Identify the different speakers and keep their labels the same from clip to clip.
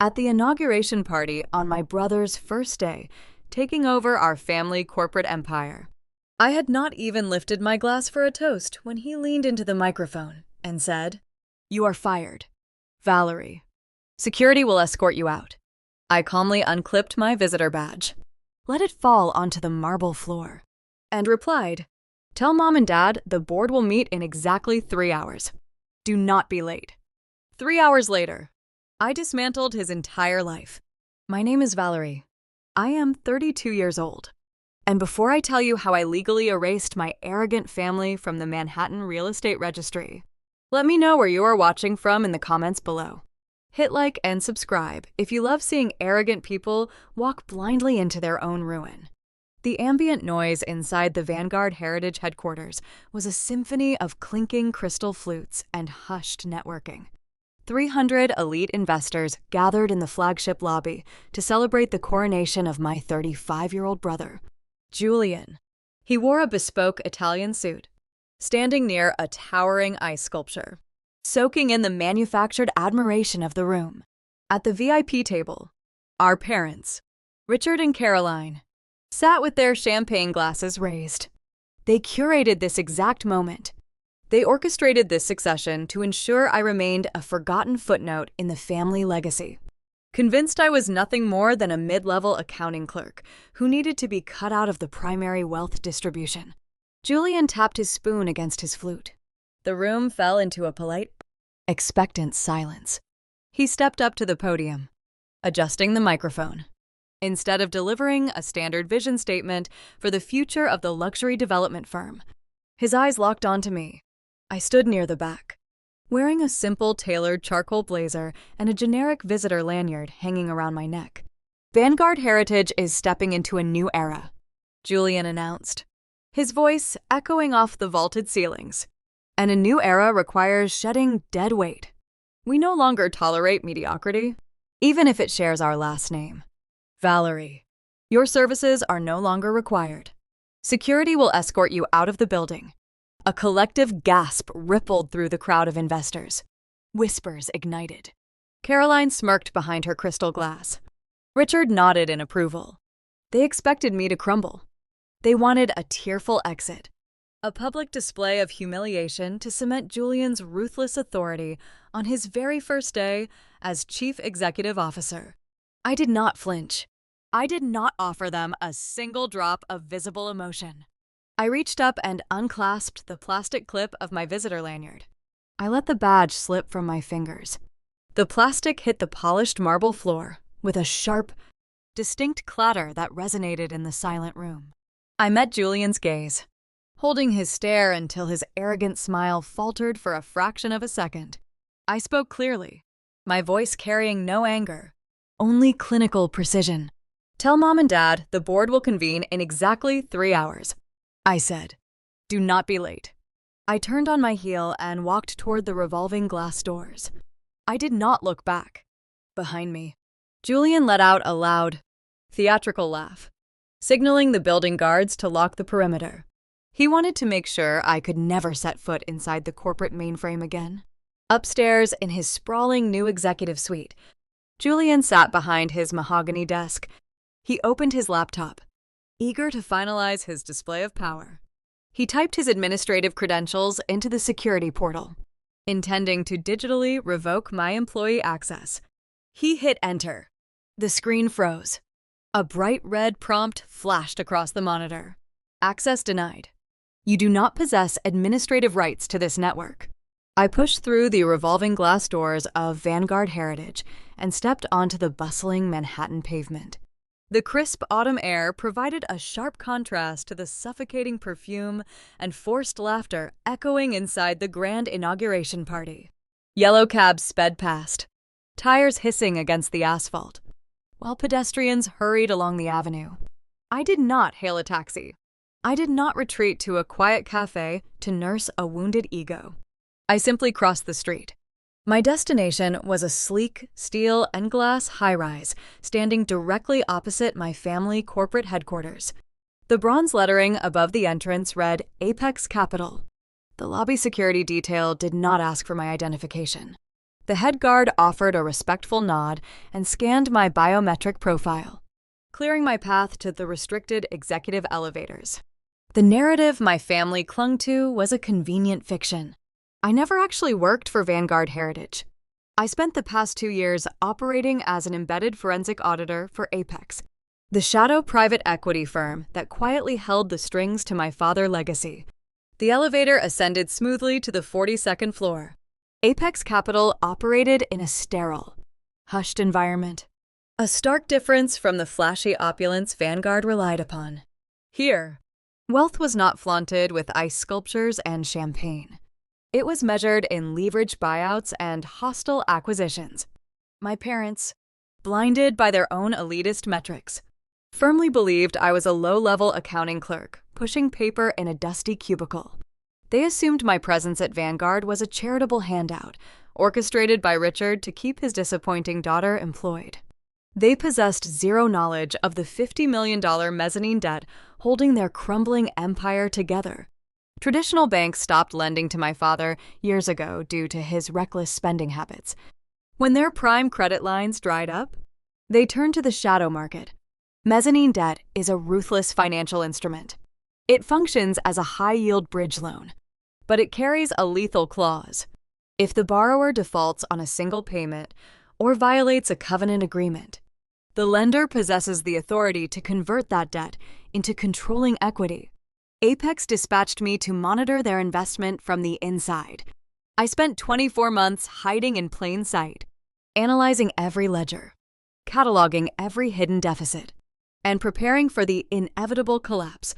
Speaker 1: At the inauguration party on my brother's first day, taking over our family corporate empire. I had not even lifted my glass for a toast when he leaned into the microphone and said, "You are fired. Valerie. Security will escort you out." I calmly unclipped my visitor badge, let it fall onto the marble floor, and replied, "Tell Mom and Dad the board will meet in exactly 3 hours. Do not be late." 3 hours later, I dismantled his entire life. My name is Valerie. I am 32 years old. And before I tell you how I legally erased my arrogant family from the Manhattan Real Estate Registry, let me know where you are watching from in the comments below. Hit like and subscribe if you love seeing arrogant people walk blindly into their own ruin. The ambient noise inside the Vanguard Heritage headquarters was a symphony of clinking crystal flutes and hushed networking. 300 elite investors gathered in the Flagship lobby to celebrate the coronation of my 35-year-old brother, Julian. He wore a bespoke Italian suit, standing near a towering ice sculpture, soaking in the manufactured admiration of the room. At the VIP table, our parents, Richard and Caroline, sat with their champagne glasses raised. They curated this exact moment. They orchestrated this succession to ensure I remained a forgotten footnote in the family legacy. Convinced I was nothing more than a mid-level accounting clerk who needed to be cut out of the primary wealth distribution, Julian tapped his spoon against his flute. The room fell into a polite, expectant silence. He stepped up to the podium, adjusting the microphone. Instead of delivering a standard vision statement for the future of the luxury development firm, his eyes locked onto me. I stood near the back, wearing a simple tailored charcoal blazer and a generic visitor lanyard hanging around my neck. "Vanguard Heritage is stepping into a new era," Julian announced, his voice echoing off the vaulted ceilings. "And a new era requires shedding dead weight. We no longer tolerate mediocrity, even if it shares our last name. Valerie, your services are no longer required. Security will escort you out of the building." A collective gasp rippled through the crowd of investors. Whispers ignited. Caroline smirked behind her crystal glass. Richard nodded in approval. They expected me to crumble. They wanted a tearful exit, a public display of humiliation to cement Julian's ruthless authority on his very first day as Chief Executive Officer. I did not flinch. I did not offer them a single drop of visible emotion. I reached up and unclasped the plastic clip of my visitor lanyard. I let the badge slip from my fingers. The plastic hit the polished marble floor with a sharp, distinct clatter that resonated in the silent room. I met Julian's gaze, holding his stare until his arrogant smile faltered for a fraction of a second. I spoke clearly, my voice carrying no anger, only clinical precision. "Tell Mom and Dad the board will convene in exactly 3 hours." I said, "Do not be late." I turned on my heel and walked toward the revolving glass doors. I did not look back. Behind me, Julian let out a loud, theatrical laugh, signaling the building guards to lock the perimeter. He wanted to make sure I could never set foot inside the corporate mainframe again. Upstairs in his sprawling new executive suite, Julian sat behind his mahogany desk. He opened his laptop, eager to finalize his display of power. He typed his administrative credentials into the security portal, intending to digitally revoke my employee access. He hit enter. The screen froze. A bright red prompt flashed across the monitor. "Access denied. You do not possess administrative rights to this network." I pushed through the revolving glass doors of Vanguard Heritage and stepped onto the bustling Manhattan pavement. The crisp autumn air provided a sharp contrast to the suffocating perfume and forced laughter echoing inside the grand inauguration party. Yellow cabs sped past, tires hissing against the asphalt, while pedestrians hurried along the avenue. I did not hail a taxi. I did not retreat to a quiet cafe to nurse a wounded ego. I simply crossed the street. My destination was a sleek, steel and glass high-rise standing directly opposite my family corporate headquarters. The bronze lettering above the entrance read Apex Capital. The lobby security detail did not ask for my identification. The head guard offered a respectful nod and scanned my biometric profile, clearing my path to the restricted executive elevators. The narrative my family clung to was a convenient fiction. I never actually worked for Vanguard Heritage. I spent the past 2 years operating as an embedded forensic auditor for Apex, the shadow private equity firm that quietly held the strings to my father's legacy. The elevator ascended smoothly to the 42nd floor. Apex Capital operated in a sterile, hushed environment, a stark difference from the flashy opulence Vanguard relied upon. Here, wealth was not flaunted with ice sculptures and champagne. It was measured in leveraged buyouts and hostile acquisitions. My parents, blinded by their own elitist metrics, firmly believed I was a low-level accounting clerk, pushing paper in a dusty cubicle. They assumed my presence at Vanguard was a charitable handout, orchestrated by Richard to keep his disappointing daughter employed. They possessed zero knowledge of the $50 million mezzanine debt holding their crumbling empire together. Traditional banks stopped lending to my father years ago due to his reckless spending habits. When their prime credit lines dried up, they turned to the shadow market. Mezzanine debt is a ruthless financial instrument. It functions as a high-yield bridge loan, but it carries a lethal clause. If the borrower defaults on a single payment or violates a covenant agreement, the lender possesses the authority to convert that debt into controlling equity. Apex dispatched me to monitor their investment from the inside. I spent 24 months hiding in plain sight, analyzing every ledger, cataloging every hidden deficit, and preparing for the inevitable collapse.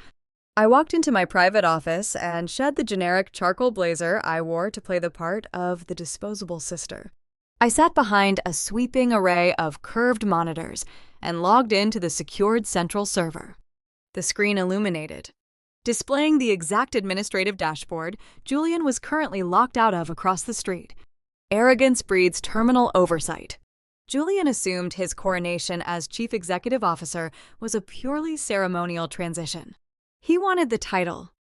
Speaker 1: I walked into my private office and shed the generic charcoal blazer I wore to play the part of the disposable sister. I sat behind a sweeping array of curved monitors and logged into the secured central server. The screen illuminated, displaying the exact administrative dashboard Julian was currently locked out of across the street. Arrogance breeds terminal oversight. Julian assumed his coronation as Chief Executive Officer was a purely ceremonial transition. He wanted the title,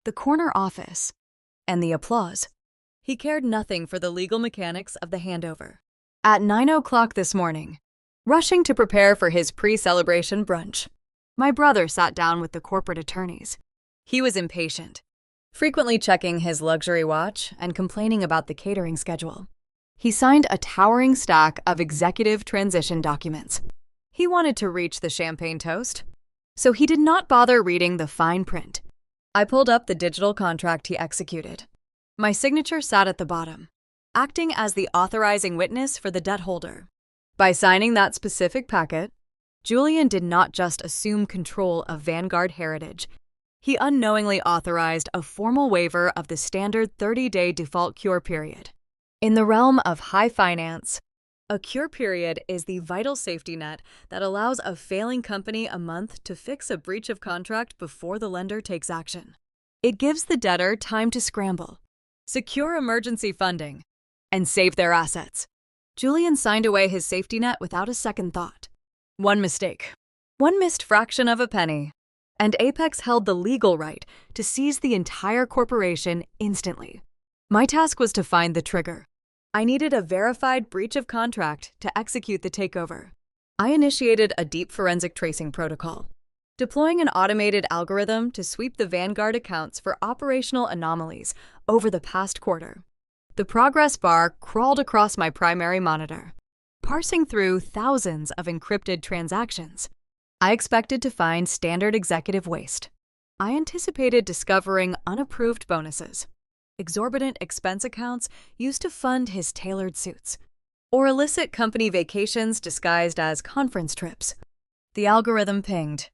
Speaker 1: the corner office, and the applause. He cared nothing for the legal mechanics of the handover. At 9 o'clock this morning, rushing to prepare for his pre-celebration brunch, my brother sat down with the corporate attorneys. He was impatient, frequently checking his luxury watch and complaining about the catering schedule. He signed a towering stack of executive transition documents. He wanted to reach the champagne toast, so he did not bother reading the fine print. I pulled up the digital contract he executed. My signature sat at the bottom, acting as the authorizing witness for the debt holder. By signing that specific packet, Julian did not just assume control of Vanguard Heritage. He unknowingly authorized a formal waiver of the standard 30-day default cure period. In the realm of high finance, a cure period is the vital safety net that allows a failing company a month to fix a breach of contract before the lender takes action. It gives the debtor time to scramble, secure emergency funding, and save their assets. Julian signed away his safety net without a second thought. One mistake, one missed fraction of a penny, and Apex held the legal right to seize the entire corporation instantly. My task was to find the trigger. I needed a verified breach of contract to execute the takeover. I initiated a deep forensic tracing protocol, deploying an automated algorithm to sweep the Vanguard accounts for operational anomalies over the past quarter. The progress bar crawled across my primary monitor, parsing through thousands of encrypted transactions. I expected to find standard executive waste. I anticipated discovering unapproved bonuses, exorbitant expense accounts used to fund his tailored suits, or illicit company vacations disguised as conference trips. The algorithm pinged,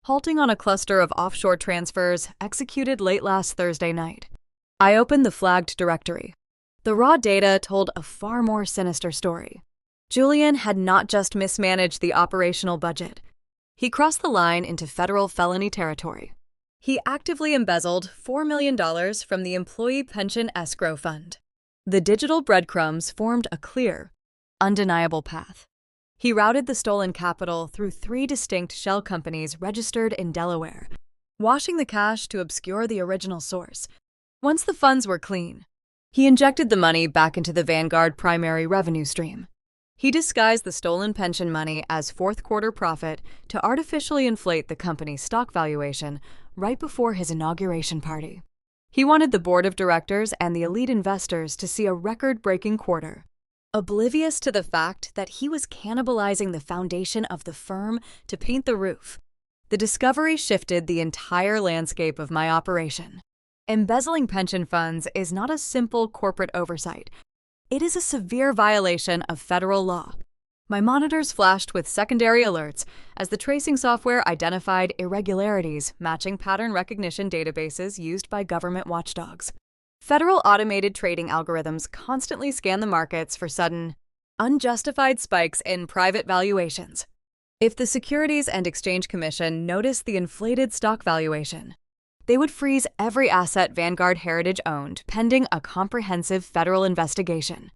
Speaker 1: halting on a cluster of offshore transfers executed late last Thursday night. I opened the flagged directory. The raw data told a far more sinister story. Julian had not just mismanaged the operational budget. He crossed the line into federal felony territory. He actively embezzled $4 million from the Employee Pension Escrow Fund. The digital breadcrumbs formed a clear, undeniable path. He routed the stolen capital through 3 distinct shell companies registered in Delaware, washing the cash to obscure the original source. Once the funds were clean, He injected the money back into the Vanguard primary revenue stream. He disguised the stolen pension money as fourth-quarter profit to artificially inflate the company's stock valuation right before his inauguration party. He wanted the board of directors and the elite investors to see a record-breaking quarter, oblivious to the fact that he was cannibalizing the foundation of the firm to paint the roof. The discovery shifted the entire landscape of my operation. Embezzling pension funds is not a simple corporate oversight. It is a severe violation of federal law. My monitors flashed with secondary alerts as the tracing software identified irregularities matching pattern recognition databases used by government watchdogs. Federal automated trading algorithms constantly scan the markets for sudden, unjustified spikes in private valuations. If the Securities and Exchange Commission noticed the inflated stock valuation, they would freeze every asset Vanguard Heritage owned pending a comprehensive federal investigation.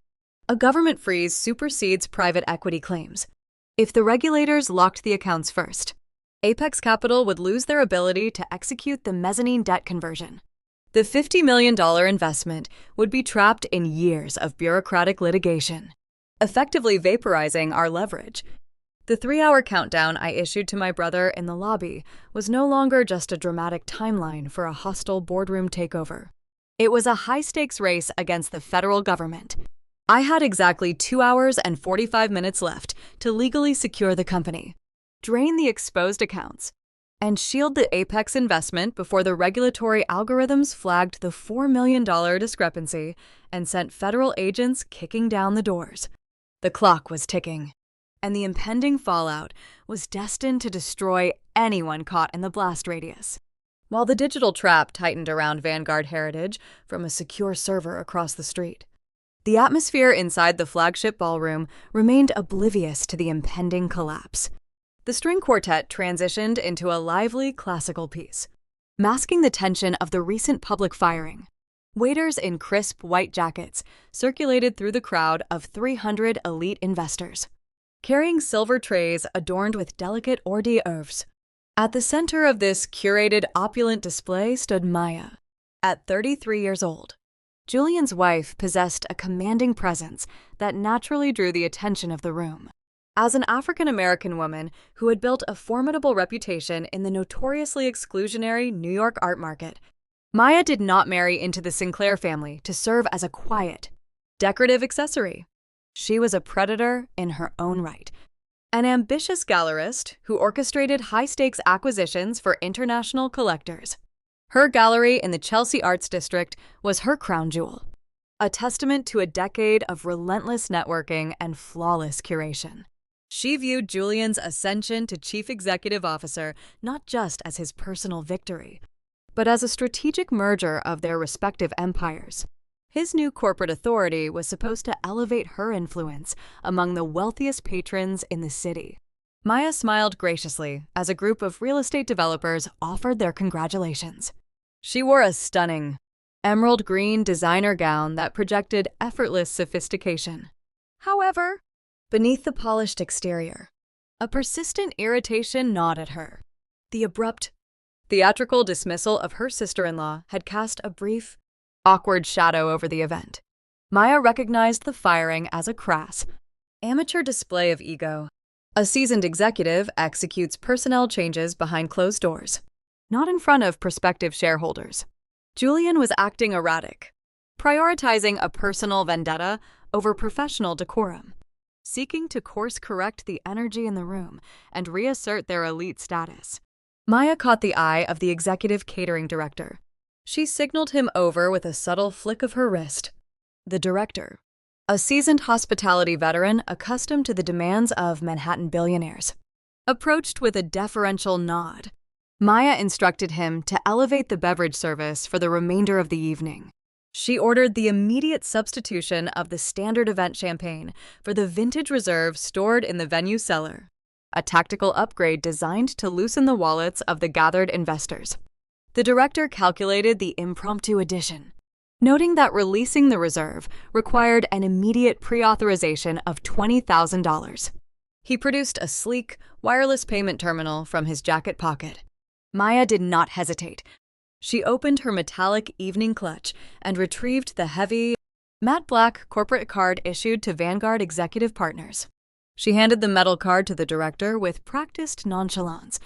Speaker 1: A government freeze supersedes private equity claims. If the regulators locked the accounts first, Apex Capital would lose their ability to execute the mezzanine debt conversion. The $50 million investment would be trapped in years of bureaucratic litigation, effectively vaporizing our leverage. The 3-hour countdown I issued to my brother in the lobby was no longer just a dramatic timeline for a hostile boardroom takeover. It was a high-stakes race against the federal government. I had exactly 2 hours and 45 minutes left to legally secure the company, drain the exposed accounts, and shield the Apex investment before the regulatory algorithms flagged the $4 million discrepancy and sent federal agents kicking down the doors. The clock was ticking, and the impending fallout was destined to destroy anyone caught in the blast radius. While the digital trap tightened around Vanguard Heritage from a secure server across the street, the atmosphere inside the Flagship ballroom remained oblivious to the impending collapse. The string quartet transitioned into a lively classical piece, masking the tension of the recent public firing. Waiters in crisp white jackets circulated through the crowd of 300 elite investors, carrying silver trays adorned with delicate hors d'oeuvres. At the center of this curated, opulent display stood Maya. At 33 years old, Julian's wife possessed a commanding presence that naturally drew the attention of the room. As an African-American woman who had built a formidable reputation in the notoriously exclusionary New York art market, Maya did not marry into the Sinclair family to serve as a quiet, decorative accessory. She was a predator in her own right, an ambitious gallerist who orchestrated high-stakes acquisitions for international collectors. Her gallery in the Chelsea Arts District was her crown jewel, a testament to a decade of relentless networking and flawless curation. She viewed Julian's ascension to chief executive officer not just as his personal victory, but as a strategic merger of their respective empires. His new corporate authority was supposed to elevate her influence among the wealthiest patrons in the city. Maya smiled graciously as a group of real estate developers offered their congratulations. She wore a stunning, emerald green designer gown that projected effortless sophistication. However, beneath the polished exterior, a persistent irritation gnawed at her. The abrupt, theatrical dismissal of her sister-in-law had cast a brief, awkward shadow over the event. Maya recognized the firing as a crass, amateur display of ego. A seasoned executive executes personnel changes behind closed doors, not in front of prospective shareholders. Julian was acting erratic, prioritizing a personal vendetta over professional decorum, seeking to course-correct the energy in the room and reassert their elite status. Maya caught the eye of the executive catering director. She signaled him over with a subtle flick of her wrist. The director, a seasoned hospitality veteran accustomed to the demands of Manhattan billionaires, approached with a deferential nod. Maya instructed him to elevate the beverage service for the remainder of the evening. She ordered the immediate substitution of the standard event champagne for the vintage reserve stored in the venue cellar, a tactical upgrade designed to loosen the wallets of the gathered investors. The director calculated the impromptu addition, noting that releasing the reserve required an immediate pre-authorization of $20,000. He produced a sleek, wireless payment terminal from his jacket pocket. Maya did not hesitate. She opened her metallic evening clutch and retrieved the heavy, Matte black corporate card issued to Vanguard executive partners. She handed the metal card to the director with practiced nonchalance,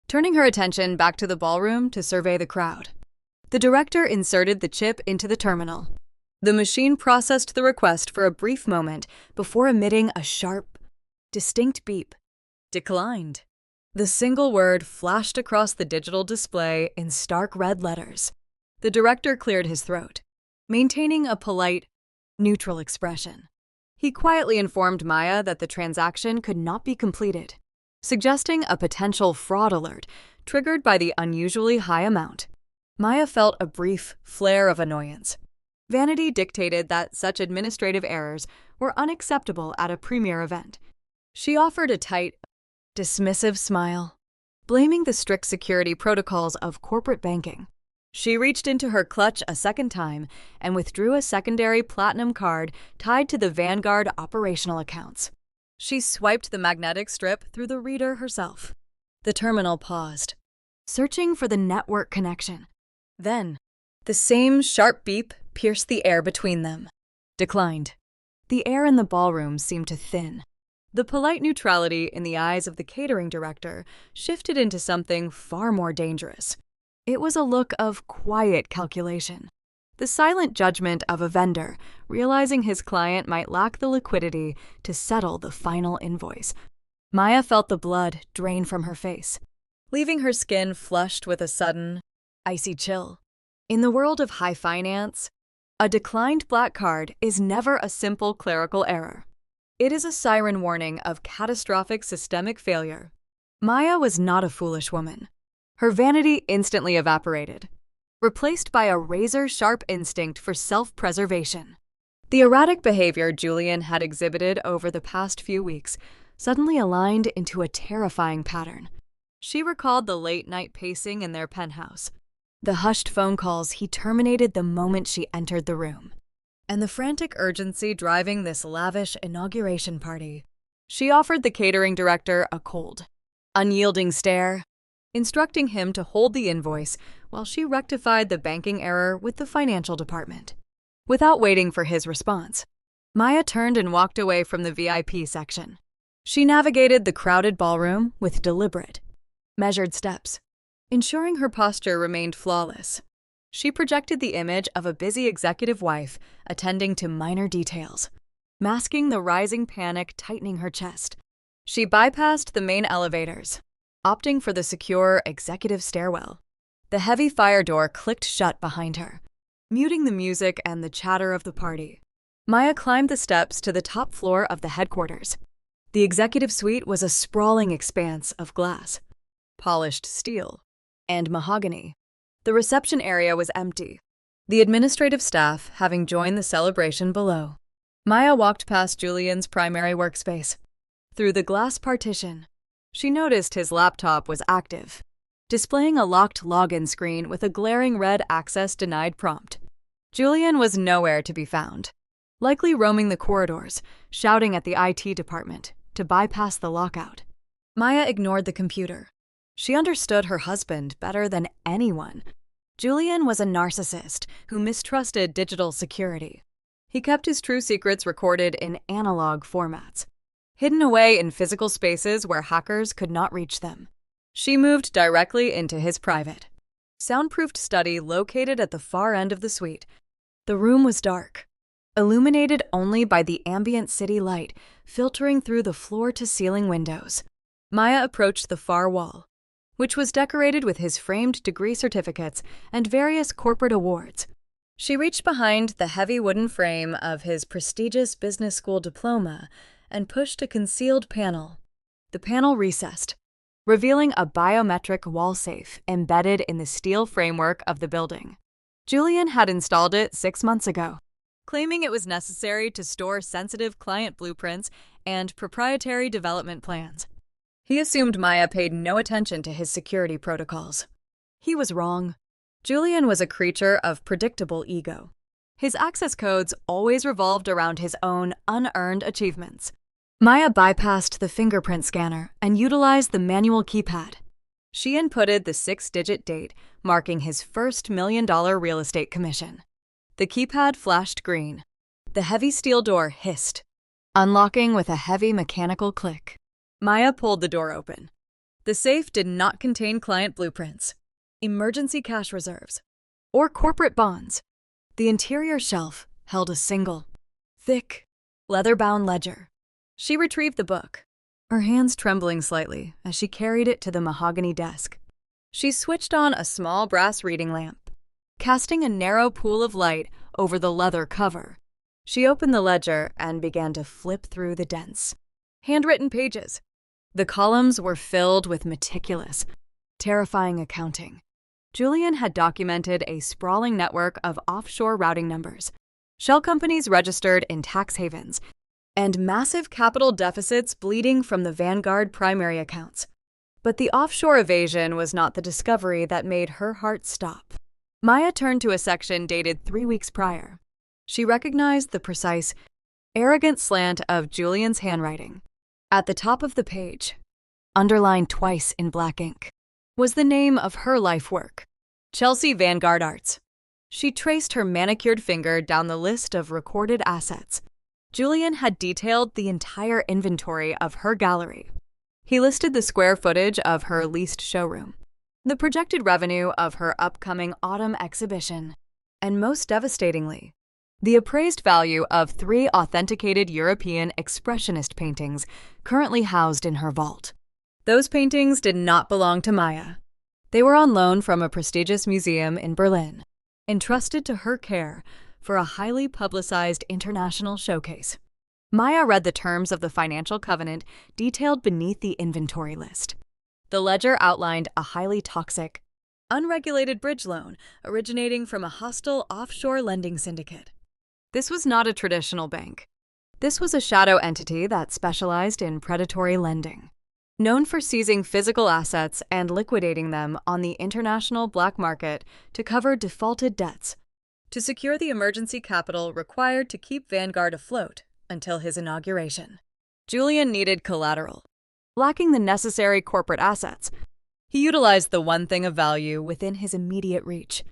Speaker 1: turning her attention back to the ballroom to survey the crowd. The director inserted the chip into the terminal. The machine processed the request for a brief moment before emitting a sharp, distinct beep. Declined. The single word flashed across the digital display in stark red letters. The director cleared his throat, maintaining a polite, neutral expression. He quietly informed Maya that the transaction could not be completed, suggesting a potential fraud alert triggered by the unusually high amount. Maya felt a brief flare of annoyance. Vanity dictated that such administrative errors were unacceptable at a premier event. She offered a tight, dismissive smile, blaming the strict security protocols of corporate banking. She reached into her clutch a second time and withdrew a secondary platinum card tied to the Vanguard operational accounts. She swiped the magnetic strip through the reader herself. The terminal paused, searching for the network connection. Then, the same sharp beep pierced the air between them. Declined. The air in the ballroom seemed to thin. The polite neutrality in the eyes of the catering director shifted into something far more dangerous. It was a look of quiet calculation. The silent judgment of a vendor, realizing his client might lack the liquidity to settle the final invoice. Maya felt the blood drain from her face, leaving her skin flushed with a sudden, icy chill. In the world of high finance, a declined black card is never a simple clerical error. It is a siren warning of catastrophic systemic failure. Maya was not a foolish woman. Her vanity instantly evaporated, replaced by a razor-sharp instinct for self-preservation. The erratic behavior Julian had exhibited over the past few weeks suddenly aligned into a terrifying pattern. She recalled the late-night pacing in their penthouse, the hushed phone calls he terminated the moment she entered the room, and the frantic urgency driving this lavish inauguration party. She offered the catering director a cold, unyielding stare, instructing him to hold the invoice while she rectified the banking error with the financial department. Without waiting for his response, Maya turned and walked away from the VIP section. She navigated the crowded ballroom with deliberate, measured steps, ensuring her posture remained flawless. She projected the image of a busy executive wife attending to minor details, masking the rising panic tightening her chest. She bypassed the main elevators, opting for the secure executive stairwell. The heavy fire door clicked shut behind her, muting the music and the chatter of the party. Maya climbed the steps to the top floor of the headquarters. The executive suite was a sprawling expanse of glass, polished steel, and mahogany. The reception area was empty, the administrative staff having joined the celebration below. Maya walked past Julian's primary workspace. Through the glass partition, she noticed his laptop was active, displaying a locked login screen with a glaring red access denied prompt. Julian was nowhere to be found, likely roaming the corridors, shouting at the IT department to bypass the lockout. Maya ignored the computer. She understood her husband better than anyone. Julian was a narcissist who mistrusted digital security. He kept his true secrets recorded in analog formats, hidden away in physical spaces where hackers could not reach them. She moved directly into his private, soundproofed study located at the far end of the suite. The room was dark, illuminated only by the ambient city light filtering through the floor-to-ceiling windows. Maya approached the far wall, which was decorated with his framed degree certificates and various corporate awards. She reached behind the heavy wooden frame of his prestigious business school diploma and pushed a concealed panel. The panel recessed, revealing a biometric wall safe embedded in the steel framework of the building. Julian had installed it 6 months ago, claiming it was necessary to store sensitive client blueprints and proprietary development plans. He assumed Maya paid no attention to his security protocols. He was wrong. Julian was a creature of predictable ego. His access codes always revolved around his own unearned achievements. Maya bypassed the fingerprint scanner and utilized the manual keypad. She inputted the 6-digit date, marking his first $1 million real estate commission. The keypad flashed green, The heavy steel door hissed, unlocking with a heavy mechanical click. Maya pulled the door open. The safe did not contain client blueprints, emergency cash reserves, or corporate bonds. The interior shelf held a single, thick, leather-bound ledger. She retrieved the book, her hands trembling slightly as she carried it to the mahogany desk. She switched on a small brass reading lamp, casting a narrow pool of light over the leather cover. She opened the ledger and began to flip through the dense, handwritten pages. The columns were filled with meticulous, terrifying accounting. Julian had documented a sprawling network of offshore routing numbers, shell companies registered in tax havens, and massive capital deficits bleeding from the Vanguard primary accounts. But the offshore evasion was not the discovery that made her heart stop. Maya turned to a section dated 3 weeks prior. She recognized the precise, arrogant slant of Julian's handwriting. At the top of the page, underlined twice in black ink, was the name of her life work, Chelsea Vanguard Arts. She traced her manicured finger down the list of recorded assets. Julian had detailed the entire inventory of her gallery. He listed the square footage of her leased showroom, the projected revenue of her upcoming autumn exhibition, and most devastatingly, the appraised value of 3 authenticated European expressionist paintings currently housed in her vault. Those paintings did not belong to Maya. They were on loan from a prestigious museum in Berlin, entrusted to her care for a highly publicized international showcase. Maya read the terms of the financial covenant detailed beneath the inventory list. The ledger outlined a highly toxic, unregulated bridge loan originating from a hostile offshore lending syndicate. This was not a traditional bank. This was a shadow entity that specialized in predatory lending, known for seizing physical assets and liquidating them on the international black market to cover defaulted debts, to secure the emergency capital required to keep Vanguard afloat until his inauguration. Julian needed collateral. Lacking the necessary corporate assets, he utilized the one thing of value within his immediate reach.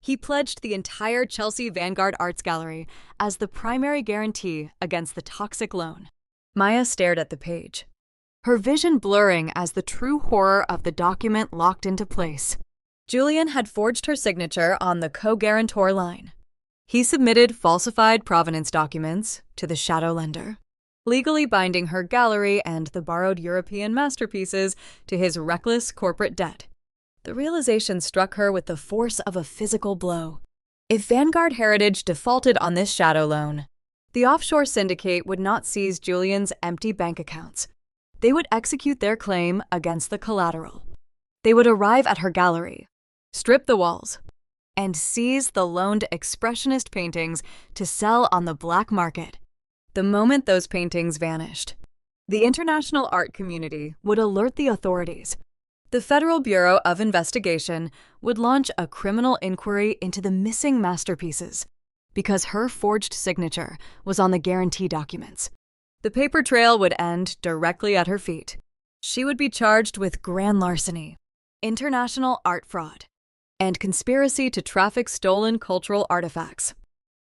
Speaker 1: He pledged the entire Chelsea Vanguard Arts Gallery as the primary guarantee against the toxic loan. Maya stared at the page, her vision blurring as the true horror of the document locked into place. Julian had forged her signature on the co-guarantor line. He submitted falsified provenance documents to the shadow lender, legally binding her gallery and the borrowed European masterpieces to his reckless corporate debt. The realization struck her with the force of a physical blow. If Vanguard Heritage defaulted on this shadow loan, the offshore syndicate would not seize Julian's empty bank accounts. They would execute their claim against the collateral. They would arrive at her gallery, strip the walls, and seize the loaned expressionist paintings to sell on the black market. The moment those paintings vanished, the international art community would alert the authorities. The Federal Bureau of Investigation would launch a criminal inquiry into the missing masterpieces because her forged signature was on the guarantee documents. The paper trail would end directly at her feet. She would be charged with grand larceny, international art fraud, and conspiracy to traffic stolen cultural artifacts.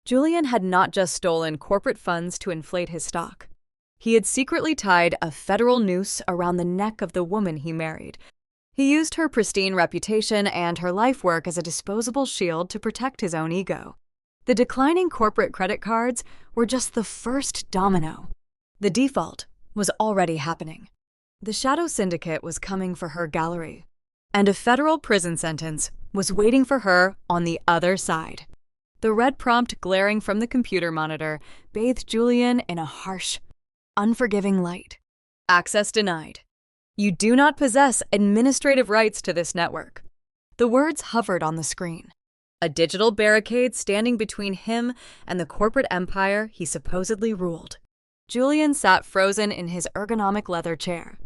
Speaker 1: Julian had not just stolen corporate funds to inflate his stock. He had secretly tied a federal noose around the neck of the woman he married. He used her pristine reputation and her life work as a disposable shield to protect his own ego. The declining corporate credit cards were just the first domino. The default was already happening. The shadow syndicate was coming for her gallery, and a federal prison sentence was waiting for her on the other side. The red prompt glaring from the computer monitor bathed Julian in a harsh, unforgiving light. Access denied. You do not possess administrative rights to this network. The words hovered on the screen. A digital barricade standing between him and the corporate empire he supposedly ruled. Julian sat frozen in his ergonomic leather chair.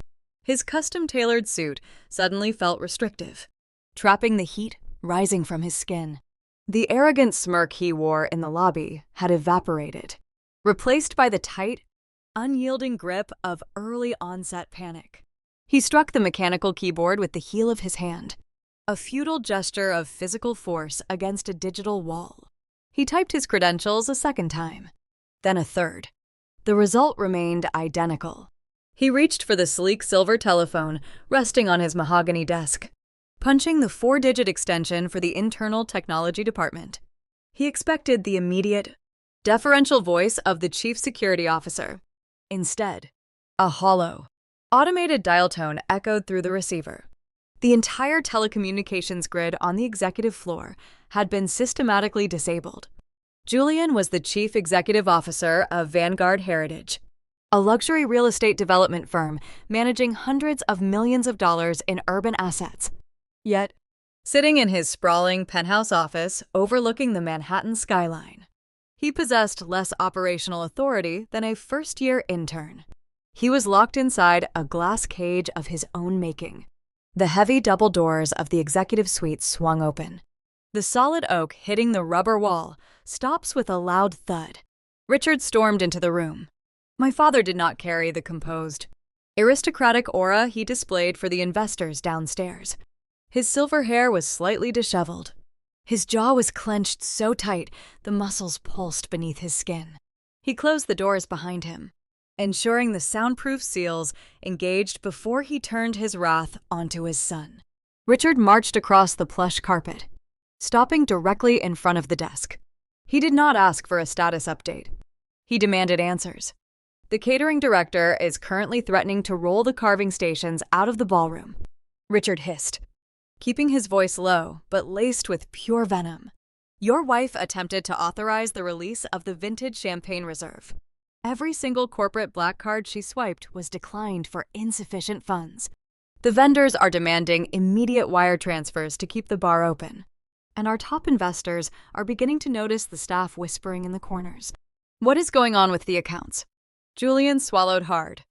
Speaker 1: His custom-tailored suit suddenly felt restrictive, trapping the heat rising from his skin. The arrogant smirk he wore in the lobby had evaporated, replaced by the tight, unyielding grip of early-onset panic. He struck the mechanical keyboard with the heel of his hand, a futile gesture of physical force against a digital wall. He typed his credentials a second time. then a third. The result remained identical. He reached for the sleek silver telephone resting on his mahogany desk, punching the 4-digit extension for the internal technology department. He expected the immediate, deferential voice of the chief security officer. Instead, a hollow, automated dial tone echoed through the receiver. The entire telecommunications grid on the executive floor had been systematically disabled. Julian was the chief executive officer of Vanguard Heritage, a luxury real estate development firm managing hundreds of millions of dollars in urban assets. Yet, sitting in his sprawling penthouse office overlooking the Manhattan skyline, he possessed less operational authority than a first-year intern. He was locked inside a glass cage of his own making. The heavy double doors of the executive suite swung open. The solid oak hitting the rubber wall stops with a loud thud. Richard stormed into the room. My father did not carry the composed, aristocratic aura he displayed for the investors downstairs. His silver hair was slightly disheveled. His jaw was clenched so tight the muscles pulsed beneath his skin. He closed the doors behind him, ensuring the soundproof seals engaged before he turned his wrath onto his son. Richard marched across the plush carpet, stopping directly in front of the desk. He did not ask for a status update. He demanded answers. The catering director is currently threatening to roll the carving stations out of the ballroom. Richard hissed, keeping his voice low but laced with pure venom. Your wife attempted to authorize the release of the vintage champagne reserve. Every single corporate black card she swiped was declined for insufficient funds. The vendors are demanding immediate wire transfers to keep the bar open. And our top investors are beginning to notice the staff whispering in the corners. What is going on with the accounts? Julian swallowed hard,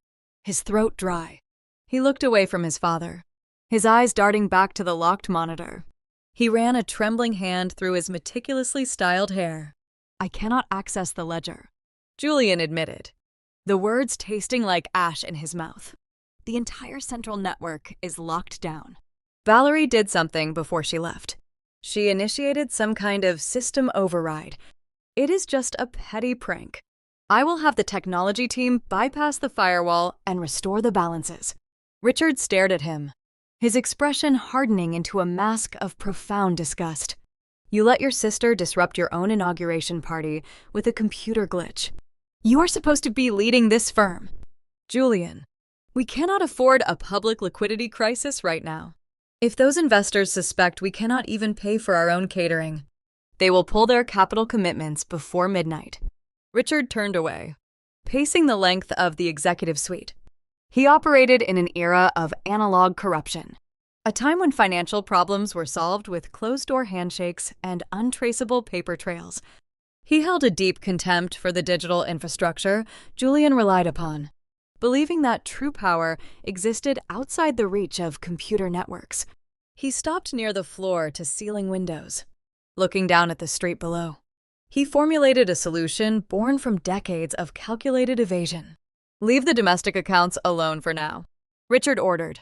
Speaker 1: his throat dry. He looked away from his father, his eyes darting back to the locked monitor. He ran a trembling hand through his meticulously styled hair. I cannot access the ledger, Julian admitted, the words tasting like ash in his mouth. The entire central network is locked down. Valerie did something before she left. She initiated some kind of system override. It is just a petty prank. I will have the technology team bypass the firewall and restore the balances. Richard stared at him, his expression hardening into a mask of profound disgust. You let your sister disrupt your own inauguration party with a computer glitch. You are supposed to be leading this firm. Julian, we cannot afford a public liquidity crisis right now. If those investors suspect we cannot even pay for our own catering, they will pull their capital commitments before midnight. Richard turned away, pacing the length of the executive suite. He operated in an era of analog corruption, a time when financial problems were solved with closed-door handshakes and untraceable paper trails. He held a deep contempt for the digital infrastructure Julian relied upon, believing that true power existed outside the reach of computer networks. He stopped near the floor-to-ceiling windows, looking down at the street below. He formulated a solution born from decades of calculated evasion. Leave the domestic accounts alone for now, Richard ordered,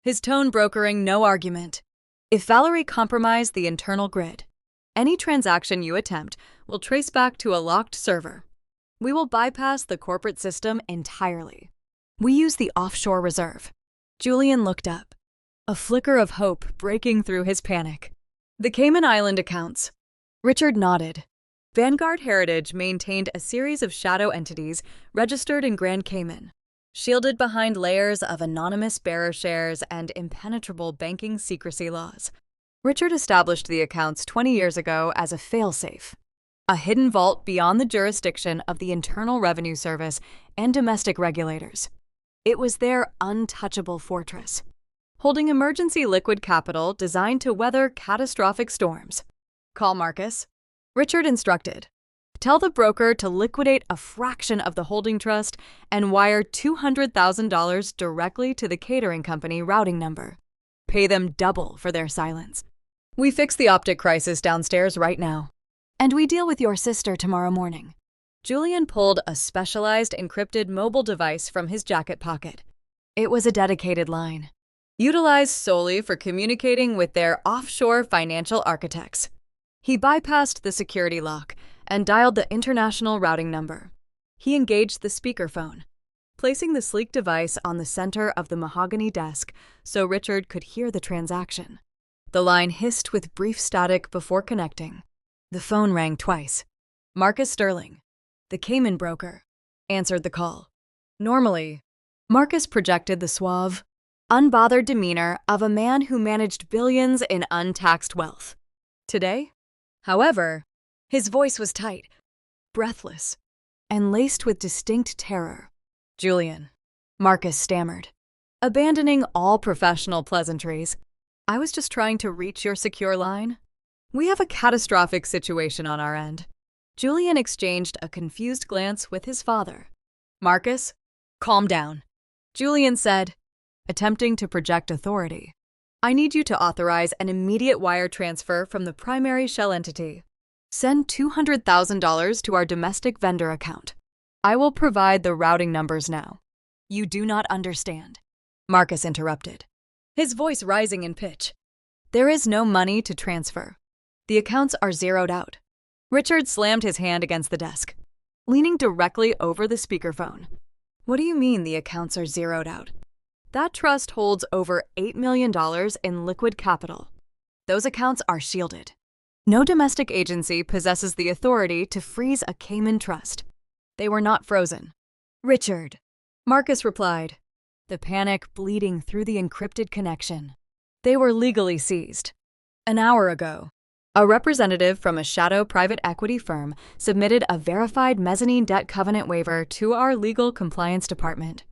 Speaker 1: his tone brokering no argument. If Valerie compromised the internal grid, any transaction you attempt will trace back to a locked server. We will bypass the corporate system entirely. We use the offshore reserve. Julian looked up, a flicker of hope breaking through his panic. The Cayman Island accounts. Richard nodded. Vanguard Heritage maintained a series of shadow entities registered in Grand Cayman, shielded behind layers of anonymous bearer shares and impenetrable banking secrecy laws. Richard established the accounts 20 years ago as a failsafe, a hidden vault beyond the jurisdiction of the Internal Revenue Service and domestic regulators. It was their untouchable fortress, holding emergency liquid capital designed to weather catastrophic storms. Call Marcus, Richard instructed. Tell the broker to liquidate a fraction of the holding trust and wire $200,000 directly to the catering company routing number. Pay them double for their silence. We fix the optic crisis downstairs right now. And we deal with your sister tomorrow morning. Julian pulled a specialized encrypted mobile device from his jacket pocket. It was a dedicated line, utilized solely for communicating with their offshore financial architects. He bypassed the security lock and dialed the international routing number. He engaged the speakerphone, placing the sleek device on the center of the mahogany desk so Richard could hear the transaction. The line hissed with brief static before connecting. The phone rang twice. Marcus Sterling, the Cayman broker, answered the call. Normally, Marcus projected the suave, unbothered demeanor of a man who managed billions in untaxed wealth. Today, however, his voice was tight, breathless, and laced with distinct terror. "Julian," Marcus stammered, abandoning all professional pleasantries. "I was just trying to reach your secure line. We have a catastrophic situation on our end." Julian exchanged a confused glance with his father. "Marcus, calm down," Julian said, attempting to project authority. "I need you to authorize an immediate wire transfer from the primary shell entity. Send $200,000 to our domestic vendor account. I will provide the routing numbers now." "You do not understand," Marcus interrupted, his voice rising in pitch. "There is no money to transfer. The accounts are zeroed out." Richard slammed his hand against the desk, leaning directly over the speakerphone. "What do you mean the accounts are zeroed out? That trust holds over $8 million in liquid capital. Those accounts are shielded. No domestic agency possesses the authority to freeze a Cayman trust. They were not frozen." "Richard," Marcus replied, the panic bleeding through the encrypted connection. "They were legally seized. An hour ago, a representative from a shadow private equity firm submitted a verified mezzanine debt covenant waiver to our legal compliance department.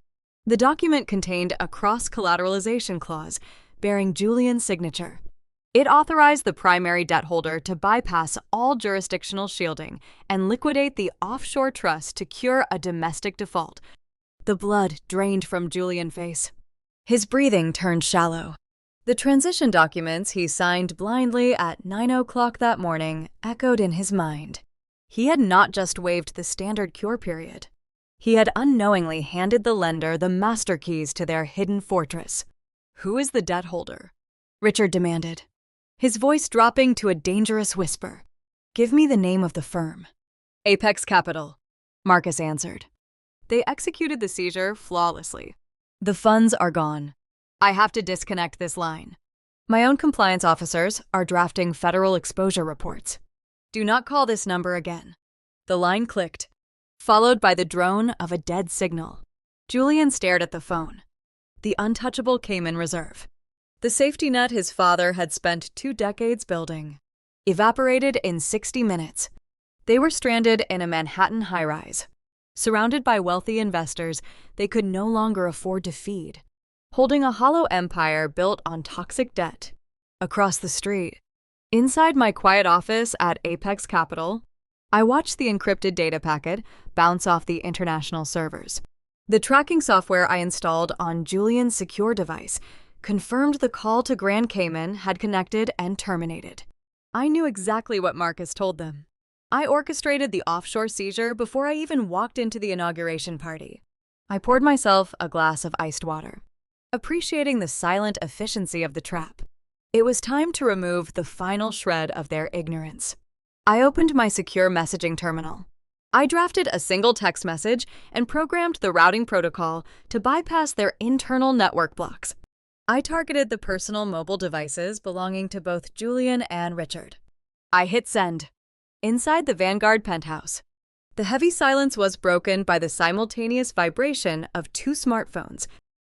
Speaker 1: The document contained a cross-collateralization clause bearing Julian's signature. It authorized the primary debt holder to bypass all jurisdictional shielding and liquidate the offshore trust to cure a domestic default." The blood drained from Julian's face. His breathing turned shallow. The transition documents he signed blindly at 9 o'clock that morning echoed in his mind. He had not just waived the standard cure period. He had unknowingly handed the lender the master keys to their hidden fortress. "Who is the debt holder?" Richard demanded, his voice dropping to a dangerous whisper. "Give me the name of the firm." "Apex Capital," Marcus answered. They executed the seizure flawlessly. "The funds are gone. I have to disconnect this line. My own compliance officers are drafting federal exposure reports. Do not call this number again." The line clicked, followed by the drone of a dead signal. Julian stared at the phone. The untouchable Cayman Reserve, the safety net his father had spent 2 decades building, evaporated in 60 minutes. They were stranded in a Manhattan high-rise. Surrounded by wealthy investors they could no longer afford to feed, holding a hollow empire built on toxic debt. Across the street, inside my quiet office at Apex Capital, I watched the encrypted data packet bounce off the international servers. The tracking software I installed on Julian's secure device confirmed the call to Grand Cayman had connected and terminated. I knew exactly what Marcus told them. I orchestrated the offshore seizure before I even walked into the inauguration party. I poured myself a glass of iced water, appreciating the silent efficiency of the trap. It was time to remove the final shred of their ignorance. I opened my secure messaging terminal. I drafted a single text message and programmed the routing protocol to bypass their internal network blocks. I targeted the personal mobile devices belonging to both Julian and Richard. I hit send. Inside the Vanguard penthouse, the heavy silence was broken by the simultaneous vibration of 2 smartphones.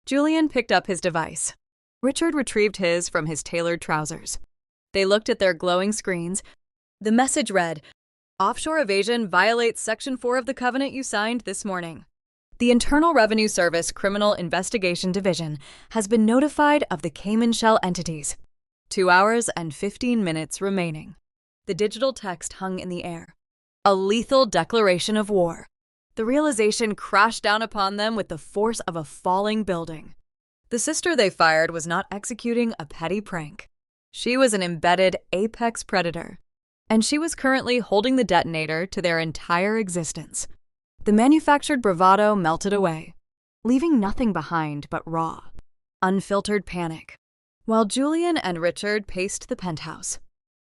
Speaker 1: Julian picked up his device. Richard retrieved his from his tailored trousers. They looked at their glowing screens. The message read, "Offshore evasion violates Section 4 of the covenant you signed this morning. The Internal Revenue Service Criminal Investigation Division has been notified of the Cayman shell entities. 2 hours and 15 minutes remaining." The digital text hung in the air. A lethal declaration of war. The realization crashed down upon them with the force of a falling building. The sister they fired was not executing a petty prank. She was an embedded apex predator, and she was currently holding the detonator to their entire existence. The manufactured bravado melted away, leaving nothing behind but raw, unfiltered panic, while Julian and Richard paced the penthouse,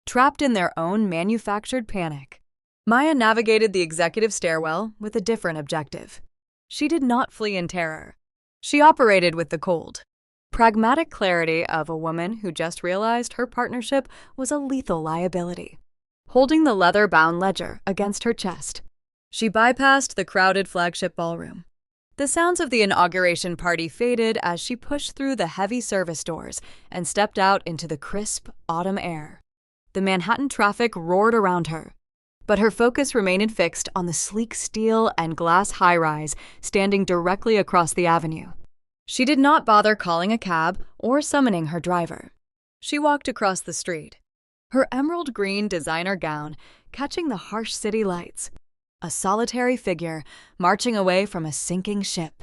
Speaker 1: trapped in their own manufactured panic. Maya navigated the executive stairwell with a different objective. She did not flee in terror. She operated with the cold, pragmatic clarity of a woman who just realized her partnership was a lethal liability. Holding the leather-bound ledger against her chest, she bypassed the crowded Flagship ballroom. The sounds of the inauguration party faded as she pushed through the heavy service doors and stepped out into the crisp autumn air. The Manhattan traffic roared around her, but her focus remained fixed on the sleek steel and glass high-rise standing directly across the avenue. She did not bother calling a cab or summoning her driver. She walked across the street, her emerald green designer gown catching the harsh city lights, a solitary figure marching away from a sinking ship.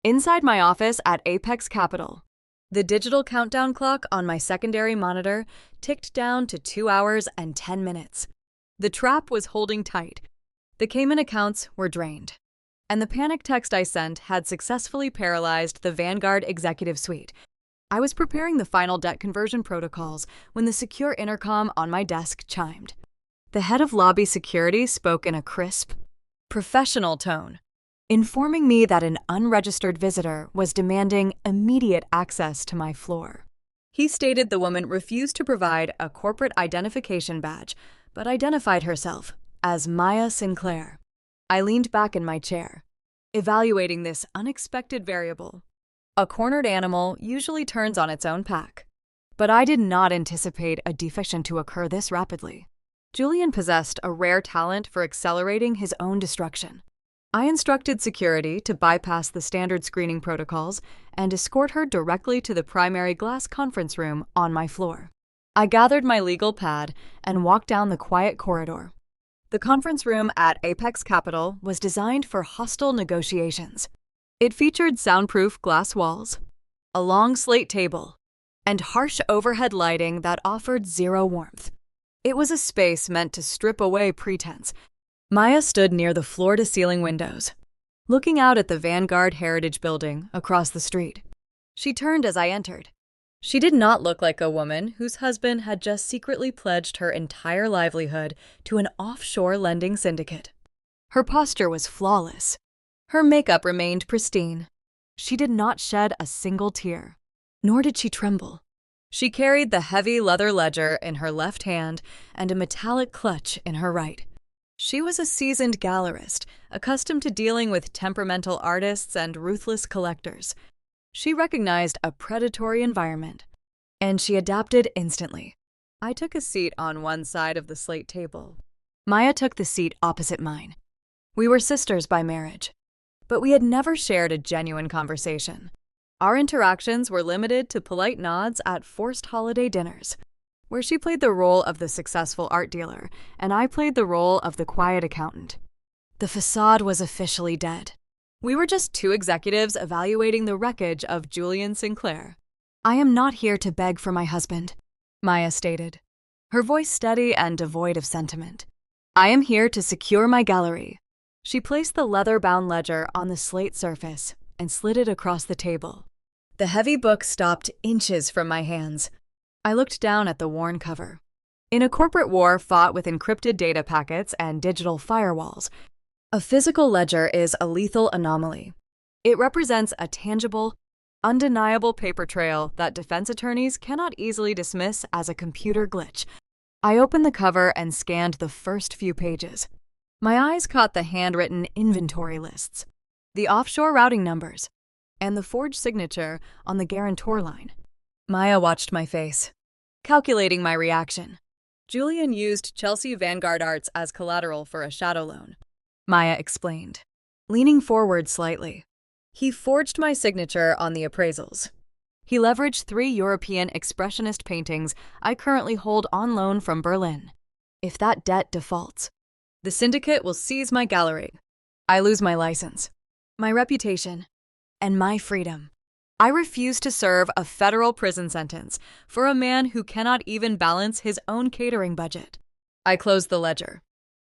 Speaker 1: Inside my office at Apex Capital, the digital countdown clock on my secondary monitor ticked down to 2 hours and 10 minutes. The trap was holding tight. The Cayman accounts were drained, and the panic text I sent had successfully paralyzed the Vanguard executive suite. I was preparing the final debt conversion protocols when the secure intercom on my desk chimed. The head of lobby security spoke in a crisp, professional tone, informing me that an unregistered visitor was demanding immediate access to my floor. He stated the woman refused to provide a corporate identification badge, but identified herself as Maya Sinclair. I leaned back in my chair, evaluating this unexpected variable. A cornered animal usually turns on its own pack, but I did not anticipate a defection to occur this rapidly. Julian possessed a rare talent for accelerating his own destruction. I instructed security to bypass the standard screening protocols and escort her directly to the primary glass conference room on my floor. I gathered my legal pad and walked down the quiet corridor. The conference room at Apex Capital was designed for hostile negotiations. It featured soundproof glass walls, a long slate table, and harsh overhead lighting that offered zero warmth. It was a space meant to strip away pretense. Maya stood near the floor-to-ceiling windows, looking out at the Vanguard Heritage Building across the street. She turned as I entered. She did not look like a woman whose husband had just secretly pledged her entire livelihood to an offshore lending syndicate. Her posture was flawless. Her makeup remained pristine. She did not shed a single tear, nor did she tremble. She carried the heavy leather ledger in her left hand and a metallic clutch in her right. She was a seasoned gallerist, accustomed to dealing with temperamental artists and ruthless collectors. She recognized a predatory environment, and she adapted instantly. I took a seat on one side of the slate table. Maya took the seat opposite mine. We were sisters by marriage, but we had never shared a genuine conversation. Our interactions were limited to polite nods at forced holiday dinners, where she played the role of the successful art dealer, and I played the role of the quiet accountant. The facade was officially dead. We were just two executives evaluating the wreckage of Julian Sinclair. "I am not here to beg for my husband," Maya stated, her voice steady and devoid of sentiment. "I am here to secure my gallery." She placed the leather-bound ledger on the slate surface and slid it across the table. The heavy book stopped inches from my hands. I looked down at the worn cover. In a corporate war fought with encrypted data packets and digital firewalls, a physical ledger is a lethal anomaly. It represents a tangible, undeniable paper trail that defense attorneys cannot easily dismiss as a computer glitch. I opened the cover and scanned the first few pages. My eyes caught the handwritten inventory lists, the offshore routing numbers, and the forged signature on the guarantor line. Maya watched my face, calculating my reaction. Julian used Chelsea Vanguard Arts as collateral for a shadow loan, Maya explained, leaning forward slightly. He forged my signature on the appraisals. He leveraged 3 European expressionist paintings I currently hold on loan from Berlin. If that debt defaults, the syndicate will seize my gallery. I lose my license, my reputation, and my freedom. I refuse to serve a federal prison sentence for a man who cannot even balance his own catering budget. I closed the ledger,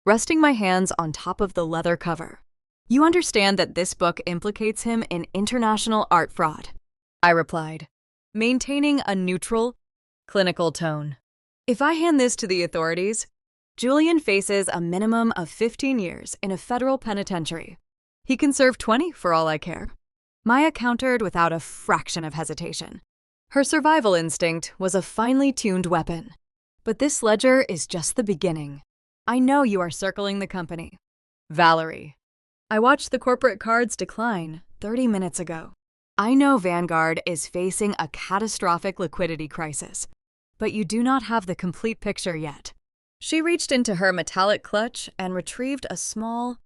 Speaker 1: resting my hands on top of the leather cover. "You understand that this book implicates him in international art fraud," I replied, maintaining a neutral, clinical tone. "If I hand this to the authorities, Julian faces a minimum of 15 years in a federal penitentiary. He can serve 20 for all I care. Maya countered without a fraction of hesitation. Her survival instinct was a finely tuned weapon. But this ledger is just the beginning. I know you are circling the company. Valerie. I watched the corporate cards decline 30 minutes ago. I know Vanguard is facing a catastrophic liquidity crisis, but you do not have the complete picture yet. She reached into her metallic clutch and retrieved a small,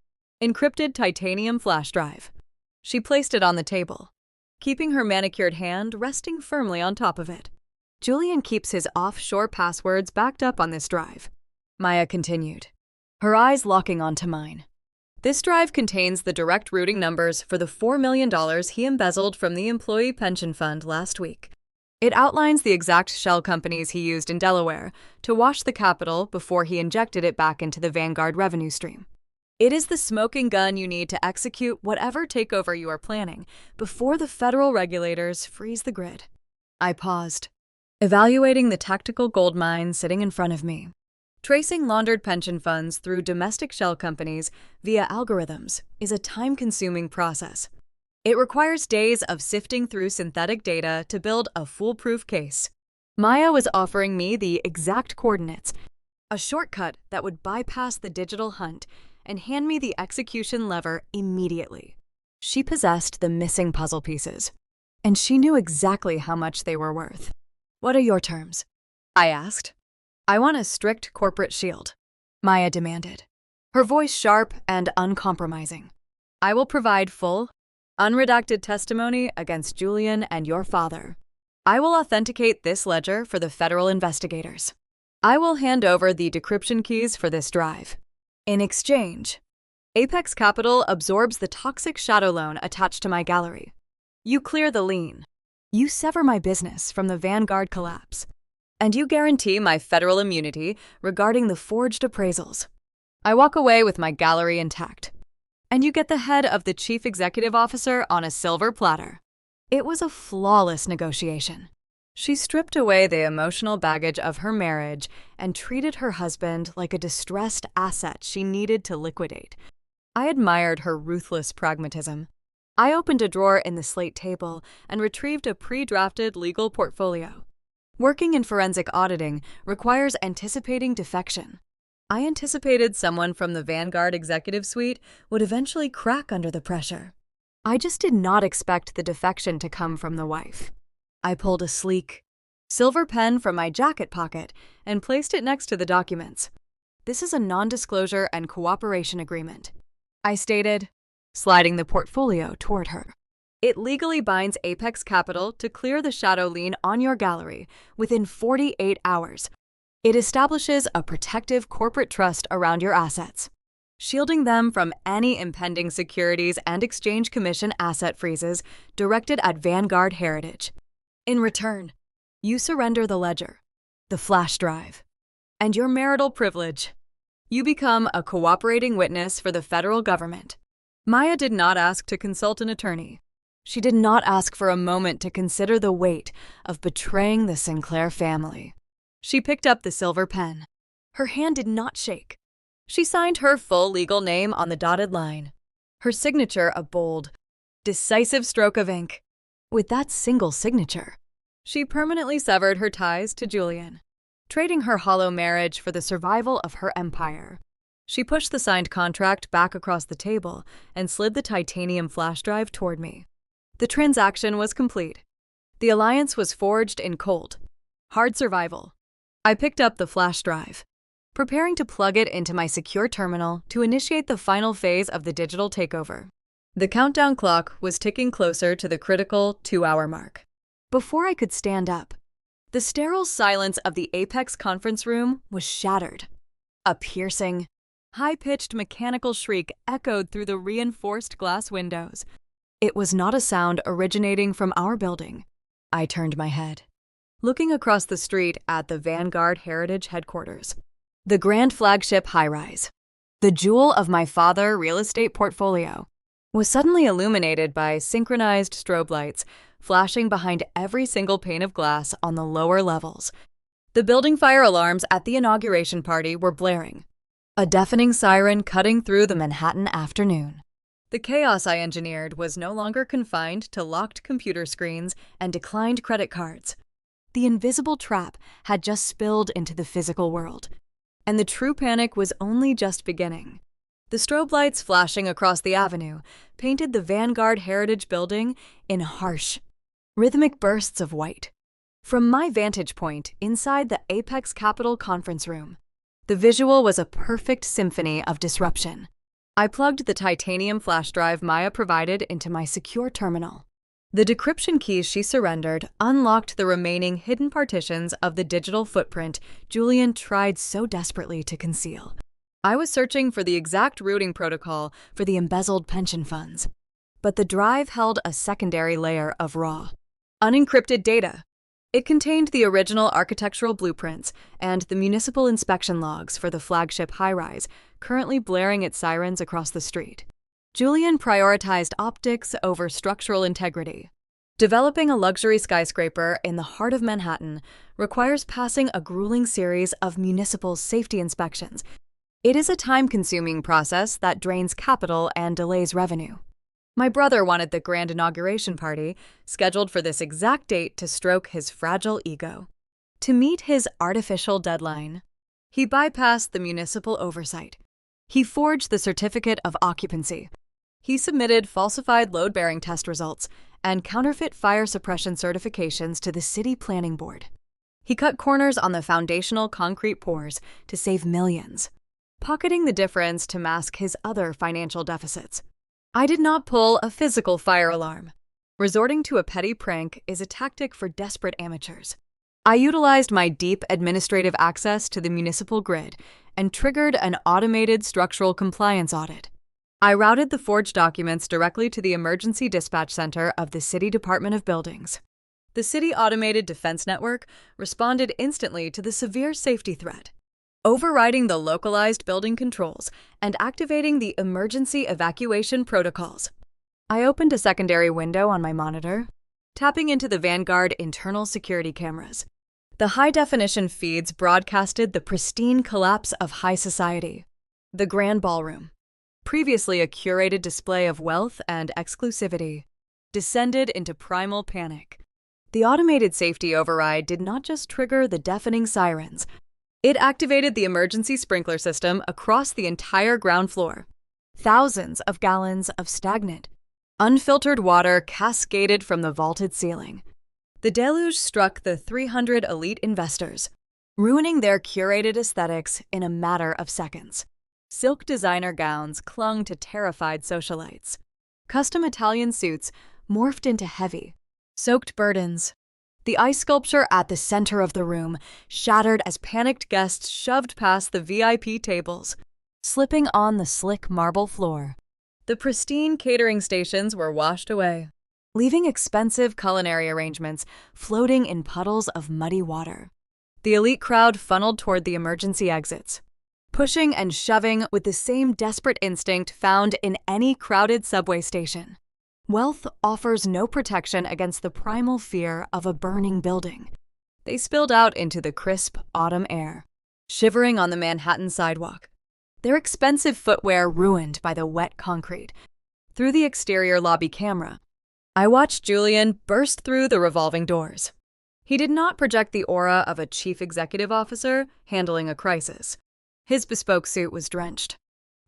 Speaker 1: encrypted titanium flash drive. She placed it on the table, keeping her manicured hand resting firmly on top of it. Julian keeps his offshore passwords backed up on this drive. Maya continued, her eyes locking onto mine. This drive contains the direct routing numbers for the $4 million he embezzled from the employee pension fund last week. It outlines the exact shell companies he used in Delaware to wash the capital before he injected it back into the Vanguard revenue stream. It is the smoking gun you need to execute whatever takeover you are planning before the federal regulators freeze the grid. I paused, evaluating the tactical gold mine sitting in front of me. Tracing laundered pension funds through domestic shell companies via algorithms is a time-consuming process. It requires days of sifting through synthetic data to build a foolproof case. Maya was offering me the exact coordinates, a shortcut that would bypass the digital hunt and hand me the execution lever immediately. She possessed the missing puzzle pieces, and she knew exactly how much they were worth. What are your terms? I asked. I want a strict corporate shield, Maya demanded, her voice sharp and uncompromising. I will provide full, unredacted testimony against Julian and your father. I will authenticate this ledger for the federal investigators. I will hand over the decryption keys for this drive. In exchange, Apex Capital absorbs the toxic shadow loan attached to my gallery. You clear the lien. You sever my business from the Vanguard collapse. And you guarantee my federal immunity regarding the forged appraisals. I walk away with my gallery intact. And you get the head of the chief executive officer on a silver platter. It was a flawless negotiation. She stripped away the emotional baggage of her marriage and treated her husband like a distressed asset she needed to liquidate. I admired her ruthless pragmatism. I opened a drawer in the slate table and retrieved a pre-drafted legal portfolio. Working in forensic auditing requires anticipating defection. I anticipated someone from the Vanguard executive suite would eventually crack under the pressure. I just did not expect the defection to come from the wife. I pulled a sleek, silver pen from my jacket pocket and placed it next to the documents. This is a non-disclosure and cooperation agreement, I stated, sliding the portfolio toward her. It legally binds Apex Capital to clear the shadow lien on your gallery within 48 hours. It establishes a protective corporate trust around your assets, shielding them from any impending Securities and Exchange Commission asset freezes directed at Vanguard Heritage. In return, you surrender the ledger, the flash drive, and your marital privilege. You become a cooperating witness for the federal government. Maya did not ask to consult an attorney. She did not ask for a moment to consider the weight of betraying the Sinclair family. She picked up the silver pen. Her hand did not shake. She signed her full legal name on the dotted line, her signature a bold, decisive stroke of ink. With that single signature, she permanently severed her ties to Julian, trading her hollow marriage for the survival of her empire. She pushed the signed contract back across the table and slid the titanium flash drive toward me. The transaction was complete. The alliance was forged in cold, hard survival. I picked up the flash drive, preparing to plug it into my secure terminal to initiate the final phase of the digital takeover. The countdown clock was ticking closer to the critical 2-hour mark. Before I could stand up, the sterile silence of the Apex conference room was shattered. A piercing, high-pitched mechanical shriek echoed through the reinforced glass windows. It was not a sound originating from our building. I turned my head, looking across the street at the Vanguard Heritage headquarters. The grand flagship high-rise, the jewel of my father's real estate portfolio, was suddenly illuminated by synchronized strobe lights flashing behind every single pane of glass on the lower levels. The building fire alarms at the inauguration party were blaring, a deafening siren cutting through the Manhattan afternoon. The chaos I engineered was no longer confined to locked computer screens and declined credit cards. The invisible trap had just spilled into the physical world, and the true panic was only just beginning. The strobe lights flashing across the avenue painted the Vanguard Heritage Building in harsh, rhythmic bursts of white. From my vantage point inside the Apex Capitol conference room, the visual was a perfect symphony of disruption. I plugged the titanium flash drive Maya provided into my secure terminal. The decryption keys she surrendered unlocked the remaining hidden partitions of the digital footprint Julian tried so desperately to conceal. I was searching for the exact routing protocol for the embezzled pension funds, but the drive held a secondary layer of raw, unencrypted data. It contained the original architectural blueprints and the municipal inspection logs for the Flagship high-rise, currently blaring its sirens across the street. Julian prioritized optics over structural integrity. Developing a luxury skyscraper in the heart of Manhattan requires passing a grueling series of municipal safety inspections. It is a time-consuming process that drains capital and delays revenue. My brother wanted the grand inauguration party, scheduled for this exact date, to stroke his fragile ego. To meet his artificial deadline, he bypassed the municipal oversight. He forged the certificate of occupancy. He submitted falsified load-bearing test results and counterfeit fire suppression certifications to the city planning board. He cut corners on the foundational concrete pours to save millions, pocketing the difference to mask his other financial deficits. I did not pull a physical fire alarm. Resorting to a petty prank is a tactic for desperate amateurs. I utilized my deep administrative access to the municipal grid and triggered an automated structural compliance audit. I routed the forged documents directly to the emergency dispatch center of the City Department of Buildings. The City Automated Defense Network responded instantly to the severe safety threat, overriding the localized building controls and activating the emergency evacuation protocols. I opened a secondary window on my monitor, tapping into the Vanguard internal security cameras. The high-definition feeds broadcasted the pristine collapse of high society. The Grand Ballroom, previously a curated display of wealth and exclusivity, descended into primal panic. The automated safety override did not just trigger the deafening sirens. It activated the emergency sprinkler system across the entire ground floor. Thousands of gallons of stagnant, unfiltered water cascaded from the vaulted ceiling. The deluge struck the 300 elite investors, ruining their curated aesthetics in a matter of seconds. Silk designer gowns clung to terrified socialites. Custom Italian suits morphed into heavy, soaked burdens. The ice sculpture at the center of the room shattered as panicked guests shoved past the VIP tables, slipping on the slick marble floor. The pristine catering stations were washed away, leaving expensive culinary arrangements floating in puddles of muddy water. The elite crowd funneled toward the emergency exits, pushing and shoving with the same desperate instinct found in any crowded subway station. Wealth offers no protection against the primal fear of a burning building. They spilled out into the crisp autumn air, shivering on the Manhattan sidewalk, their expensive footwear ruined by the wet concrete. Through the exterior lobby camera, I watched Julian burst through the revolving doors. He did not project the aura of a chief executive officer handling a crisis. His bespoke suit was drenched,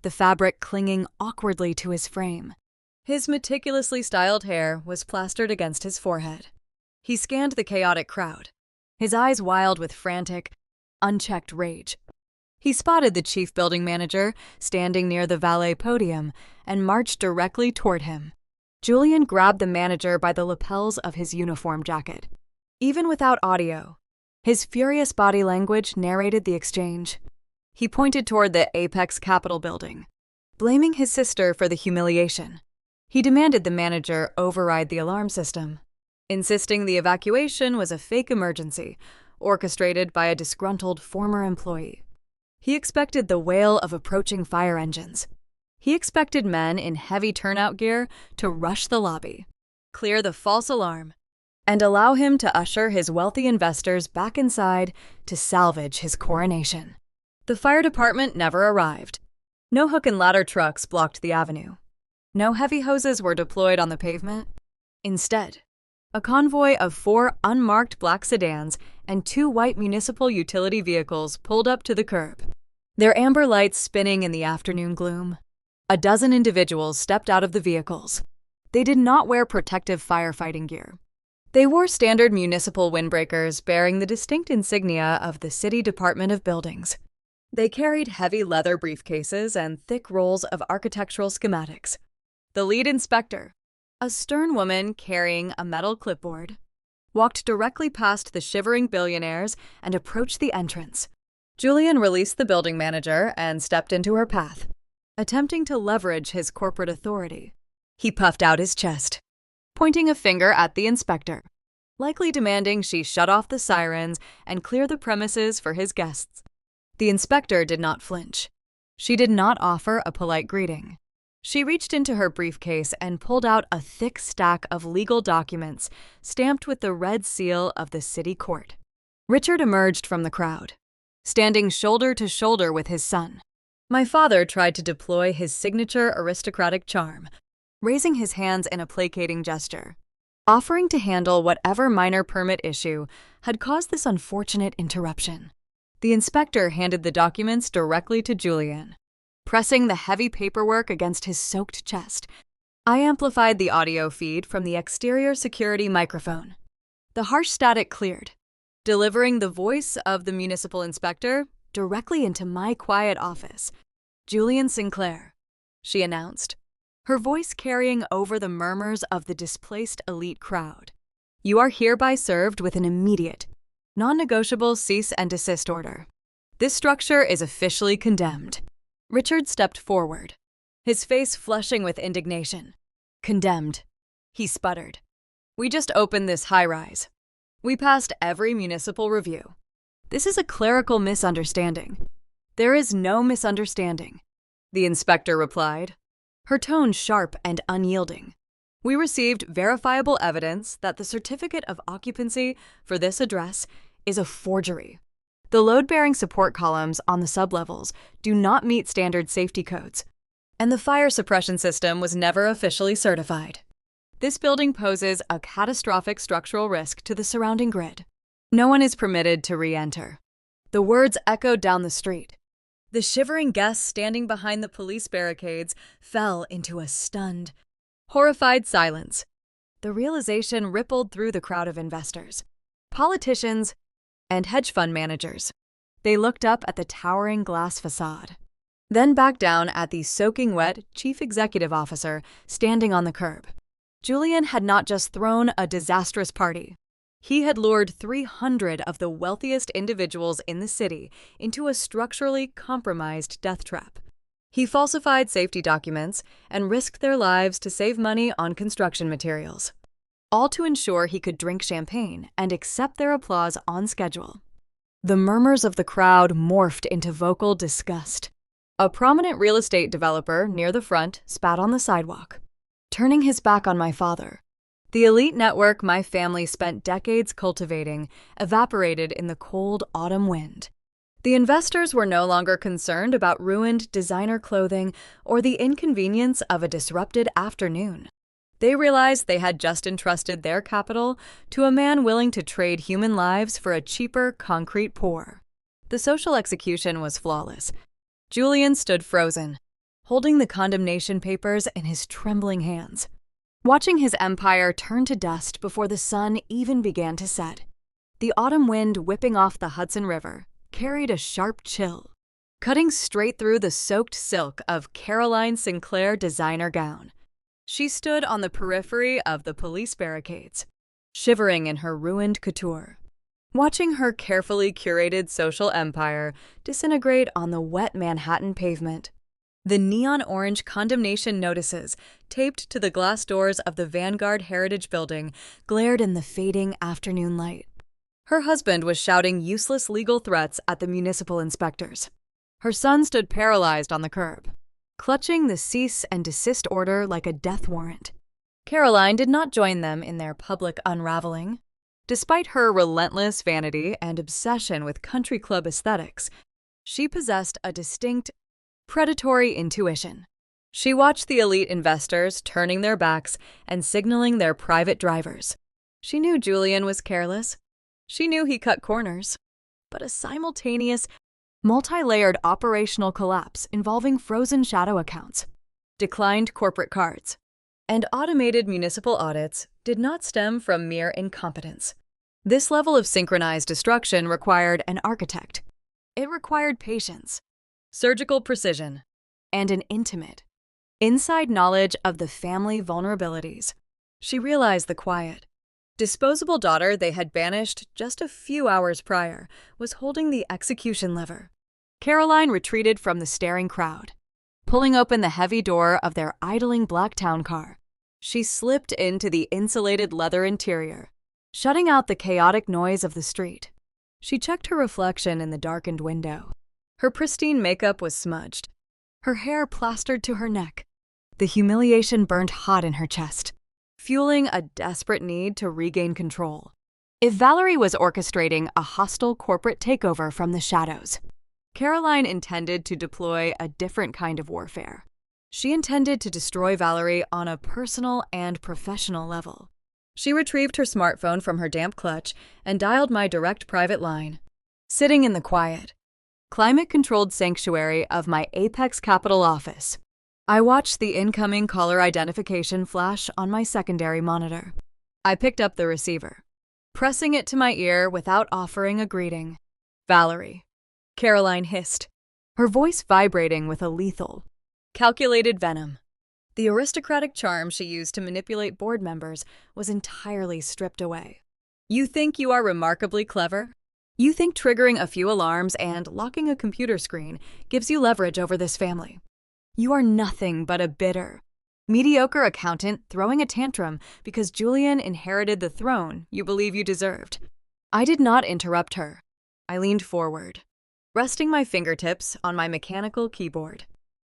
Speaker 1: the fabric clinging awkwardly to his frame. His meticulously styled hair was plastered against his forehead. He scanned the chaotic crowd, his eyes wild with frantic, unchecked rage. He spotted the chief building manager standing near the valet podium and marched directly toward him. Julian grabbed the manager by the lapels of his uniform jacket. Even without audio, his furious body language narrated the exchange. He pointed toward the Apex Capitol building, blaming his sister for the humiliation. He demanded the manager override the alarm system, insisting the evacuation was a fake emergency, orchestrated by a disgruntled former employee. He expected the wail of approaching fire engines. He expected men in heavy turnout gear to rush the lobby, clear the false alarm, and allow him to usher his wealthy investors back inside to salvage his coronation. The fire department never arrived. No hook and ladder trucks blocked the avenue. No heavy hoses were deployed on the pavement. Instead, a convoy of 4 unmarked black sedans and 2 white municipal utility vehicles pulled up to the curb, their amber lights spinning in the afternoon gloom. A dozen individuals stepped out of the vehicles. They did not wear protective firefighting gear. They wore standard municipal windbreakers bearing the distinct insignia of the City Department of Buildings. They carried heavy leather briefcases and thick rolls of architectural schematics. The lead inspector, a stern woman carrying a metal clipboard, walked directly past the shivering billionaires and approached the entrance. Julian released the building manager and stepped into her path, attempting to leverage his corporate authority. He puffed out his chest, pointing a finger at the inspector, likely demanding she shut off the sirens and clear the premises for his guests. The inspector did not flinch. She did not offer a polite greeting. She reached into her briefcase and pulled out a thick stack of legal documents stamped with the red seal of the city court. Richard emerged from the crowd, standing shoulder to shoulder with his son. My father tried to deploy his signature aristocratic charm, raising his hands in a placating gesture, offering to handle whatever minor permit issue had caused this unfortunate interruption. The inspector handed the documents directly to Julian, pressing the heavy paperwork against his soaked chest. I amplified the audio feed from the exterior security microphone. The harsh static cleared, delivering the voice of the municipal inspector directly into my quiet office. Julian Sinclair, she announced, her voice carrying over the murmurs of the displaced elite crowd. You are hereby served with an immediate, non-negotiable cease and desist order. This structure is officially condemned. Richard stepped forward, his face flushing with indignation. Condemned, he sputtered. We just opened this high-rise. We passed every municipal review. This is a clerical misunderstanding. There is no misunderstanding, the inspector replied, her tone sharp and unyielding. We received verifiable evidence that the certificate of occupancy for this address is a forgery. The load-bearing support columns on the sublevels do not meet standard safety codes, and the fire suppression system was never officially certified. This building poses a catastrophic structural risk to the surrounding grid. No one is permitted to re-enter. The words echoed down the street. The shivering guests standing behind the police barricades fell into a stunned, horrified silence. The realization rippled through the crowd of investors, politicians, and hedge fund managers. They looked up at the towering glass facade, then back down at the soaking wet chief executive officer standing on the curb. Julian had not just thrown a disastrous party. He had lured 300 of the wealthiest individuals in the city into a structurally compromised death trap. He falsified safety documents and risked their lives to save money on construction materials, all to ensure he could drink champagne and accept their applause on schedule. The murmurs of the crowd morphed into vocal disgust. A prominent real estate developer near the front spat on the sidewalk, turning his back on my father. The elite network my family spent decades cultivating evaporated in the cold autumn wind. The investors were no longer concerned about ruined designer clothing or the inconvenience of a disrupted afternoon. They realized they had just entrusted their capital to a man willing to trade human lives for a cheaper concrete pour. The social execution was flawless. Julian stood frozen, holding the condemnation papers in his trembling hands, watching his empire turn to dust before the sun even began to set. The autumn wind whipping off the Hudson River carried a sharp chill, cutting straight through the soaked silk of Caroline Sinclair designer gown. She stood on the periphery of the police barricades, shivering in her ruined couture, watching her carefully curated social empire disintegrate on the wet Manhattan pavement. The neon orange condemnation notices taped to the glass doors of the Vanguard Heritage Building glared in the fading afternoon light. Her husband was shouting useless legal threats at the municipal inspectors. Her son stood paralyzed on the curb, clutching the cease and desist order like a death warrant. Caroline did not join them in their public unraveling. Despite her relentless vanity and obsession with country club aesthetics, she possessed a distinct, predatory intuition. She watched the elite investors turning their backs and signaling their private drivers. She knew Julian was careless. She knew he cut corners. But a simultaneous, multi-layered operational collapse involving frozen shadow accounts, declined corporate cards, and automated municipal audits did not stem from mere incompetence. This level of synchronized destruction required an architect. It required patience, surgical precision, and an intimate, inside knowledge of the family vulnerabilities. She realized the quiet, disposable daughter they had banished just a few hours prior was holding the execution lever. Caroline retreated from the staring crowd. Pulling open the heavy door of their idling black town car, she slipped into the insulated leather interior, shutting out the chaotic noise of the street. She checked her reflection in the darkened window. Her pristine makeup was smudged, her hair plastered to her neck. The humiliation burned hot in her chest, fueling a desperate need to regain control. If Valerie was orchestrating a hostile corporate takeover from the shadows, Caroline intended to deploy a different kind of warfare. She intended to destroy Valerie on a personal and professional level. She retrieved her smartphone from her damp clutch and dialed my direct private line. Sitting in the quiet, climate-controlled sanctuary of my Apex Capital office, I watched the incoming caller identification flash on my secondary monitor. I picked up the receiver, pressing it to my ear without offering a greeting. "Valerie," Caroline hissed, her voice vibrating with a lethal, calculated venom. The aristocratic charm she used to manipulate board members was entirely stripped away. "You think you are remarkably clever? You think triggering a few alarms and locking a computer screen gives you leverage over this family? You are nothing but a bitter, mediocre accountant throwing a tantrum because Julian inherited the throne you believe you deserved." I did not interrupt her. I leaned forward, resting my fingertips on my mechanical keyboard,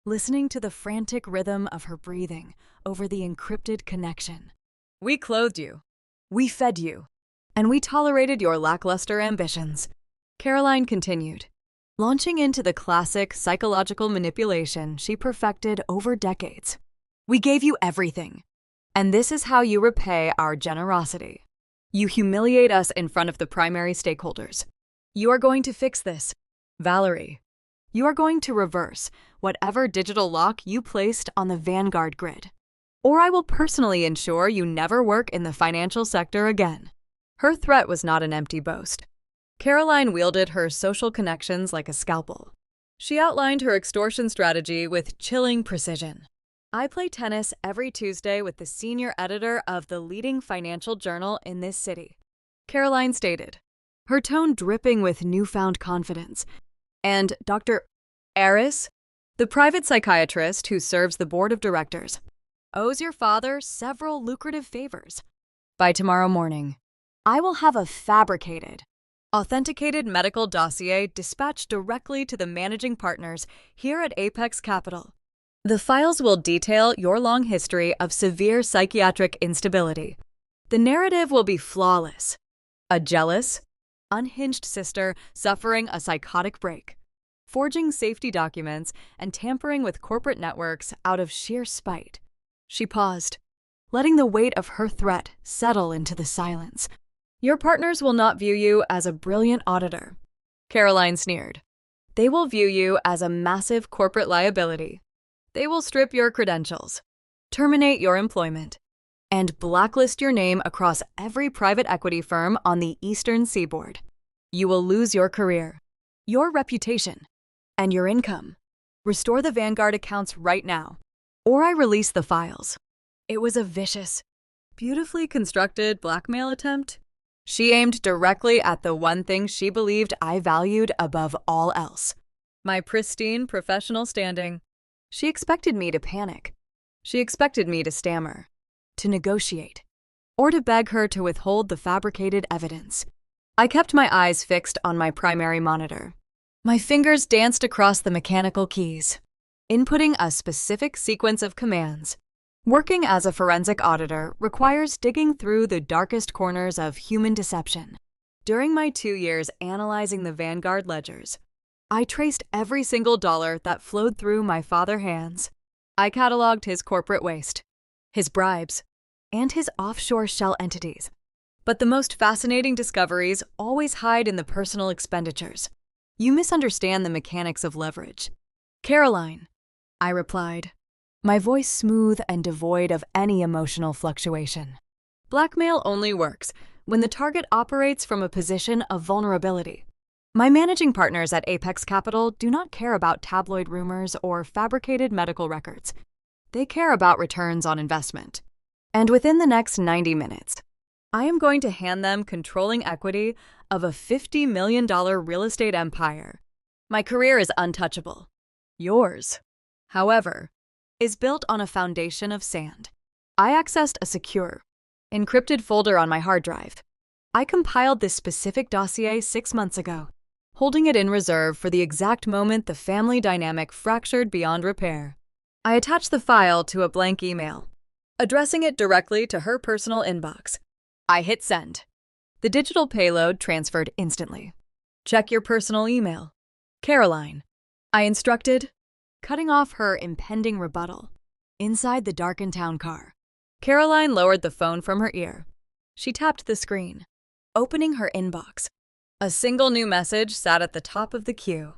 Speaker 1: listening to the frantic rhythm of her breathing over the encrypted connection. "We clothed you, we fed you, and we tolerated your lackluster ambitions," Caroline continued, launching into the classic psychological manipulation she perfected over decades. "We gave you everything, and this is how you repay our generosity. You humiliate us in front of the primary stakeholders. You are going to fix this, Valerie. You are going to reverse whatever digital lock you placed on the Vanguard grid, or I will personally ensure you never work in the financial sector again." Her threat was not an empty boast. Caroline wielded her social connections like a scalpel. She outlined her extortion strategy with chilling precision. "I play tennis every Tuesday with the senior editor of the leading financial journal in this city," Caroline stated, her tone dripping with newfound confidence. "And Dr. Aris, the private psychiatrist who serves the board of directors, owes your father several lucrative favors. By tomorrow morning, I will have a fabricated, authenticated medical dossier dispatched directly to the managing partners here at Apex Capital. The files will detail your long history of severe psychiatric instability. The narrative will be flawless. A jealous, unhinged sister suffering a psychotic break, forging safety documents and tampering with corporate networks out of sheer spite." She paused, letting the weight of her threat settle into the silence. "Your partners will not view you as a brilliant auditor," Caroline sneered. "They will view you as a massive corporate liability. They will strip your credentials, terminate your employment, and blacklist your name across every private equity firm on the Eastern Seaboard. You will lose your career, your reputation, and your income. Restore the Vanguard accounts right now, or I release the files." It was a vicious, beautifully constructed blackmail attempt. She aimed directly at the one thing she believed I valued above all else: my pristine professional standing. She expected me to panic. She expected me to stammer, to negotiate, or to beg her to withhold the fabricated evidence. I kept my eyes fixed on my primary monitor. My fingers danced across the mechanical keys, inputting a specific sequence of commands. Working as a forensic auditor requires digging through the darkest corners of human deception. During my 2 years analyzing the Vanguard ledgers, I traced every single dollar that flowed through my father's hands. I cataloged his corporate waste, his bribes, and his offshore shell entities. But the most fascinating discoveries always hide in the personal expenditures. You misunderstand the mechanics of leverage. Caroline, I replied, my voice smooth and devoid of any emotional fluctuation. Blackmail only works when the target operates from a position of vulnerability. My managing partners at Apex Capital do not care about tabloid rumors or fabricated medical records. They care about returns on investment. And within the next 90 minutes, I am going to hand them controlling equity of a $50 million real estate empire. My career is untouchable. Yours, however, is built on a foundation of sand. I accessed a secure, encrypted folder on my hard drive. I compiled this specific dossier 6 months ago, holding it in reserve for the exact moment the family dynamic fractured beyond repair. I attached the file to a blank email, addressing it directly to her personal inbox. I hit send. The digital payload transferred instantly. Check your personal email. Caroline, I instructed, cutting off her impending rebuttal. Inside the darkened town car, Caroline lowered the phone from her ear. She tapped the screen, opening her inbox. A single new message sat at the top of the queue,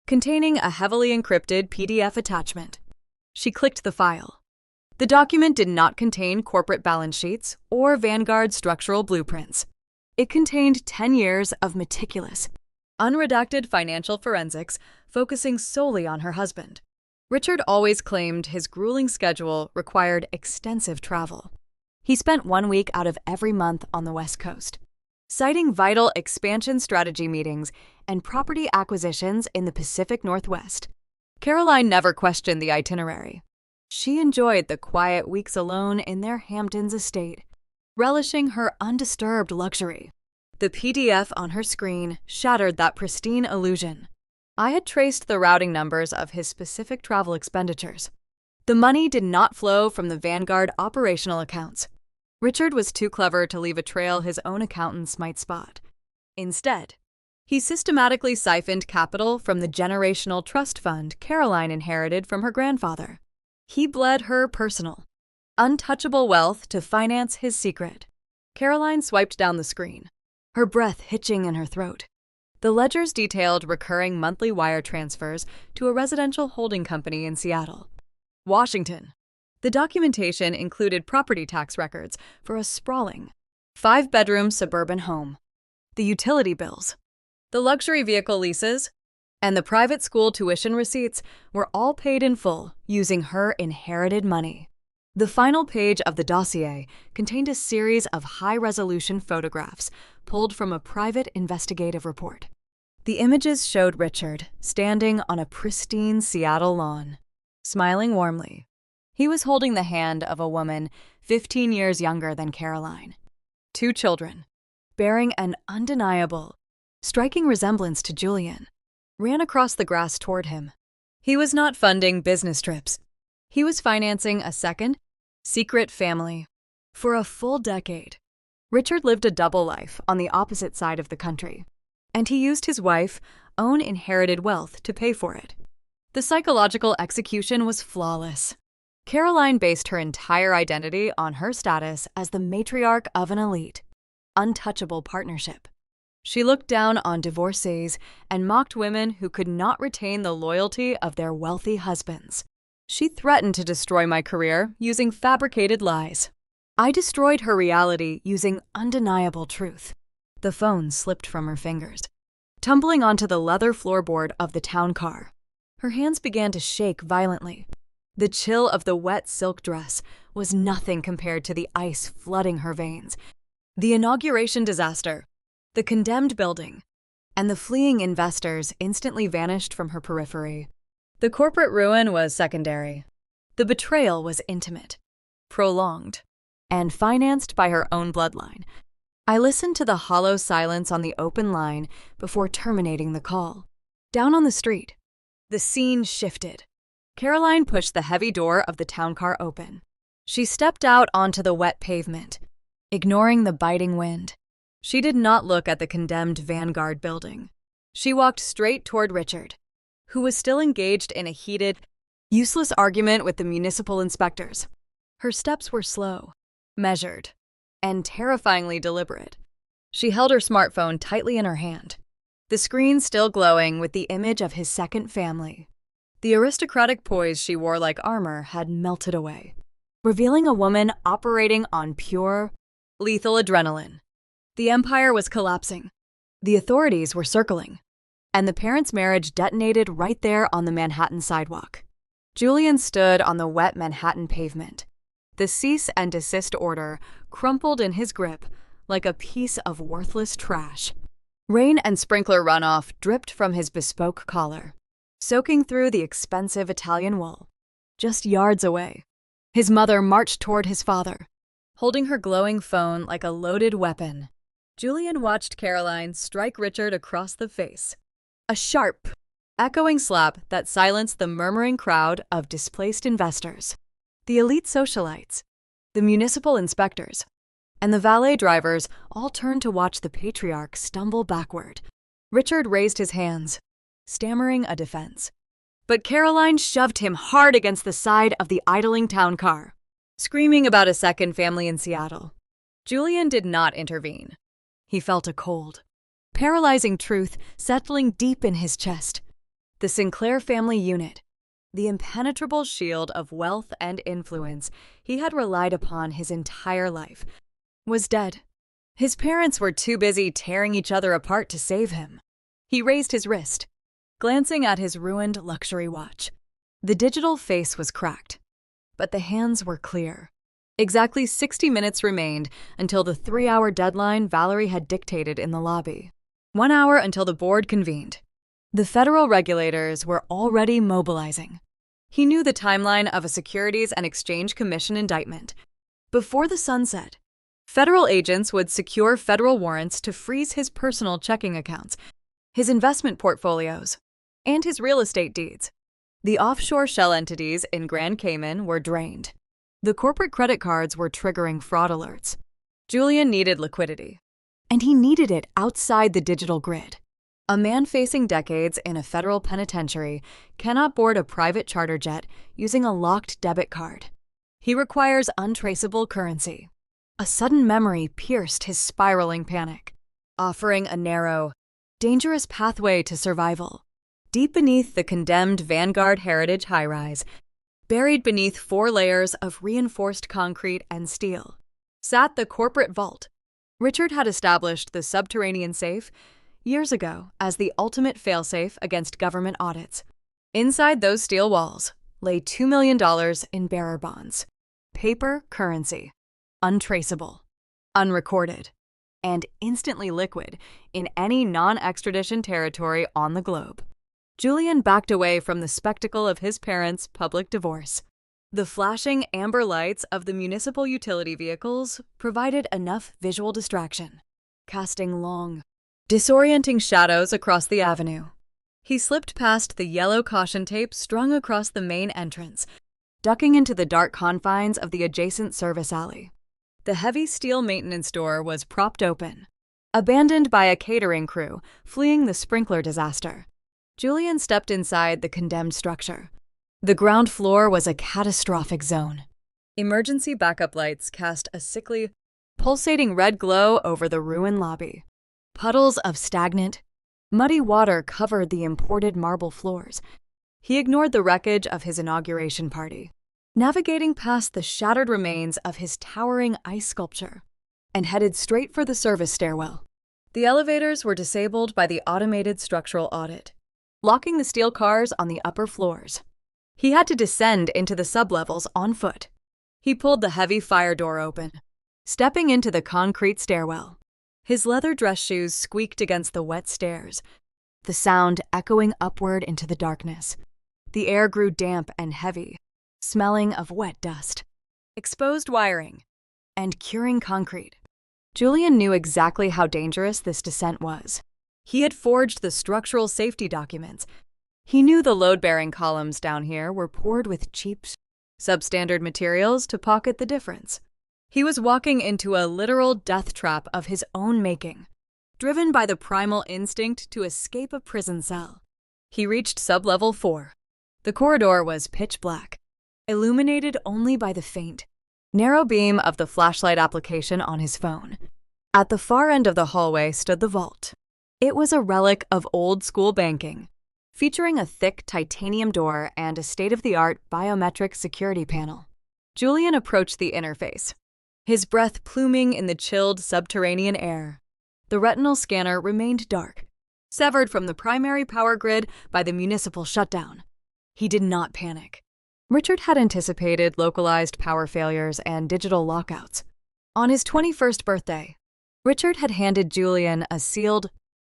Speaker 1: containing a heavily encrypted PDF attachment. She clicked the file. The document did not contain corporate balance sheets or Vanguard structural blueprints. It contained 10 years of meticulous, unredacted financial forensics focusing solely on her husband. Richard always claimed his grueling schedule required extensive travel. He spent 1 week out of every month on the West Coast, citing vital expansion strategy meetings and property acquisitions in the Pacific Northwest. Caroline never questioned the itinerary. She enjoyed the quiet weeks alone in their Hamptons estate, relishing her undisturbed luxury. The PDF on her screen shattered that pristine illusion. I had traced the routing numbers of his specific travel expenditures. The money did not flow from the Vanguard operational accounts. Richard was too clever to leave a trail his own accountants might spot. Instead, he systematically siphoned capital from the generational trust fund Caroline inherited from her grandfather. He bled her personal, untouchable wealth to finance his secret. Caroline swiped down the screen, her breath hitching in her throat. The ledgers detailed recurring monthly wire transfers to a residential holding company in Seattle, Washington. The documentation included property tax records for a sprawling, 5-bedroom suburban home, the utility bills, the luxury vehicle leases, and the private school tuition receipts were all paid in full using her inherited money. The final page of the dossier contained a series of high-resolution photographs pulled from a private investigative report. The images showed Richard standing on a pristine Seattle lawn, smiling warmly. He was holding the hand of a woman 15 years younger than Caroline. 2 children, bearing an undeniable, striking resemblance to Julian, ran across the grass toward him. He was not funding business trips. He was financing a second, secret family. For a full decade, Richard lived a double life on the opposite side of the country, and he used his wife's own inherited wealth to pay for it. The psychological execution was flawless. Caroline based her entire identity on her status as the matriarch of an elite, untouchable partnership. She looked down on divorcees and mocked women who could not retain the loyalty of their wealthy husbands. She threatened to destroy my career using fabricated lies. I destroyed her reality using undeniable truth. The phone slipped from her fingers, tumbling onto the leather floorboard of the town car. Her hands began to shake violently. The chill of the wet silk dress was nothing compared to the ice flooding her veins. The inauguration disaster, the condemned building, and the fleeing investors instantly vanished from her periphery. The corporate ruin was secondary. The betrayal was intimate, prolonged, and financed by her own bloodline. I listened to the hollow silence on the open line before terminating the call. Down on the street, the scene shifted. Caroline pushed the heavy door of the town car open. She stepped out onto the wet pavement, ignoring the biting wind. She did not look at the condemned Vanguard building. She walked straight toward Richard, who was still engaged in a heated, useless argument with the municipal inspectors. Her steps were slow, measured, and terrifyingly deliberate. She held her smartphone tightly in her hand, the screen still glowing with the image of his second family. The aristocratic poise she wore like armor had melted away, revealing a woman operating on pure, lethal adrenaline. The empire was collapsing. The authorities were circling, and the parents' marriage detonated right there on the Manhattan sidewalk. Julian stood on the wet Manhattan pavement. The cease and desist order crumpled in his grip like a piece of worthless trash. Rain and sprinkler runoff dripped from his bespoke collar, soaking through the expensive Italian wool. Just yards away, his mother marched toward his father, holding her glowing phone like a loaded weapon. Julian watched Caroline strike Richard across the face. A sharp, echoing slap that silenced the murmuring crowd of displaced investors. The elite socialites, the municipal inspectors, and the valet drivers all turned to watch the patriarch stumble backward. Richard raised his hands, stammering a defense. But Caroline shoved him hard against the side of the idling town car, screaming about a second family in Seattle. Julian did not intervene. He felt a cold, paralyzing truth settling deep in his chest. The Sinclair family unit, the impenetrable shield of wealth and influence he had relied upon his entire life, was dead. His parents were too busy tearing each other apart to save him. He raised his wrist, glancing at his ruined luxury watch. The digital face was cracked, but the hands were clear. Exactly 60 minutes remained until the 3-hour deadline Valerie had dictated in the lobby. 1 hour until the board convened. The federal regulators were already mobilizing. He knew the timeline of a Securities and Exchange Commission indictment. Before the sun set, federal agents would secure federal warrants to freeze his personal checking accounts, his investment portfolios, and his real estate deeds. The offshore shell entities in Grand Cayman were drained. The corporate credit cards were triggering fraud alerts. Julian needed liquidity, and he needed it outside the digital grid. A man facing decades in a federal penitentiary cannot board a private charter jet using a locked debit card. He requires untraceable currency. A sudden memory pierced his spiraling panic, offering a narrow, dangerous pathway to survival. Deep beneath the condemned Vanguard Heritage high-rise, buried beneath 4 layers of reinforced concrete and steel, sat the corporate vault. Richard had established the Subterranean safe years ago as the ultimate failsafe against government audits. Inside those steel walls lay $2 million in bearer bonds, paper currency, untraceable, unrecorded, and instantly liquid in any non-extradition territory on the globe. Julian backed away from the spectacle of his parents' public divorce. The flashing amber lights of the municipal utility vehicles provided enough visual distraction, casting long, disorienting shadows across the avenue. He slipped past the yellow caution tape strung across the main entrance, ducking into the dark confines of the adjacent service alley. The heavy steel maintenance door was propped open, abandoned by a catering crew fleeing the sprinkler disaster. Julian stepped inside the condemned structure. The ground floor was a catastrophic zone. Emergency backup lights cast a sickly, pulsating red glow over the ruined lobby. Puddles of stagnant, muddy water covered the imported marble floors. He ignored the wreckage of his inauguration party, navigating past the shattered remains of his towering ice sculpture, and headed straight for the service stairwell. The elevators were disabled by the automated structural audit, locking the steel cars on the upper floors. He had to descend into the sublevels on foot. He pulled the heavy fire door open, stepping into the concrete stairwell. His leather dress shoes squeaked against the wet stairs, the sound echoing upward into the darkness. The air grew damp and heavy, smelling of wet dust, exposed wiring, and curing concrete. Julian knew exactly how dangerous this descent was. He had forged the structural safety documents. He knew the load-bearing columns down here were poured with cheap substandard materials to pocket the difference. He was walking into a literal death trap of his own making, driven by the primal instinct to escape a prison cell. He reached sublevel 4. The corridor was pitch black, illuminated only by the faint, narrow beam of the flashlight application on his phone. At the far end of the hallway stood the vault. It was a relic of old-school banking, featuring a thick titanium door and a state-of-the-art biometric security panel. Julian approached the interface, his breath pluming in the chilled subterranean air. The retinal scanner remained dark, severed from the primary power grid by the municipal shutdown. He did not panic. Richard had anticipated localized power failures and digital lockouts. On his 21st birthday, Richard had handed Julian a sealed,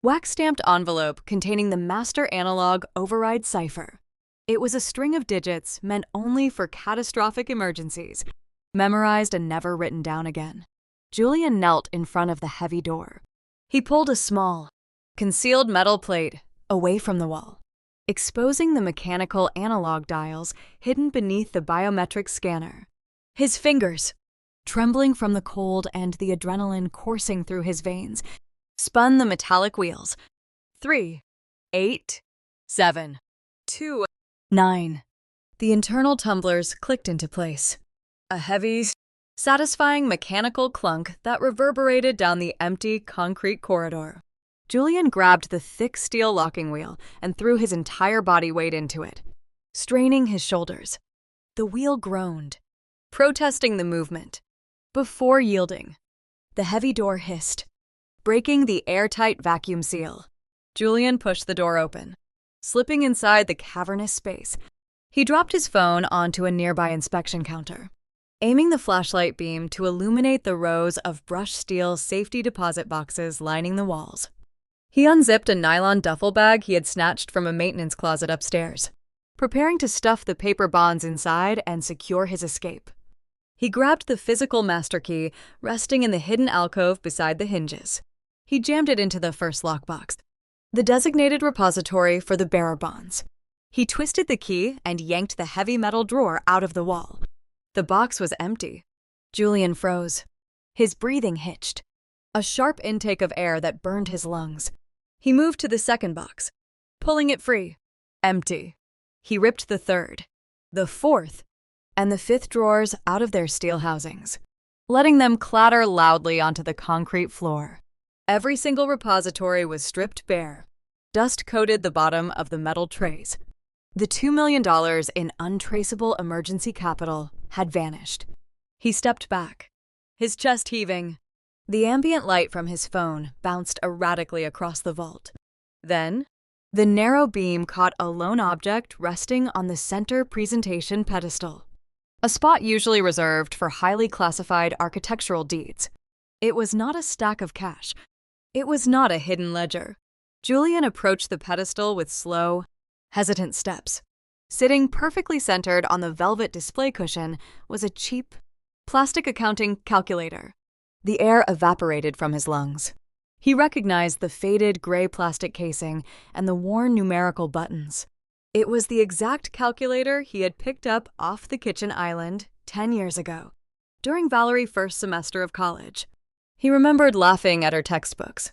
Speaker 1: wax-stamped envelope containing the master analog override cipher. It was a string of digits meant only for catastrophic emergencies, memorized and never written down again. Julian knelt in front of the heavy door. He pulled a small, concealed metal plate away from the wall, exposing the mechanical analog dials hidden beneath the biometric scanner. His fingers, trembling from the cold and the adrenaline coursing through his veins, spun the metallic wheels. 3, 8, 7, 2, 9. The internal tumblers clicked into place. A heavy, satisfying mechanical clunk that reverberated down the empty concrete corridor. Julian grabbed the thick steel locking wheel and threw his entire body weight into it, straining his shoulders. The wheel groaned, protesting the movement. Before yielding, the heavy door hissed, breaking the airtight vacuum seal. Julian pushed the door open, slipping inside the cavernous space. He dropped his phone onto a nearby inspection counter, aiming the flashlight beam to illuminate the rows of brushed steel safety deposit boxes lining the walls. He unzipped a nylon duffel bag he had snatched from a maintenance closet upstairs, preparing to stuff the paper bonds inside and secure his escape. He grabbed the physical master key resting in the hidden alcove beside the hinges. He jammed it into the first lockbox, the designated repository for the bearer bonds. He twisted the key and yanked the heavy metal drawer out of the wall. The box was empty. Julian froze. His breathing hitched, a sharp intake of air that burned his lungs. He moved to the second box, pulling it free. Empty. He ripped the third, the fourth, and the fifth drawers out of their steel housings, letting them clatter loudly onto the concrete floor. Every single repository was stripped bare. Dust coated the bottom of the metal trays. The $2 million in untraceable emergency capital had vanished. He stepped back, his chest heaving. The ambient light from his phone bounced erratically across the vault. Then, the narrow beam caught a lone object resting on the center presentation pedestal, a spot usually reserved for highly classified architectural deeds. It was not a stack of cash. It was not a hidden ledger. Julian approached the pedestal with slow, hesitant steps. Sitting perfectly centered on the velvet display cushion was a cheap, plastic accounting calculator. The air evaporated from his lungs. He recognized the faded gray plastic casing and the worn numerical buttons. It was the exact calculator he had picked up off the kitchen island 10 years ago, during Valerie's first semester of college. He remembered laughing at her textbooks,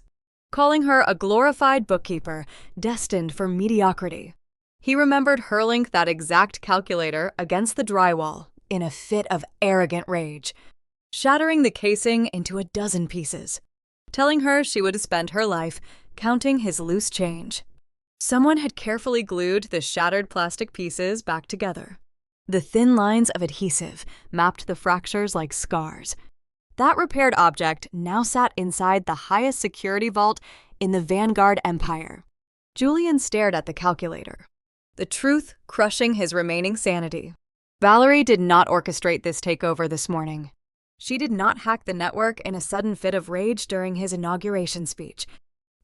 Speaker 1: calling her a glorified bookkeeper destined for mediocrity. He remembered hurling that exact calculator against the drywall in a fit of arrogant rage, shattering the casing into a dozen pieces, telling her she would spend her life counting his loose change. Someone had carefully glued the shattered plastic pieces back together. The thin lines of adhesive mapped the fractures like scars. That repaired object now sat inside the highest security vault in the Vanguard Empire. Julian stared at the calculator, the truth crushing his remaining sanity. Valerie did not orchestrate this takeover this morning. She did not hack the network in a sudden fit of rage during his inauguration speech.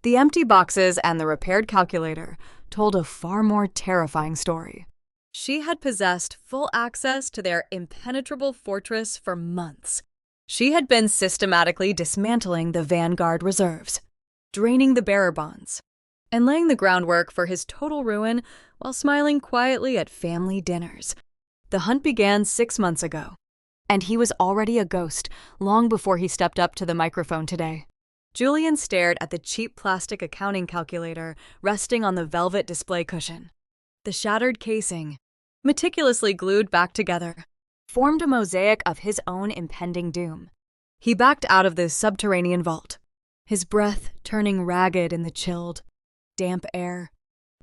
Speaker 1: The empty boxes and the repaired calculator told a far more terrifying story. She had possessed full access to their impenetrable fortress for months. She had been systematically dismantling the Vanguard reserves, draining the bearer bonds, and laying the groundwork for his total ruin while smiling quietly at family dinners. The hunt began 6 months ago, and he was already a ghost long before he stepped up to the microphone today. Julian stared at the cheap plastic accounting calculator resting on the velvet display cushion. The shattered casing, meticulously glued back together, formed a mosaic of his own impending doom. He backed out of the subterranean vault, his breath turning ragged in the chilled, damp air.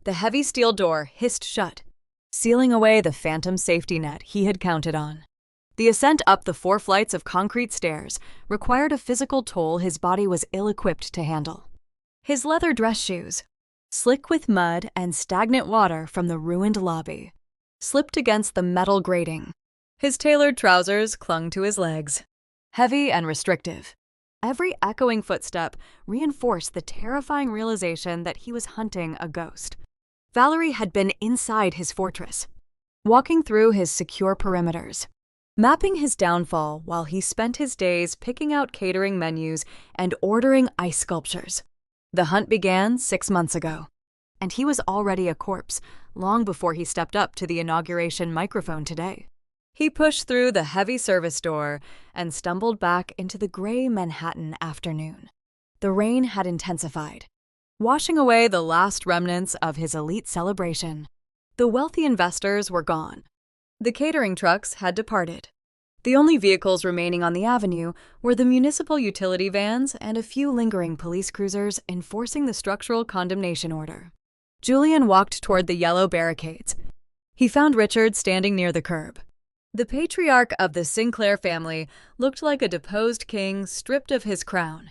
Speaker 1: The heavy steel door hissed shut, sealing away the phantom safety net he had counted on. The ascent up the 4 flights of concrete stairs required a physical toll his body was ill-equipped to handle. His leather dress shoes, slick with mud and stagnant water from the ruined lobby, slipped against the metal grating. His tailored trousers clung to his legs, heavy and restrictive. Every echoing footstep reinforced the terrifying realization that he was hunting a ghost. Valerie had been inside his fortress, walking through his secure perimeters, mapping his downfall while he spent his days picking out catering menus and ordering ice sculptures. The hunt began 6 months ago, and he was already a corpse long before he stepped up to the inauguration microphone today. He pushed through the heavy service door and stumbled back into the gray Manhattan afternoon. The rain had intensified, washing away the last remnants of his elite celebration. The wealthy investors were gone. The catering trucks had departed. The only vehicles remaining on the avenue were the municipal utility vans and a few lingering police cruisers enforcing the structural condemnation order. Julian walked toward the yellow barricades. He found Richard standing near the curb. The patriarch of the Sinclair family looked like a deposed king stripped of his crown.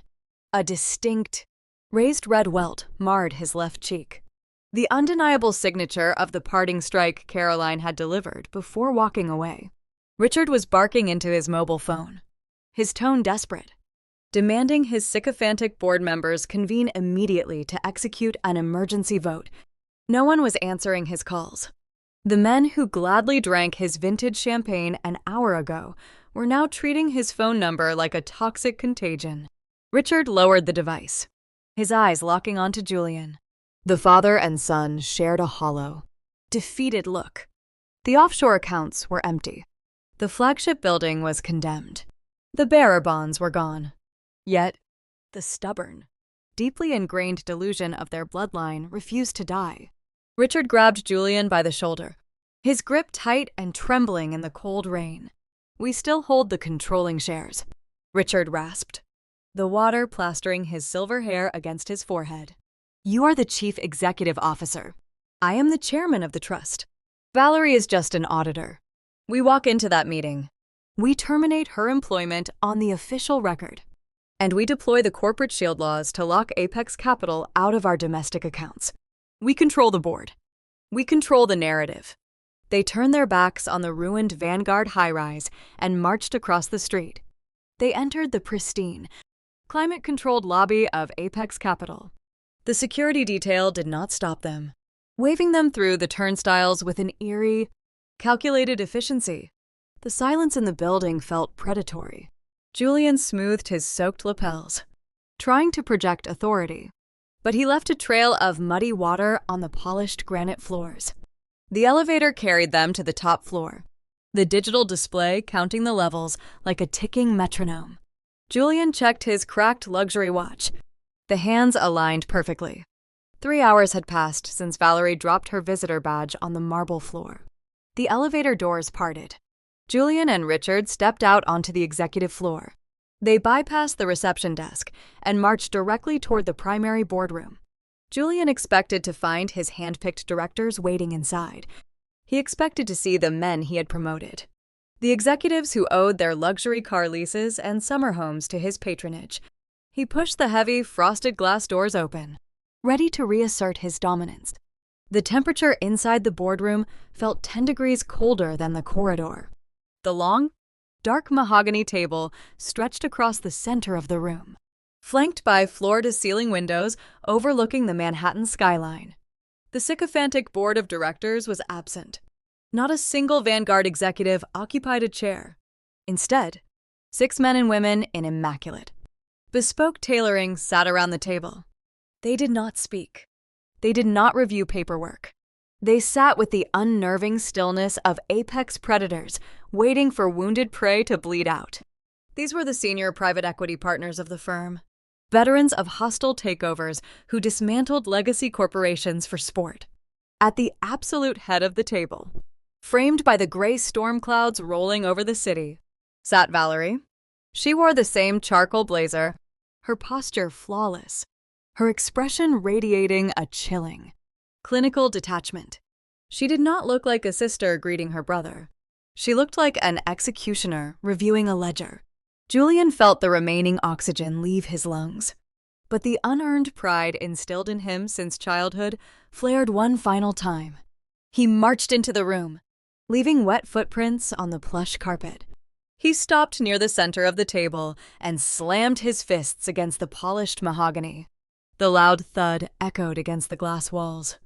Speaker 1: A distinct, raised red welt marred his left cheek, the undeniable signature of the parting strike Caroline had delivered before walking away. Richard was barking into his mobile phone, his tone desperate, demanding his sycophantic board members convene immediately to execute an emergency vote. No one was answering his calls. The men who gladly drank his vintage champagne an hour ago were now treating his phone number like a toxic contagion. Richard lowered the device, his eyes locking onto Julian. The father and son shared a hollow, defeated look. The offshore accounts were empty. The Flagship building was condemned. The bearer bonds were gone. Yet, the stubborn, deeply ingrained delusion of their bloodline refused to die. Richard grabbed Julian by the shoulder, his grip tight and trembling in the cold rain. "We still hold the controlling shares," Richard rasped, the water plastering his silver hair against his forehead. "You are the chief executive officer. I am the chairman of the trust. Valerie is just an auditor. We walk into that meeting. We terminate her employment on the official record. And we deploy the corporate shield laws to lock Apex Capital out of our domestic accounts. We control the board. We control the narrative." They turned their backs on the ruined Vanguard high-rise and marched across the street. They entered the pristine, climate-controlled lobby of Apex Capital. The security detail did not stop them, waving them through the turnstiles with an eerie, calculated efficiency. The silence in the building felt predatory. Julian smoothed his soaked lapels, trying to project authority, but he left a trail of muddy water on the polished granite floors. The elevator carried them to the top floor, the digital display counting the levels like a ticking metronome. Julian checked his cracked luxury watch. The hands aligned perfectly. 3 hours had passed since Valerie dropped her visitor badge on the marble floor. The elevator doors parted. Julian and Richard stepped out onto the executive floor. They bypassed the reception desk and marched directly toward the primary boardroom. Julian expected to find his hand-picked directors waiting inside. He expected to see the men he had promoted, the executives who owed their luxury car leases and summer homes to his patronage. He pushed the heavy, frosted glass doors open, ready to reassert his dominance. The temperature inside the boardroom felt 10 degrees colder than the corridor. The long, dark mahogany table stretched across the center of the room, flanked by floor-to-ceiling windows overlooking the Manhattan skyline. The sycophantic board of directors was absent. Not a single Vanguard executive occupied a chair. Instead, 6 men and women in immaculate, bespoke tailoring sat around the table. They did not speak. They did not review paperwork. They sat with the unnerving stillness of apex predators, waiting for wounded prey to bleed out. These were the senior private equity partners of the firm, veterans of hostile takeovers who dismantled legacy corporations for sport. At the absolute head of the table, framed by the gray storm clouds rolling over the city, sat Valerie. She wore the same charcoal blazer, her posture flawless, her expression radiating a chilling, clinical detachment. She did not look like a sister greeting her brother. She looked like an executioner reviewing a ledger. Julian felt the remaining oxygen leave his lungs. But the unearned pride instilled in him since childhood flared one final time. He marched into the room, leaving wet footprints on the plush carpet. He stopped near the center of the table and slammed his fists against the polished mahogany. The loud thud echoed against the glass walls,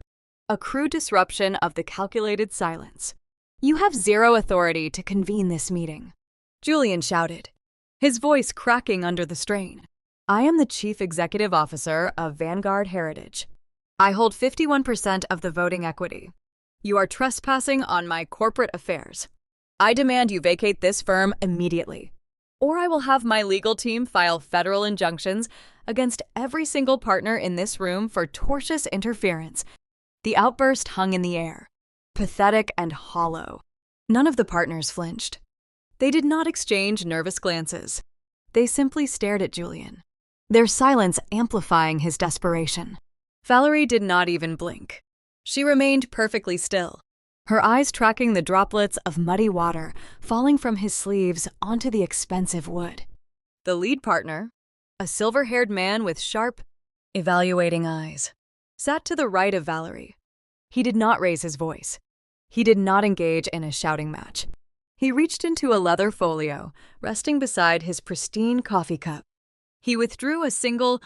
Speaker 1: a crude disruption of the calculated silence. "You have zero authority to convene this meeting," Julian shouted, his voice cracking under the strain. "I am the Chief Executive Officer of Vanguard Heritage. I hold 51% of the voting equity. You are trespassing on my corporate affairs. I demand you vacate this firm immediately, or I will have my legal team file federal injunctions against every single partner in this room for tortious interference." The outburst hung in the air, pathetic and hollow. None of the partners flinched. They did not exchange nervous glances. They simply stared at Julian, their silence amplifying his desperation. Valerie did not even blink. She remained perfectly still, her eyes tracking the droplets of muddy water falling from his sleeves onto the expensive wood. The lead partner, a silver-haired man with sharp, evaluating eyes, sat to the right of Valerie. He did not raise his voice. He did not engage in a shouting match. He reached into a leather folio, resting beside his pristine coffee cup. He withdrew a single,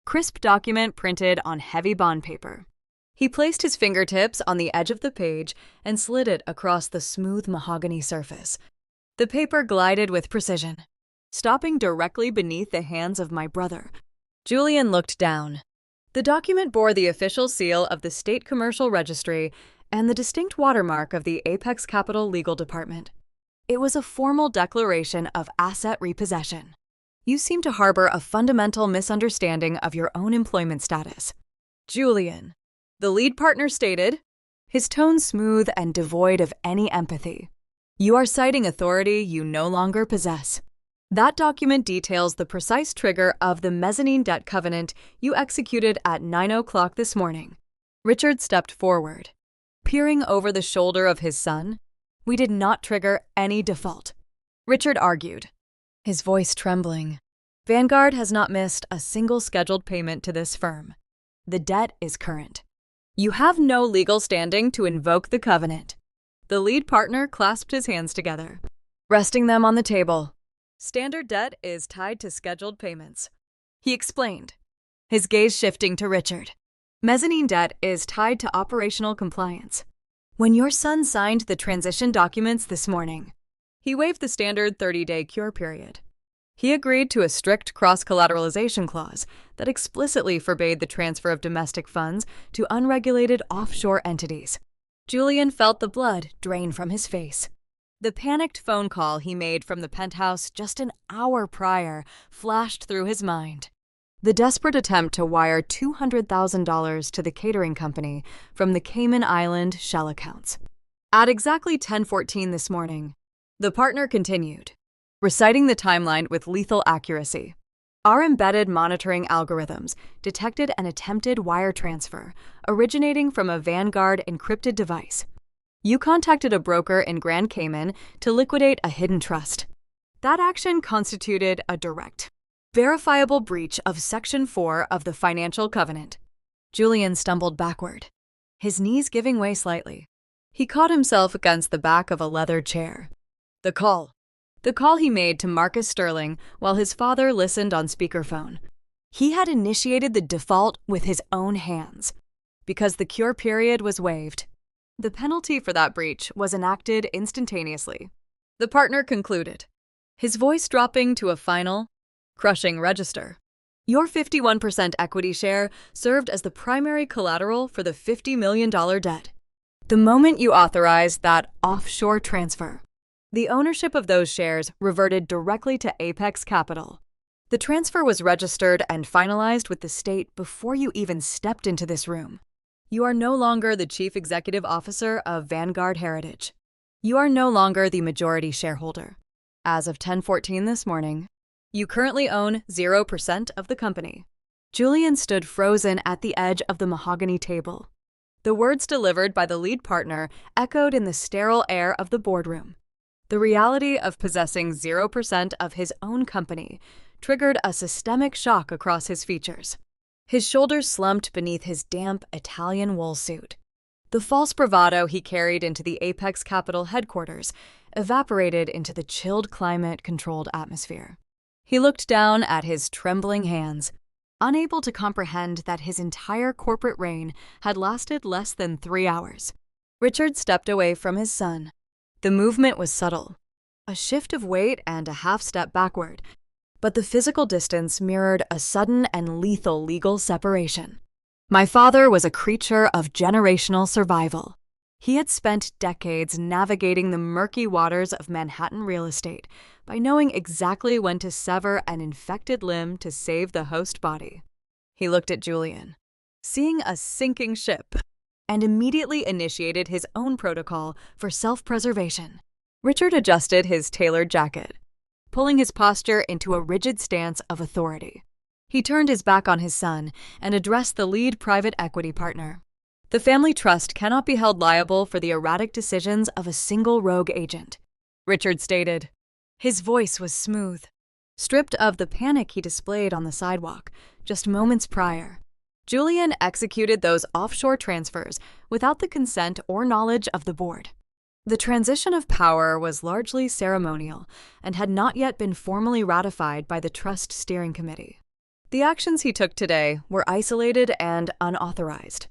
Speaker 1: crisp document printed on heavy bond paper. He placed his fingertips on the edge of the page and slid it across the smooth mahogany surface. The paper glided with precision, stopping directly beneath the hands of my brother. Julian looked down. The document bore the official seal of the State Commercial Registry and the distinct watermark of the Apex Capital Legal Department. It was a formal declaration of asset repossession. "You seem to harbor a fundamental misunderstanding of your own employment status, Julian," the lead partner stated, his tone smooth and devoid of any empathy. "You are citing authority you no longer possess. That document details the precise trigger of the mezzanine debt covenant you executed at 9 o'clock this morning." Richard stepped forward, peering over the shoulder of his son. "We did not trigger any default," Richard argued, his voice trembling. "Vanguard has not missed a single scheduled payment to this firm. The debt is current. You have no legal standing to invoke the covenant." The lead partner clasped his hands together, resting them on the table. "Standard debt is tied to scheduled payments," he explained, his gaze shifting to Richard. "Mezzanine debt is tied to operational compliance. When your son signed the transition documents this morning, he waived the standard 30-day cure period. He agreed to a strict cross-collateralization clause that explicitly forbade the transfer of domestic funds to unregulated offshore entities." Julian felt the blood drain from his face. The panicked phone call he made from the penthouse just an hour prior flashed through his mind. The desperate attempt to wire $200,000 to the catering company from the Cayman Island shell accounts. At exactly 10:14 this morning, the partner continued, reciting the timeline with lethal accuracy. "Our embedded monitoring algorithms detected an attempted wire transfer originating from a Vanguard encrypted device. You contacted a broker in Grand Cayman to liquidate a hidden trust. That action constituted a direct, verifiable breach of Section 4 of the Financial Covenant." Julian stumbled backward, his knees giving way slightly. He caught himself against the back of a leather chair. The call he made to Marcus Sterling while his father listened on speakerphone. He had initiated the default with his own hands, because the cure period was waived. The penalty for that breach was enacted instantaneously, the partner concluded, his voice dropping to a final, crushing register. "Your 51% equity share served as the primary collateral for the $50 million debt. The moment you authorized that offshore transfer, the ownership of those shares reverted directly to Apex Capital. The transfer was registered and finalized with the state before you even stepped into this room. You are no longer the chief executive officer of Vanguard Heritage. You are no longer the majority shareholder. As of 10:14 this morning, you currently own 0% of the company. Julian stood frozen at the edge of the mahogany table. The words delivered by the lead partner echoed in the sterile air of the boardroom. The reality of possessing 0% of his own company triggered a systemic shock across his features. His shoulders slumped beneath his damp Italian wool suit. The false bravado he carried into the Apex Capital headquarters evaporated into the chilled climate-controlled atmosphere. He looked down at his trembling hands, unable to comprehend that his entire corporate reign had lasted less than 3 hours. Richard stepped away from his son. The movement was subtle, a shift of weight and a half-step backward, but the physical distance mirrored a sudden and lethal legal separation. My father was a creature of generational survival. He had spent decades navigating the murky waters of Manhattan real estate by knowing exactly when to sever an infected limb to save the host body. He looked at Julian, seeing a sinking ship, and immediately initiated his own protocol for self-preservation. Richard adjusted his tailored jacket, pulling his posture into a rigid stance of authority. He turned his back on his son and addressed the lead private equity partner. The family trust cannot be held liable for the erratic decisions of a single rogue agent, Richard stated. His voice was smooth, stripped of the panic he displayed on the sidewalk just moments prior. Julian executed those offshore transfers without the consent or knowledge of the board. The transition of power was largely ceremonial and had not yet been formally ratified by the Trust Steering Committee. The actions he took today were isolated and unauthorized.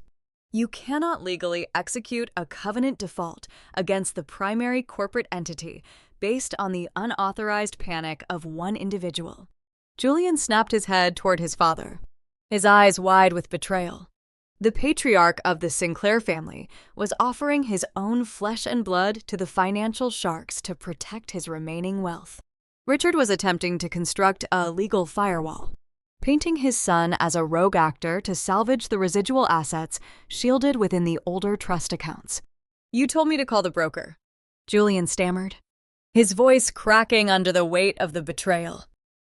Speaker 1: You cannot legally execute a covenant default against the primary corporate entity based on the unauthorized panic of one individual. Julian snapped his head toward his father, his eyes wide with betrayal. The patriarch of the Sinclair family was offering his own flesh and blood to the financial sharks to protect his remaining wealth. Richard was attempting to construct a legal firewall, painting his son as a rogue actor to salvage the residual assets shielded within the older trust accounts. "You told me to call the broker," Julian stammered, his voice cracking under the weight of the betrayal.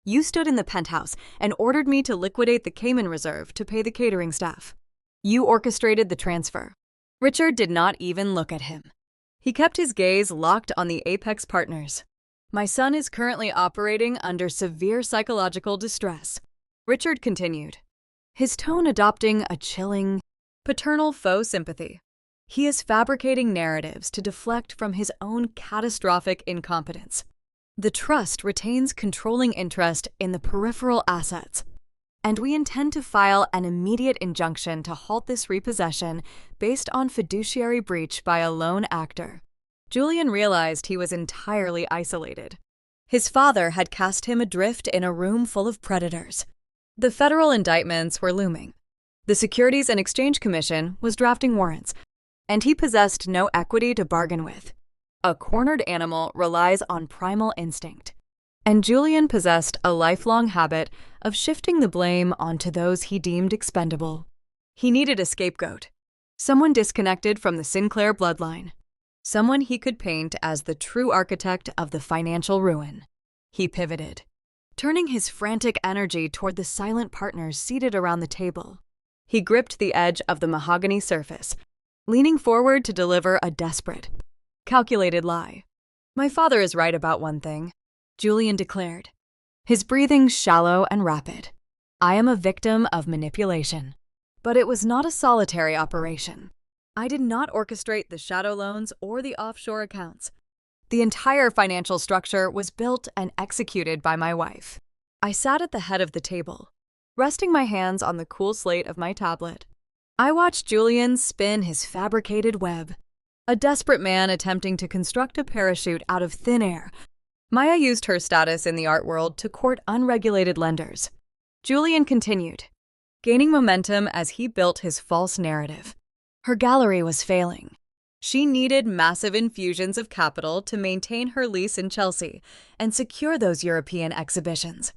Speaker 1: "You stood in the penthouse and ordered me to liquidate the Cayman Reserve to pay the catering staff. You orchestrated the transfer." Richard did not even look at him. He kept his gaze locked on the Apex partners. "My son is currently operating under severe psychological distress," Richard continued, his tone adopting a chilling, paternal faux sympathy. "He is fabricating narratives to deflect from his own catastrophic incompetence. The trust retains controlling interest in the peripheral assets, and we intend to file an immediate injunction to halt this repossession based on fiduciary breach by a lone actor." Julian realized he was entirely isolated. His father had cast him adrift in a room full of predators. The federal indictments were looming. The Securities and Exchange Commission was drafting warrants, and he possessed no equity to bargain with. A cornered animal relies on primal instinct, and Julian possessed a lifelong habit of shifting the blame onto those he deemed expendable. He needed a scapegoat, someone disconnected from the Sinclair bloodline, someone he could paint as the true architect of the financial ruin. He pivoted, turning his frantic energy toward the silent partners seated around the table. He gripped the edge of the mahogany surface, leaning forward to deliver a desperate, calculated lie. "My father is right about one thing," Julian declared, his breathing shallow and rapid. "I am a victim of manipulation. But it was not a solitary operation. I did not orchestrate the shadow loans or the offshore accounts. The entire financial structure was built and executed by my wife." I sat at the head of the table, resting my hands on the cool slate of my tablet. I watched Julian spin his fabricated web, a desperate man attempting to construct a parachute out of thin air. Maya used her status in the art world to court unregulated lenders. Julian continued, gaining momentum as he built his false narrative. Her gallery was failing. She needed massive infusions of capital to maintain her lease in Chelsea and secure those European exhibitions.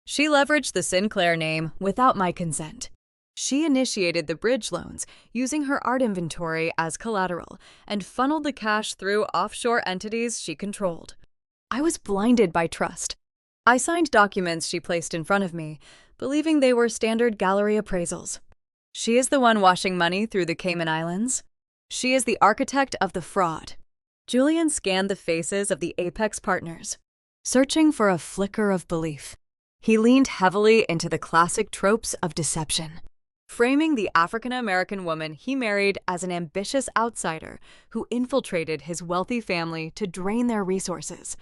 Speaker 1: She leveraged the Sinclair name without my consent. She initiated the bridge loans using her art inventory as collateral and funneled the cash through offshore entities she controlled. I was blinded by trust. I signed documents she placed in front of me, believing they were standard gallery appraisals. She is the one washing money through the Cayman Islands. She is the architect of the fraud. Julian scanned the faces of the Apex partners, searching for a flicker of belief. He leaned heavily into the classic tropes of deception, framing the African-American woman he married as an ambitious outsider who infiltrated his wealthy family to drain their resources.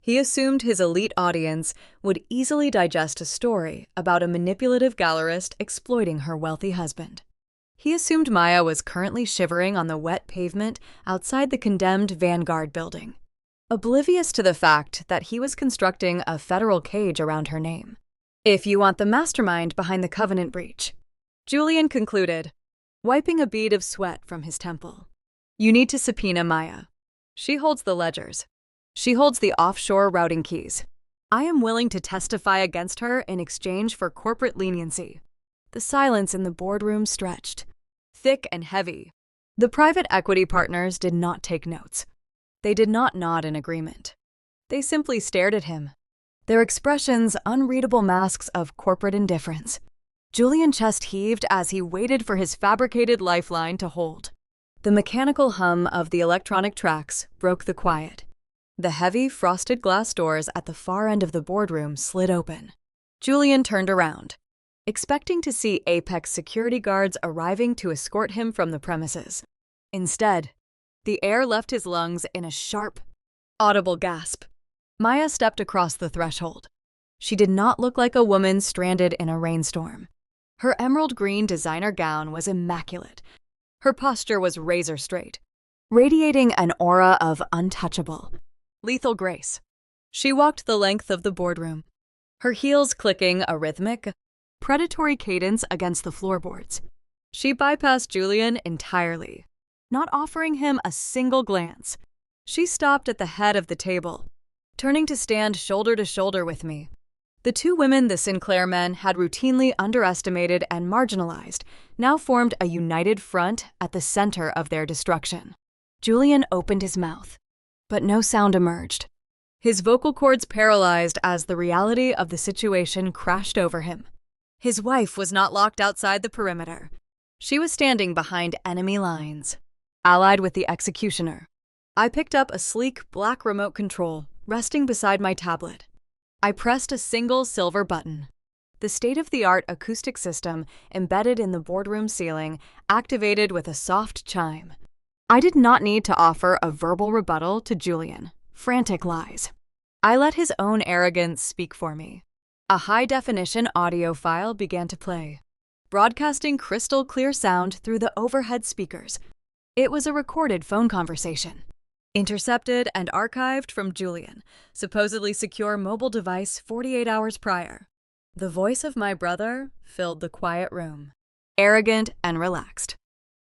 Speaker 1: He assumed his elite audience would easily digest a story about a manipulative gallerist exploiting her wealthy husband. He assumed Maya was currently shivering on the wet pavement outside the condemned Vanguard building, oblivious to the fact that he was constructing a federal cage around her name. If you want the mastermind behind the covenant breach, Julian concluded, wiping a bead of sweat from his temple, you need to subpoena Maya. She holds the ledgers. She holds the offshore routing keys. I am willing to testify against her in exchange for corporate leniency. The silence in the boardroom stretched, thick and heavy. The private equity partners did not take notes. They did not nod in agreement. They simply stared at him, their expressions unreadable masks of corporate indifference. Julian's chest heaved as he waited for his fabricated lifeline to hold. The mechanical hum of the electronic tracks broke the quiet. The heavy, frosted glass doors at the far end of the boardroom slid open. Julian turned around, expecting to see Apex security guards arriving to escort him from the premises. Instead, the air left his lungs in a sharp, audible gasp. Maya stepped across the threshold. She did not look like a woman stranded in a rainstorm. Her emerald green designer gown was immaculate. Her posture was razor straight, radiating an aura of untouchable, lethal grace. She walked the length of the boardroom, her heels clicking a rhythmic, predatory cadence against the floorboards. She bypassed Julian entirely, not offering him a single glance. She stopped at the head of the table, turning to stand shoulder to shoulder with me. The two women the Sinclair men had routinely underestimated and marginalized now formed a united front at the center of their destruction. Julian opened his mouth, but no sound emerged. His vocal cords paralyzed as the reality of the situation crashed over him. His wife was not locked outside the perimeter. She was standing behind enemy lines, allied with the executioner. I picked up a sleek black remote control resting beside my tablet. I pressed a single silver button. The state-of-the-art acoustic system embedded in the boardroom ceiling activated with a soft chime. I did not need to offer a verbal rebuttal to Julian. Frantic lies. I let his own arrogance speak for me. A high-definition audio file began to play, broadcasting crystal-clear sound through the overhead speakers. It was a recorded phone conversation, intercepted and archived from Julian, supposedly secure mobile device 48 hours prior. The voice of my brother filled the quiet room, arrogant and relaxed.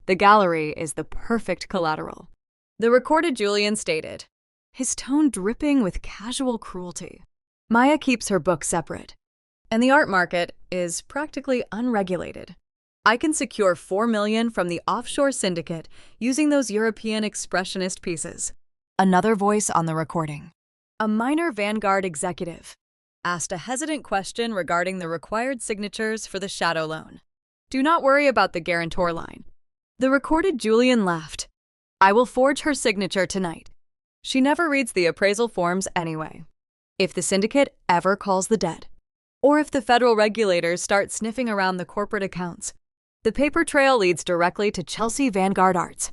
Speaker 1: The gallery is the perfect collateral. The recorded Julian stated, his tone dripping with casual cruelty. Maya keeps her books separate, and the art market is practically unregulated. I can secure $4 million from the offshore syndicate using those European expressionist pieces. Another voice on the recording, a minor Vanguard executive, asked a hesitant question regarding the required signatures for the shadow loan. Do not worry about the guarantor line. The recorded Julian laughed. I will forge her signature tonight. She never reads the appraisal forms anyway. If the syndicate ever calls the dead, or if the federal regulators start sniffing around the corporate accounts, the paper trail leads directly to Chelsea Vanguard Arts.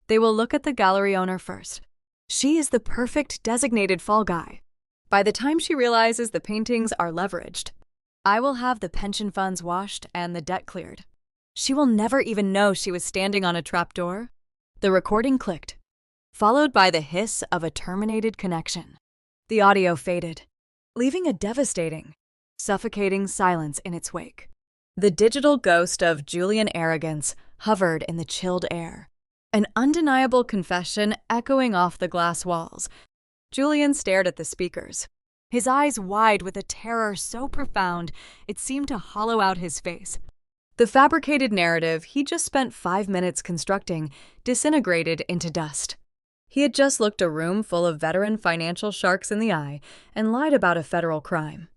Speaker 1: They will look at the gallery owner first. She is the perfect designated fall guy. By the time she realizes the paintings are leveraged, I will have the pension funds washed and the debt cleared. She will never even know she was standing on a trapdoor. The recording clicked, followed by the hiss of a terminated connection. The audio faded, leaving a devastating, suffocating silence in its wake. The digital ghost of Julian arrogance hovered in the chilled air, an undeniable confession echoing off the glass walls. Julian stared at the speakers, his eyes wide with a terror so profound it seemed to hollow out his face. The fabricated narrative he'd just spent 5 minutes constructing disintegrated into dust. He had just looked a room full of veteran financial sharks in the eye and lied about a federal crime,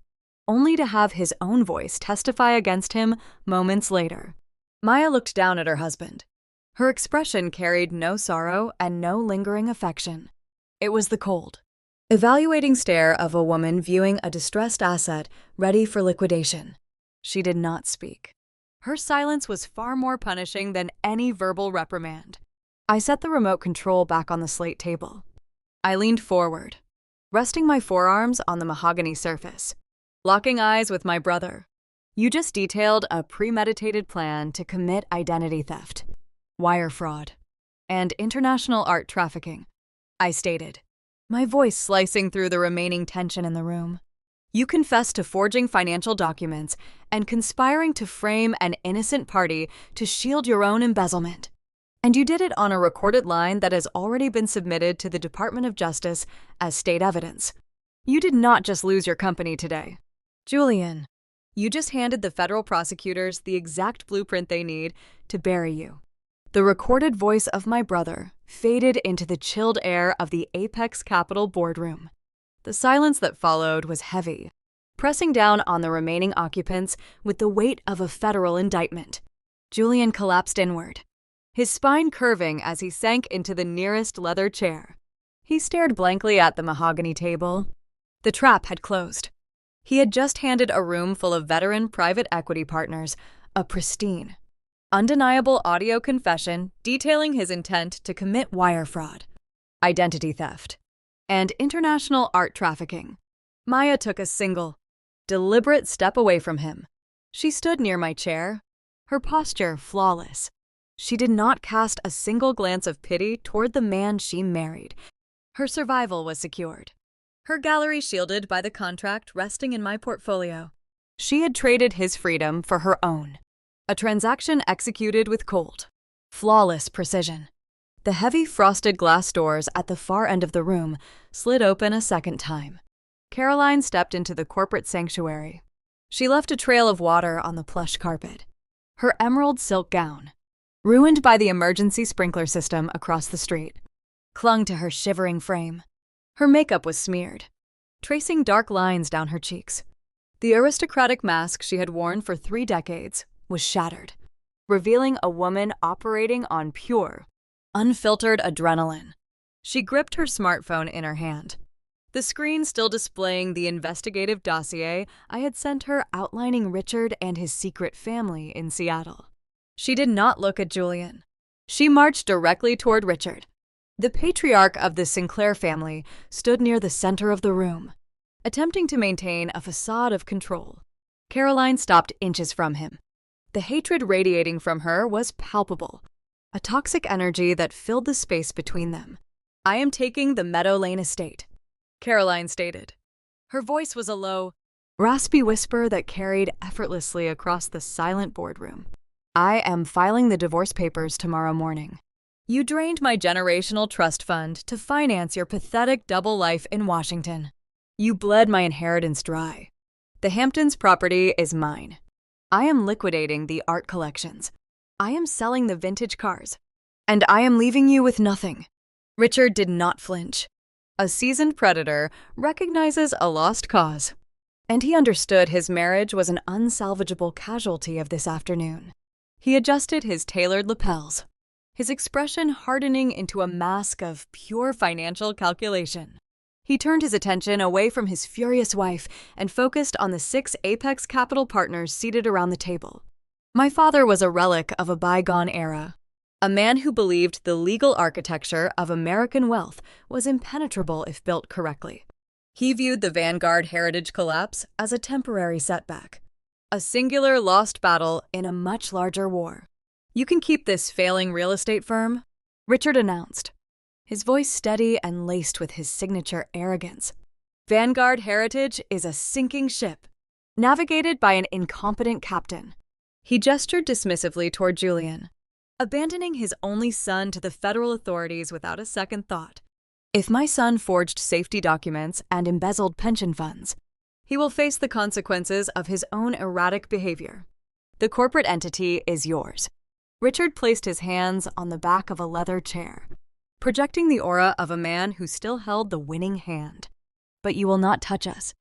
Speaker 1: only to have his own voice testify against him moments later. Maya looked down at her husband. Her expression carried no sorrow and no lingering affection. It was the cold, evaluating stare of a woman viewing a distressed asset ready for liquidation. She did not speak. Her silence was far more punishing than any verbal reprimand. I set the remote control back on the slate table. I leaned forward, resting my forearms on the mahogany surface, locking eyes with my brother. You just detailed a premeditated plan to commit identity theft, wire fraud, and international art trafficking, I stated, my voice slicing through the remaining tension in the room. You confessed to forging financial documents and conspiring to frame an innocent party to shield your own embezzlement. And you did it on a recorded line that has already been submitted to the Department of Justice as state evidence. You did not just lose your company today. Julian, you just handed the federal prosecutors the exact blueprint they need to bury you. The recorded voice of my brother faded into the chilled air of the Apex Capital boardroom. The silence that followed was heavy, pressing down on the remaining occupants with the weight of a federal indictment. Julian collapsed inward, his spine curving as he sank into the nearest leather chair. He stared blankly at the mahogany table. The trap had closed. He had just handed a room full of veteran private equity partners a pristine, undeniable audio confession detailing his intent to commit wire fraud, identity theft, and international art trafficking. Maya took a single, deliberate step away from him. She stood near my chair, her posture flawless. She did not cast a single glance of pity toward the man she married. Her survival was secured, her gallery shielded by the contract resting in my portfolio. She had traded his freedom for her own, a transaction executed with cold, flawless precision. The heavy frosted glass doors at the far end of the room slid open a second time. Caroline stepped into the corporate sanctuary. She left a trail of water on the plush carpet. Her emerald silk gown, ruined by the emergency sprinkler system across the street, clung to her shivering frame. Her makeup was smeared, tracing dark lines down her cheeks. The aristocratic mask she had worn for 3 decades was shattered, revealing a woman operating on pure, unfiltered adrenaline. She gripped her smartphone in her hand, the screen still displaying the investigative dossier I had sent her outlining Richard and his secret family in Seattle. She did not look at Julian. She marched directly toward Richard. The patriarch of the Sinclair family stood near the center of the room, attempting to maintain a facade of control. Caroline stopped inches from him. The hatred radiating from her was palpable, a toxic energy that filled the space between them. I am taking the Meadow Lane estate, Caroline stated. Her voice was a low, raspy whisper that carried effortlessly across the silent boardroom. I am filing the divorce papers tomorrow morning. You drained my generational trust fund to finance your pathetic double life in Washington. You bled my inheritance dry. The Hamptons property is mine. I am liquidating the art collections. I am selling the vintage cars. And I am leaving you with nothing. Richard did not flinch. A seasoned predator recognizes a lost cause. And he understood his marriage was an unsalvageable casualty of this afternoon. He adjusted his tailored lapels, his expression hardening into a mask of pure financial calculation. He turned his attention away from his furious wife and focused on the 6 Apex Capital partners seated around the table. My father was a relic of a bygone era, a man who believed the legal architecture of American wealth was impenetrable if built correctly. He viewed the Vanguard heritage collapse as a temporary setback, a singular lost battle in a much larger war. You can keep this failing real estate firm, Richard announced, his voice steady and laced with his signature arrogance. Vanguard Heritage is a sinking ship, navigated by an incompetent captain. He gestured dismissively toward Julian. abandoning his only son to the federal authorities without a second thought. If my son forged safety documents and embezzled pension funds, he will face the consequences of his own erratic behavior. The corporate entity is yours. Richard placed his hands on the back of a leather chair, projecting the aura of a man who still held the winning hand. But you will not touch us.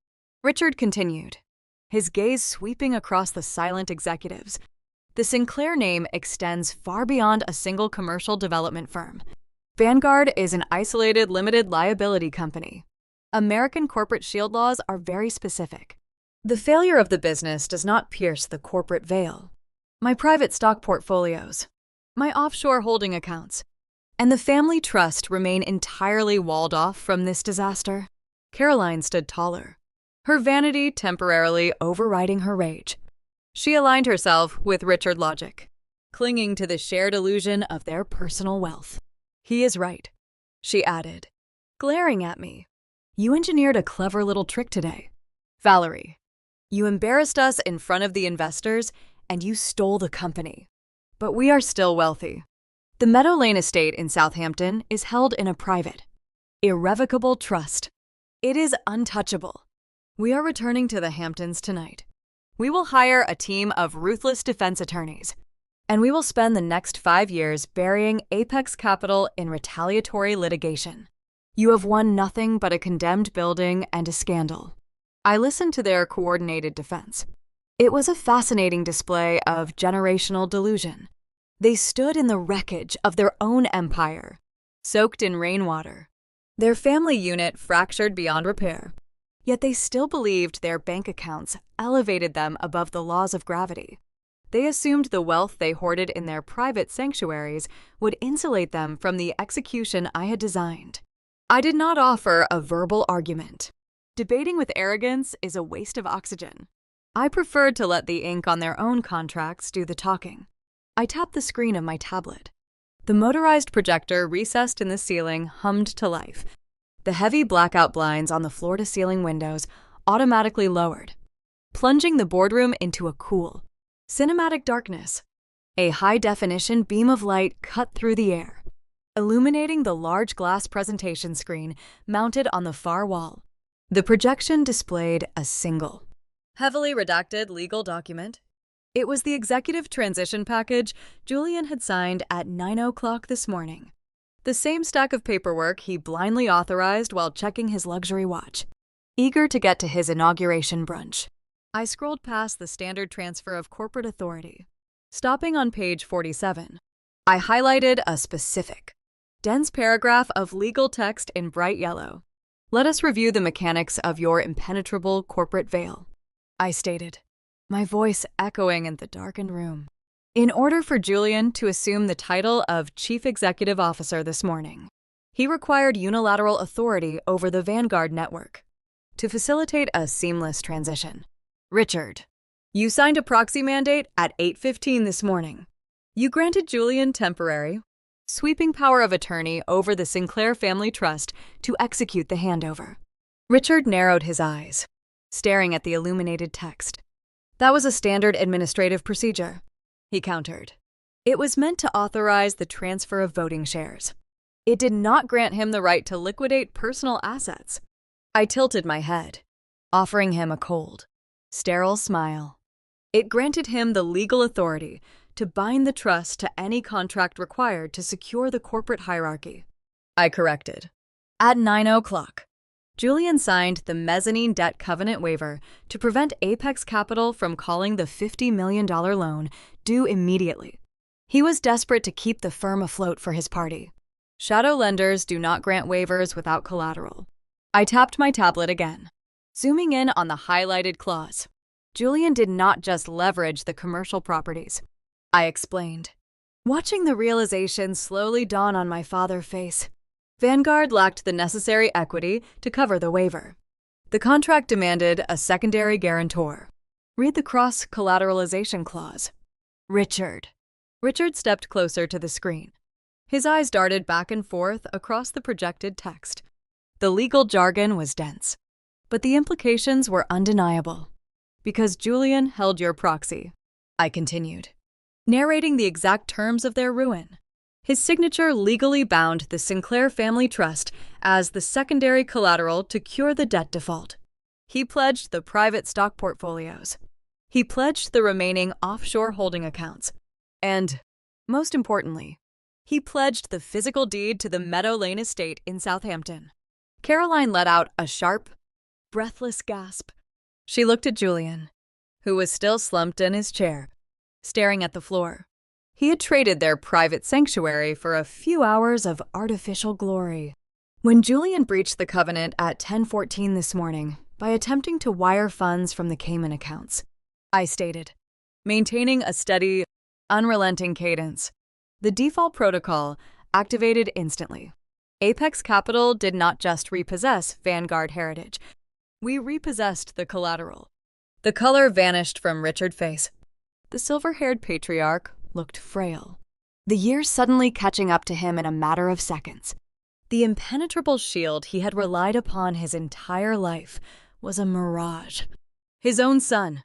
Speaker 1: Richard continued, his gaze sweeping across the silent executives. The Sinclair name extends far beyond a single commercial development firm. Vanguard is an isolated limited liability company. American corporate shield laws are very specific. The failure of the business does not pierce the corporate veil. My private stock portfolios, my offshore holding accounts, and the family trust remain entirely walled off from this disaster. Caroline stood taller, her vanity temporarily overriding her rage. She aligned herself with Richard logic, clinging to the shared illusion of their personal wealth. He is right, she added, glaring at me. You engineered a clever little trick today. Valerie, you embarrassed us in front of the investors and you stole the company. But we are still wealthy. The Meadow Lane estate in Southampton is held in a private, irrevocable trust. It is untouchable. We are returning to the Hamptons tonight. We will hire a team of ruthless defense attorneys, and we will spend the next 5 years burying Apex Capital in retaliatory litigation. You have won nothing but a condemned building and a scandal. I listened to their coordinated defense. It was a fascinating display of generational delusion. They stood in the wreckage of their own empire, soaked in rainwater, their family unit fractured beyond repair. Yet they still believed their bank accounts elevated them above the laws of gravity. They assumed the wealth they hoarded in their private sanctuaries would insulate them from the execution I had designed. I did not offer a verbal argument. Debating with arrogance is a waste of oxygen. I preferred to let the ink on their own contracts do the talking. I tapped the screen of my tablet. The motorized projector recessed in the ceiling hummed to life. The heavy blackout blinds on the floor-to-ceiling windows automatically lowered, plunging the boardroom into a cool, cinematic darkness. A high-definition beam of light cut through the air, illuminating the large glass presentation screen mounted on the far wall. The projection displayed a single, heavily redacted legal document. It was the executive transition package Julian had signed at 9 o'clock this morning. The same stack of paperwork he blindly authorized while checking his luxury watch, eager to get to his inauguration brunch. I scrolled past the standard transfer of corporate authority. Stopping on page 47, I highlighted a specific, dense paragraph of legal text in bright yellow. Let us review the mechanics of your impenetrable corporate veil, I stated, my voice echoing in the darkened room. In order for Julian to assume the title of Chief Executive Officer this morning, he required unilateral authority over the Vanguard network to facilitate a seamless transition. Richard, you signed a proxy mandate at 8:15 this morning. You granted Julian temporary, sweeping power of attorney over the Sinclair family trust to execute the handover. Richard narrowed his eyes, staring at the illuminated text. That was a standard administrative procedure, he countered. It was meant to authorize the transfer of voting shares. It did not grant him the right to liquidate personal assets. I tilted my head, offering him a cold, sterile smile. It granted him the legal authority to bind the trust to any contract required to secure the corporate hierarchy. I corrected. At 9 o'clock, Julian signed the mezzanine debt covenant waiver to prevent Apex Capital from calling the $50 million loan due immediately. He was desperate to keep the firm afloat for his party. Shadow lenders do not grant waivers without collateral. I tapped my tablet again, zooming in on the highlighted clause. Julian did not just leverage the commercial properties, I explained, watching the realization slowly dawn on my father's face. Vanguard lacked the necessary equity to cover the waiver. The contract demanded a secondary guarantor. Read the cross-collateralization clause. Richard stepped closer to the screen. His eyes darted back and forth across the projected text. The legal jargon was dense, but the implications were undeniable. Because Julian held your proxy, I continued. narrating the exact terms of their ruin. His signature legally bound the Sinclair Family Trust as the secondary collateral to cure the debt default. He pledged the private stock portfolios. He pledged the remaining offshore holding accounts. And, most importantly, he pledged the physical deed to the Meadow Lane estate in Southampton. Caroline let out a sharp, breathless gasp. She looked at Julian, who was still slumped in his chair, staring at the floor. He had traded their private sanctuary for a few hours of artificial glory. When Julian breached the covenant at 10:14 this morning by attempting to wire funds from the Cayman accounts, I stated, maintaining a steady, unrelenting cadence. The default protocol activated instantly. Apex Capital did not just repossess Vanguard heritage. We repossessed the collateral. The color vanished from Richard's face. The silver-haired patriarch looked frail, the years suddenly catching up to him in a matter of seconds. The impenetrable shield he had relied upon his entire life was a mirage. His own son,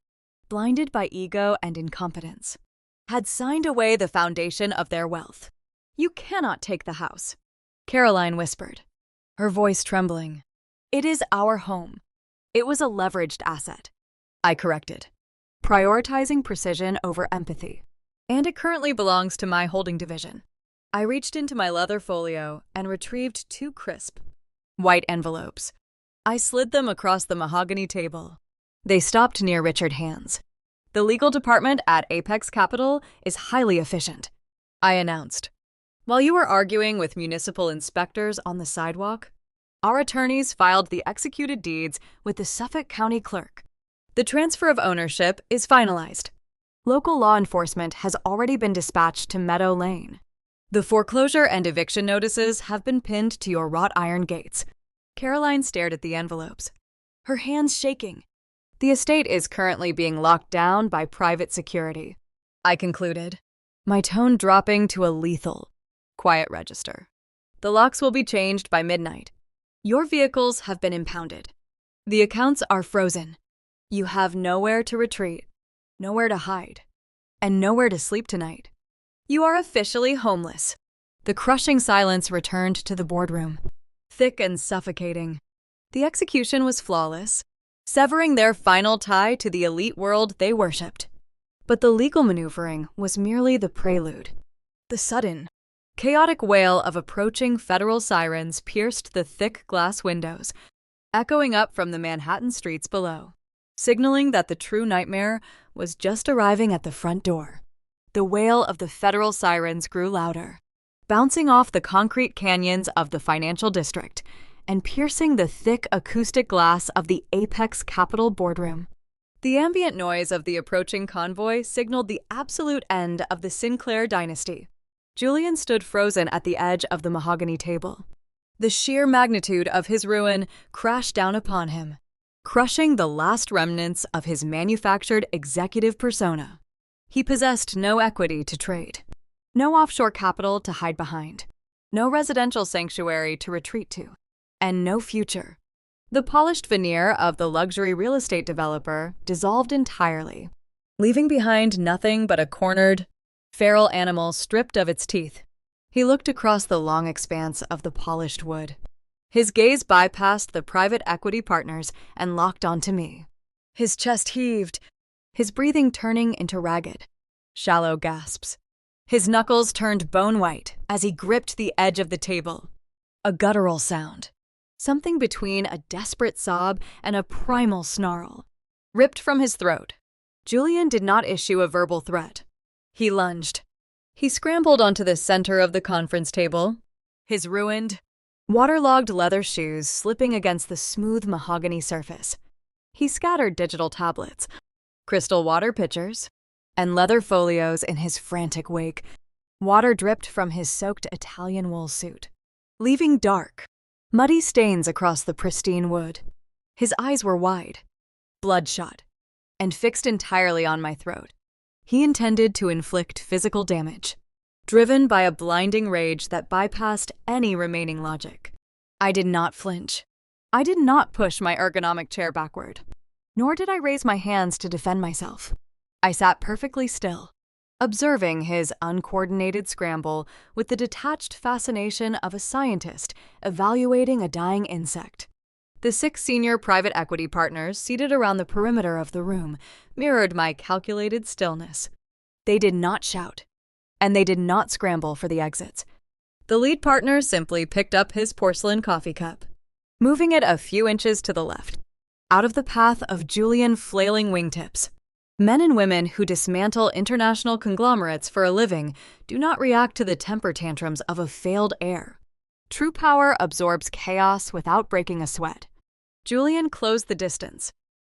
Speaker 1: blinded by ego and incompetence, had signed away the foundation of their wealth. "You cannot take the house," Caroline whispered, her voice trembling. "It is our home." It was a leveraged asset, I corrected, prioritizing precision over empathy. "And it currently belongs to my holding division." I reached into my leather folio and retrieved 2 crisp, white envelopes. I slid them across the mahogany table. They stopped near Richard's hands. "The legal department at Apex Capital is highly efficient," I announced. "While you were arguing with municipal inspectors on the sidewalk, our attorneys filed the executed deeds with the Suffolk County Clerk. The transfer of ownership is finalized. Local law enforcement has already been dispatched to Meadow Lane. The foreclosure and eviction notices have been pinned to your wrought iron gates." Caroline stared at the envelopes, her hands shaking. "The estate is currently being locked down by private security," I concluded, my tone dropping to a lethal, quiet register. "The locks will be changed by midnight. Your vehicles have been impounded. The accounts are frozen. You have nowhere to retreat, nowhere to hide, and nowhere to sleep tonight. You are officially homeless." The crushing silence returned to the boardroom, thick and suffocating. The execution was flawless, severing their final tie to the elite world they worshipped. But the legal maneuvering was merely the prelude. The sudden, chaotic wail of approaching federal sirens pierced the thick glass windows, echoing up from the Manhattan streets below, signaling that the true nightmare was just arriving at the front door. The wail of the federal sirens grew louder, bouncing off the concrete canyons of the financial district and piercing the thick acoustic glass of the Apex Capital boardroom. The ambient noise of the approaching convoy signaled the absolute end of the Sinclair dynasty. Julian stood frozen at the edge of the mahogany table. The sheer magnitude of his ruin crashed down upon him, crushing the last remnants of his manufactured executive persona. He possessed no equity to trade, no offshore capital to hide behind, no residential sanctuary to retreat to, and no future. The polished veneer of the luxury real estate developer dissolved entirely, leaving behind nothing but a cornered, feral animal stripped of its teeth. He looked across the long expanse of the polished wood. His gaze bypassed the private equity partners and locked onto me. His chest heaved, his breathing turning into ragged, shallow gasps. His knuckles turned bone-white as he gripped the edge of the table. A guttural sound, something between a desperate sob and a primal snarl, ripped from his throat. Julian did not issue a verbal threat. He lunged. He scrambled onto the center of the conference table, his ruined, waterlogged leather shoes slipping against the smooth mahogany surface. He scattered digital tablets, crystal water pitchers, and leather folios in his frantic wake. Water dripped from his soaked Italian wool suit, leaving dark, muddy stains across the pristine wood. His eyes were wide, bloodshot, and fixed entirely on my throat. He intended to inflict physical damage, driven by a blinding rage that bypassed any remaining logic. I did not flinch. I did not push my ergonomic chair backward, nor did I raise my hands to defend myself. I sat perfectly still, observing his uncoordinated scramble with the detached fascination of a scientist evaluating a dying insect. The 6 senior private equity partners seated around the perimeter of the room mirrored my calculated stillness. They did not shout, and they did not scramble for the exits. The lead partner simply picked up his porcelain coffee cup, moving it a few inches to the left, out of the path of Julian flailing wingtips. Men and women who dismantle international conglomerates for a living do not react to the temper tantrums of a failed heir. True power absorbs chaos without breaking a sweat. Julian closed the distance,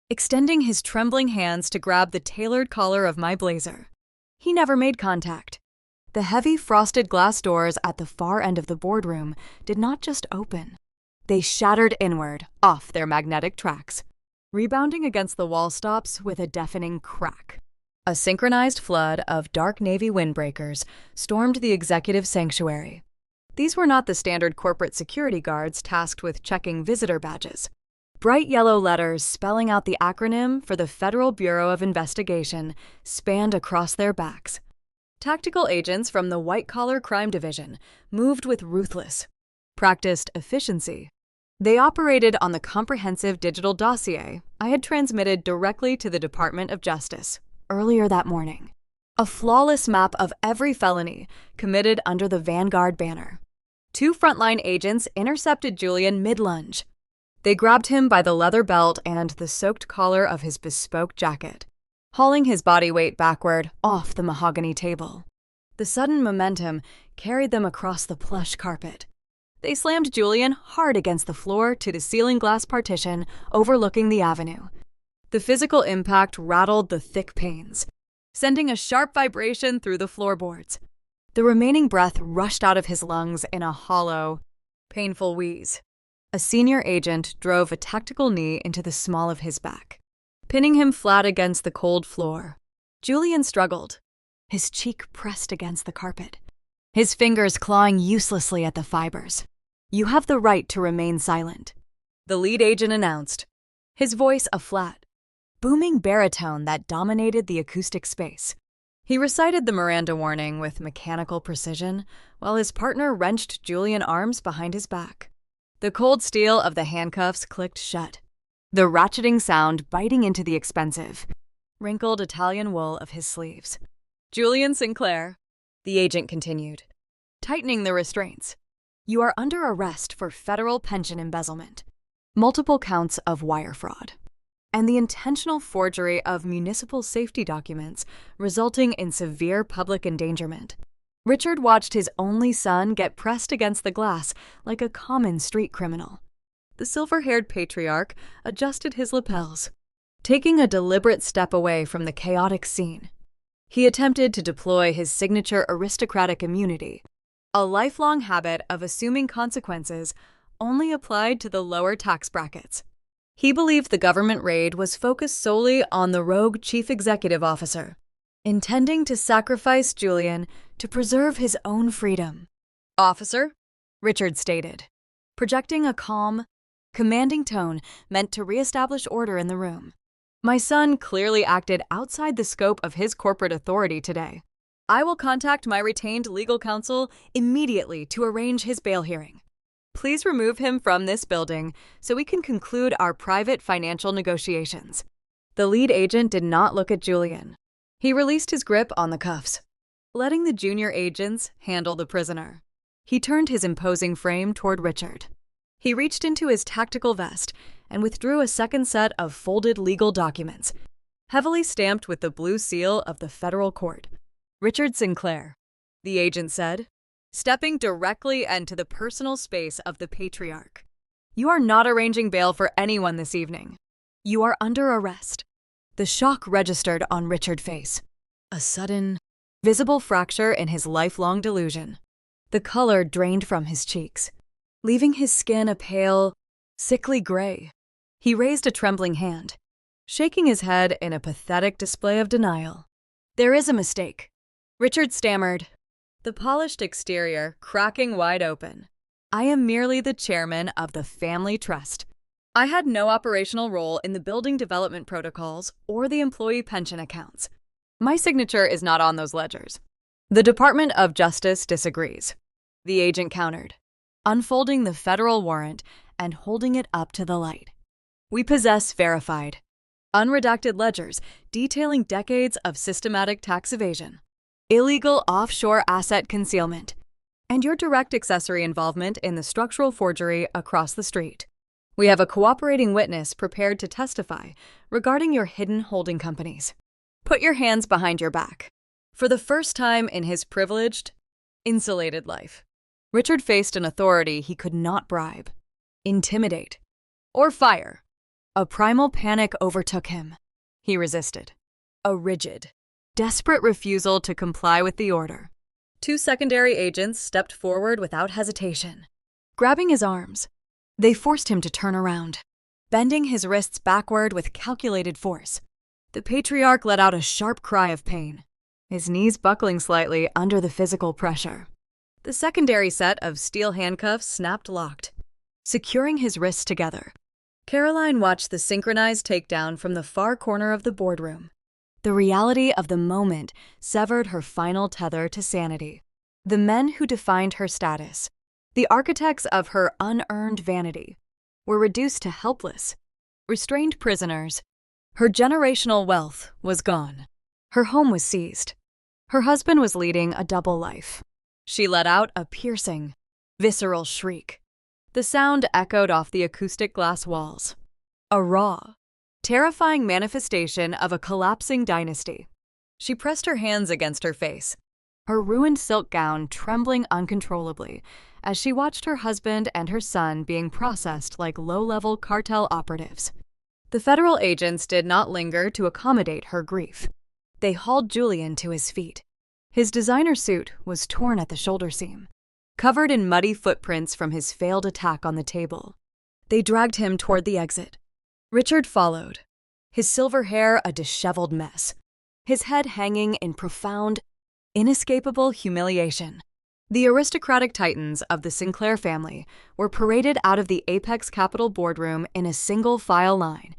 Speaker 1: extending his trembling hands to grab the tailored collar of my blazer. He never made contact. The heavy frosted glass doors at the far end of the boardroom did not just open. They shattered inward, off their magnetic tracks, rebounding against the wall stops with a deafening crack. A synchronized flood of dark navy windbreakers stormed the executive sanctuary. These were not the standard corporate security guards tasked with checking visitor badges. Bright yellow letters spelling out the acronym for the Federal Bureau of Investigation spanned across their backs. Tactical agents from the white-collar crime division moved with ruthless, practiced efficiency. They operated on the comprehensive digital dossier I had transmitted directly to the Department of Justice earlier that morning. A flawless map of every felony committed under the Vanguard banner. 2 frontline agents intercepted Julian mid-lunge. They grabbed him by the leather belt and the soaked collar of his bespoke jacket, hauling his body weight backward off the mahogany table. The sudden momentum carried them across the plush carpet. They slammed Julian hard against the floor to the ceiling glass partition overlooking the avenue. The physical impact rattled the thick panes, sending a sharp vibration through the floorboards. The remaining breath rushed out of his lungs in a hollow, painful wheeze. A senior agent drove a tactical knee into the small of his back, pinning him flat against the cold floor. Julian struggled, his cheek pressed against the carpet, his fingers clawing uselessly at the fibers. "You have the right to remain silent," the lead agent announced, his voice a flat, booming baritone that dominated the acoustic space. He recited the Miranda warning with mechanical precision while his partner wrenched Julian's arms behind his back. The cold steel of the handcuffs clicked shut, the ratcheting sound biting into the expensive, wrinkled Italian wool of his sleeves. "Julian Sinclair," the agent continued, tightening the restraints. "You are under arrest for federal pension embezzlement, multiple counts of wire fraud, and the intentional forgery of municipal safety documents resulting in severe public endangerment." Richard watched his only son get pressed against the glass like a common street criminal. The silver-haired patriarch adjusted his lapels, taking a deliberate step away from the chaotic scene. He attempted to deploy his signature aristocratic immunity, a lifelong habit of assuming consequences only applied to the lower tax brackets. He believed the government raid was focused solely on the rogue chief executive officer, intending to sacrifice Julian to preserve his own freedom. "Officer," Richard stated, projecting a calm, commanding tone meant to reestablish order in the room. "My son clearly acted outside the scope of his corporate authority today. I will contact my retained legal counsel immediately to arrange his bail hearing. Please remove him from this building so we can conclude our private financial negotiations." The lead agent did not look at Julian. He released his grip on the cuffs, letting the junior agents handle the prisoner. He turned his imposing frame toward Richard. He reached into his tactical vest and withdrew a second set of folded legal documents, heavily stamped with the blue seal of the federal court. "Richard Sinclair," the agent said, stepping directly into the personal space of the patriarch. "You are not arranging bail for anyone this evening. You are under arrest." The shock registered on Richard's face. A sudden, visible fracture in his lifelong delusion. The color drained from his cheeks, leaving his skin a pale, sickly gray. He raised a trembling hand, shaking his head in a pathetic display of denial. "There is a mistake," Richard stammered, the polished exterior cracking wide open. "I am merely the chairman of the family trust. I had no operational role in the building development protocols or the employee pension accounts. My signature is not on those ledgers. The Department of Justice disagrees. The agent countered, unfolding the federal warrant and holding it up to the light. We possess verified, unredacted ledgers detailing decades of systematic tax evasion, illegal offshore asset concealment, and your direct accessory involvement in the structural forgery across the street. We have a cooperating witness prepared to testify regarding your hidden holding companies. Put your hands behind your back. For the first time in his privileged, insulated life, Richard faced an authority he could not bribe, intimidate, or fire. A primal panic overtook him. He resisted. A rigid, desperate refusal to comply with the order. Two secondary agents stepped forward without hesitation. Grabbing his arms, they forced him to turn around, bending his wrists backward with calculated force. The patriarch let out a sharp cry of pain, his knees buckling slightly under the physical pressure. The secondary set of steel handcuffs snapped locked, securing his wrists together. Caroline watched the synchronized takedown from the far corner of the boardroom. The reality of the moment severed her final tether to sanity. The men who defined her status, the architects of her unearned vanity, were reduced to helpless, restrained prisoners. Her generational wealth was gone. Her home was seized. Her husband was leading a double life. She let out a piercing, visceral shriek. The sound echoed off the acoustic glass walls. A raw, terrifying manifestation of a collapsing dynasty. She pressed her hands against her face, her ruined silk gown trembling uncontrollably as she watched her husband and her son being processed like low-level cartel operatives. The federal agents did not linger to accommodate her grief. They hauled Julian to his feet. His designer suit was torn at the shoulder seam, covered in muddy footprints from his failed attack on the table. They dragged him toward the exit. Richard followed, his silver hair a disheveled mess, his head hanging in profound, inescapable humiliation. The aristocratic titans of the Sinclair family were paraded out of the Apex Capital boardroom in a single file line,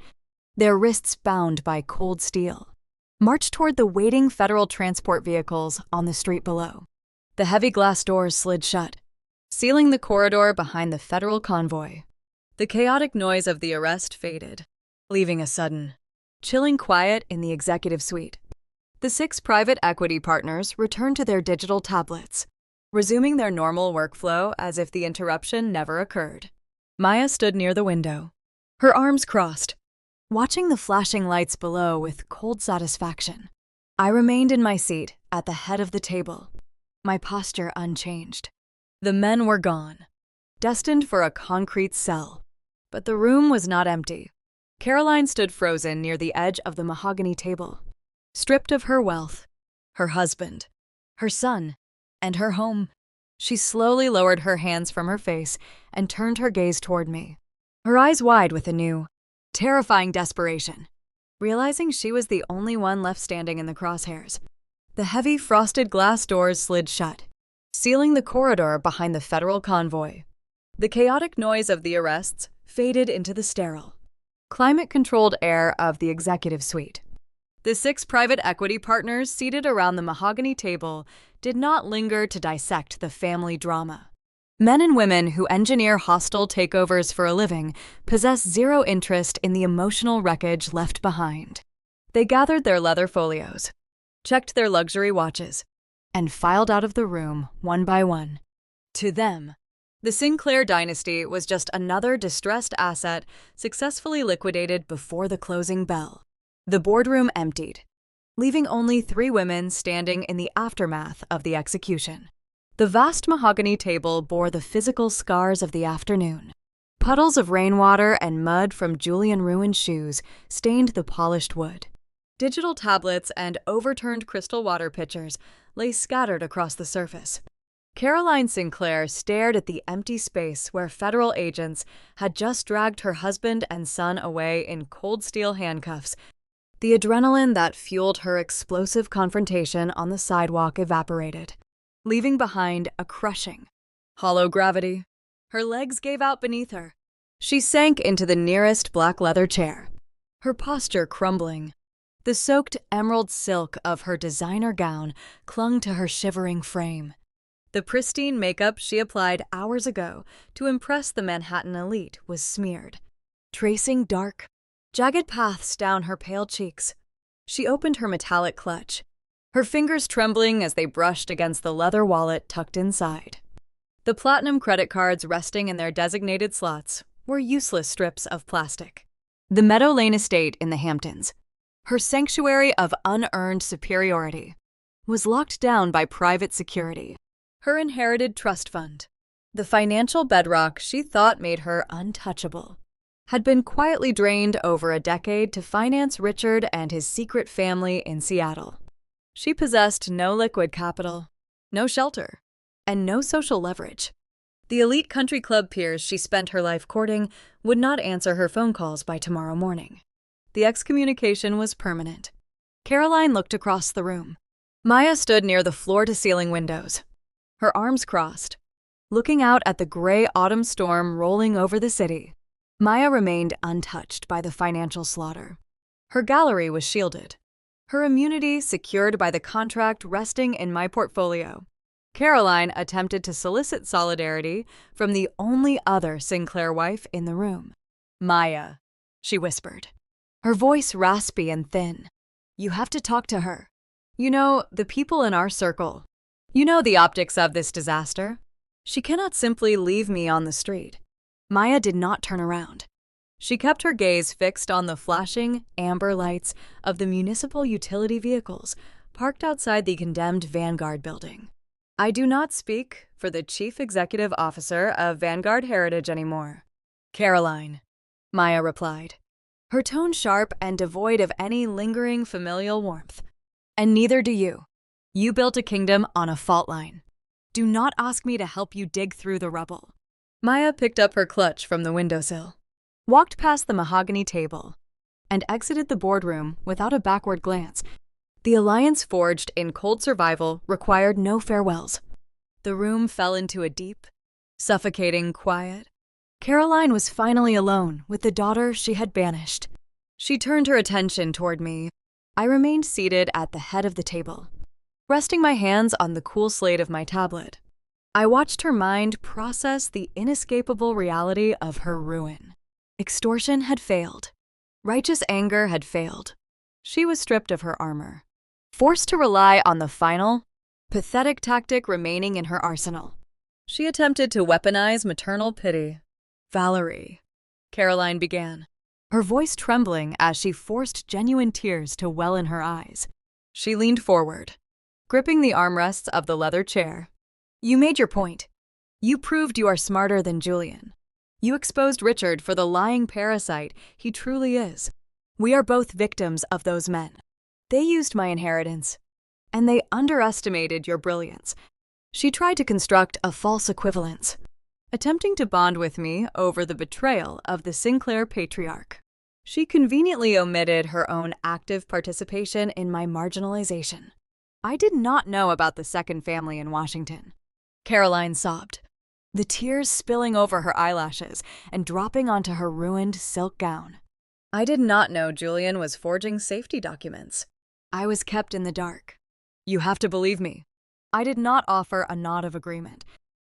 Speaker 1: their wrists bound by cold steel, marched toward the waiting federal transport vehicles on the street below. The heavy glass doors slid shut, sealing the corridor behind the federal convoy. The chaotic noise of the arrest faded, leaving a sudden, chilling quiet in the executive suite. The 6 private equity partners returned to their digital tablets, resuming their normal workflow as if the interruption never occurred. Maya stood near the window, her arms crossed, watching the flashing lights below with cold satisfaction. I remained in my seat at the head of the table, my posture unchanged. The men were gone, destined for a concrete cell. But the room was not empty. Caroline stood frozen near the edge of the mahogany table, stripped of her wealth, her husband, her son, and her home. She slowly lowered her hands from her face and turned her gaze toward me, her eyes wide with a new, terrifying desperation, realizing she was the only one left standing in the crosshairs. The heavy frosted glass doors slid shut, sealing the corridor behind the federal convoy. The chaotic noise of the arrests faded into the sterile, climate-controlled air of the executive suite. The 6 private equity partners seated around the mahogany table did not linger to dissect the family drama. Men and women who engineer hostile takeovers for a living possess zero interest in the emotional wreckage left behind. They gathered their leather folios, checked their luxury watches, and filed out of the room one by one. To them, the Sinclair dynasty was just another distressed asset successfully liquidated before the closing bell. The boardroom emptied, leaving only 3 women standing in the aftermath of the execution. The vast mahogany table bore the physical scars of the afternoon. Puddles of rainwater and mud from Julian ruined shoes stained the polished wood. Digital tablets and overturned crystal water pitchers lay scattered across the surface. Caroline Sinclair stared at the empty space where federal agents had just dragged her husband and son away in cold steel handcuffs. The adrenaline that fueled her explosive confrontation on the sidewalk evaporated, leaving behind a crushing, hollow gravity. Her legs gave out beneath her. She sank into the nearest black leather chair, her posture crumbling, The soaked emerald silk of her designer gown clung to her shivering frame. The pristine makeup she applied hours ago to impress the Manhattan elite was smeared, tracing dark, jagged paths down her pale cheeks. She opened her metallic clutch, her fingers trembling as they brushed against the leather wallet tucked inside. The platinum credit cards resting in their designated slots were useless strips of plastic. The Meadow Lane estate in the Hamptons, her sanctuary of unearned superiority, was locked down by private security. Her inherited trust fund, the financial bedrock she thought made her untouchable, had been quietly drained over a decade to finance Richard and his secret family in Seattle. She possessed no liquid capital, no shelter, and no social leverage. The elite country club peers she spent her life courting would not answer her phone calls by tomorrow morning. The excommunication was permanent. Caroline looked across the room. Maya stood near the floor-to-ceiling windows, her arms crossed, looking out at the gray autumn storm rolling over the city. Maya remained untouched by the financial slaughter. Her gallery was shielded, her immunity secured by the contract resting in my portfolio. Caroline attempted to solicit solidarity from the only other Sinclair wife in the room. "Maya," she whispered, her voice raspy and thin. "You have to talk to her. You know, the people in our circle. You know the optics of this disaster. She cannot simply leave me on the street." Maya did not turn around. She kept her gaze fixed on the flashing amber lights of the municipal utility vehicles parked outside the condemned Vanguard building. "I do not speak for the chief executive officer of Vanguard Heritage anymore, Caroline," Maya replied, her tone sharp and devoid of any lingering familial warmth. "And neither do you. You built a kingdom on a fault line. Do not ask me to help you dig through the rubble." Maya picked up her clutch from the windowsill, walked past the mahogany table, and exited the boardroom without a backward glance. The alliance forged in cold survival required no farewells. The room fell into a deep, suffocating quiet. Caroline was finally alone with the daughter she had banished. She turned her attention toward me. I remained seated at the head of the table, resting my hands on the cool slate of my tablet. I watched her mind process the inescapable reality of her ruin. Extortion had failed. Righteous anger had failed. She was stripped of her armor, forced to rely on the final, pathetic tactic remaining in her arsenal. She attempted to weaponize maternal pity. "Valerie," Caroline began, her voice trembling as she forced genuine tears to well in her eyes. She leaned forward, gripping the armrests of the leather chair. "You made your point. You proved you are smarter than Julian. You exposed Richard for the lying parasite he truly is. We are both victims of those men. They used my inheritance, and they underestimated your brilliance." She tried to construct a false equivalence, attempting to bond with me over the betrayal of the Sinclair patriarch. She conveniently omitted her own active participation in my marginalization. I did not know about the second family in Washington. Caroline sobbed, the tears spilling over her eyelashes and dropping onto her ruined silk gown. "I did not know Julian was forging safety documents. I was kept in the dark. You have to believe me." I did not offer a nod of agreement.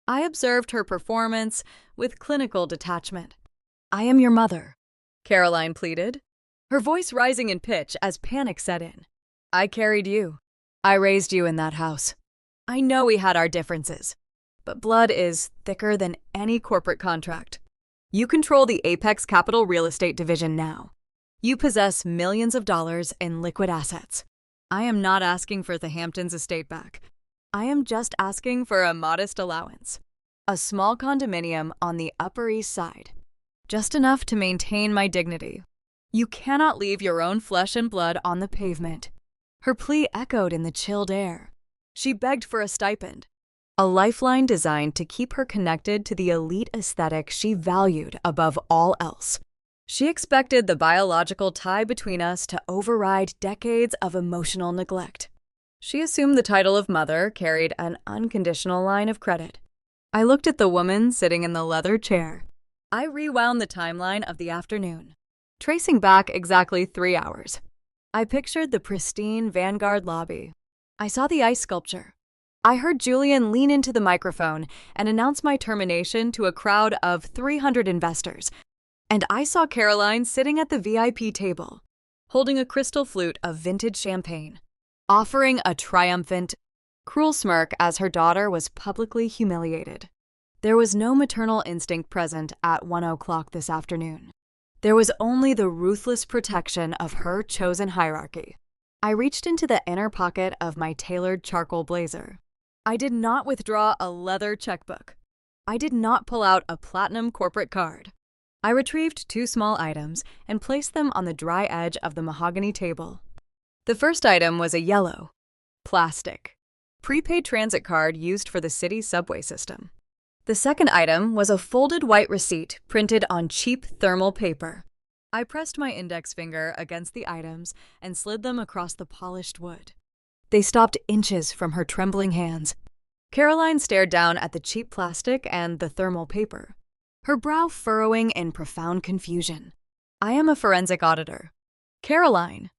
Speaker 1: I observed her performance with clinical detachment. "I am your mother," Caroline pleaded, her voice rising in pitch as panic set in. "I carried you. I raised you in that house. I know we had our differences, but blood is thicker than any corporate contract. You control the Apex Capital Real Estate Division now. You possess millions of dollars in liquid assets. I am not asking for the Hamptons estate back. I am just asking for a modest allowance. A small condominium on the Upper East Side. Just enough to maintain my dignity. You cannot leave your own flesh and blood on the pavement." Her plea echoed in the chilled air. She begged for a stipend, a lifeline designed to keep her connected to the elite aesthetic she valued above all else. She expected the biological tie between us to override decades of emotional neglect. She assumed the title of mother carried an unconditional line of credit. I looked at the woman sitting in the leather chair. I rewound the timeline of the afternoon, tracing back exactly 3 hours. I pictured the pristine Vanguard lobby. I saw the ice sculpture. I heard Julian lean into the microphone and announce my termination to a crowd of 300 investors. And I saw Caroline sitting at the VIP table, holding a crystal flute of vintage champagne, offering a triumphant, cruel smirk as her daughter was publicly humiliated. There was no maternal instinct present at 1:00 this afternoon. There was only the ruthless protection of her chosen hierarchy. I reached into the inner pocket of my tailored charcoal blazer. I did not withdraw a leather checkbook. I did not pull out a platinum corporate card. I retrieved 2 small items and placed them on the dry edge of the mahogany table. The first item was a yellow, plastic, prepaid transit card used for the city subway system. The second item was a folded white receipt printed on cheap thermal paper. I pressed my index finger against the items and slid them across the polished wood. They stopped inches from her trembling hands. Caroline stared down at the cheap plastic and the thermal paper, her brow furrowing in profound confusion. "I am a forensic auditor. Caroline,"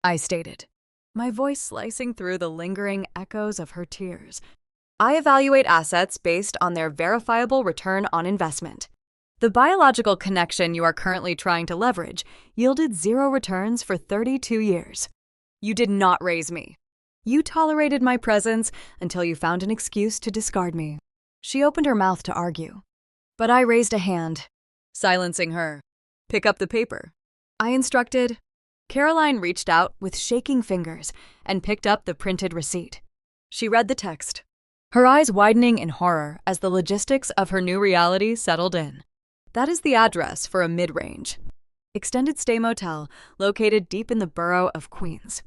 Speaker 1: I stated, my voice slicing through the lingering echoes of her tears. "I evaluate assets based on their verifiable return on investment. The biological connection you are currently trying to leverage yielded 0 returns for 32 years. You did not raise me. You tolerated my presence until you found an excuse to discard me." She opened her mouth to argue, but I raised a hand, silencing her. "Pick up the paper," I instructed. Caroline reached out with shaking fingers and picked up the printed receipt. She read the text, her eyes widening in horror as the logistics of her new reality settled in. "That is the address for a mid-range, extended stay motel located deep in the borough of Queens,"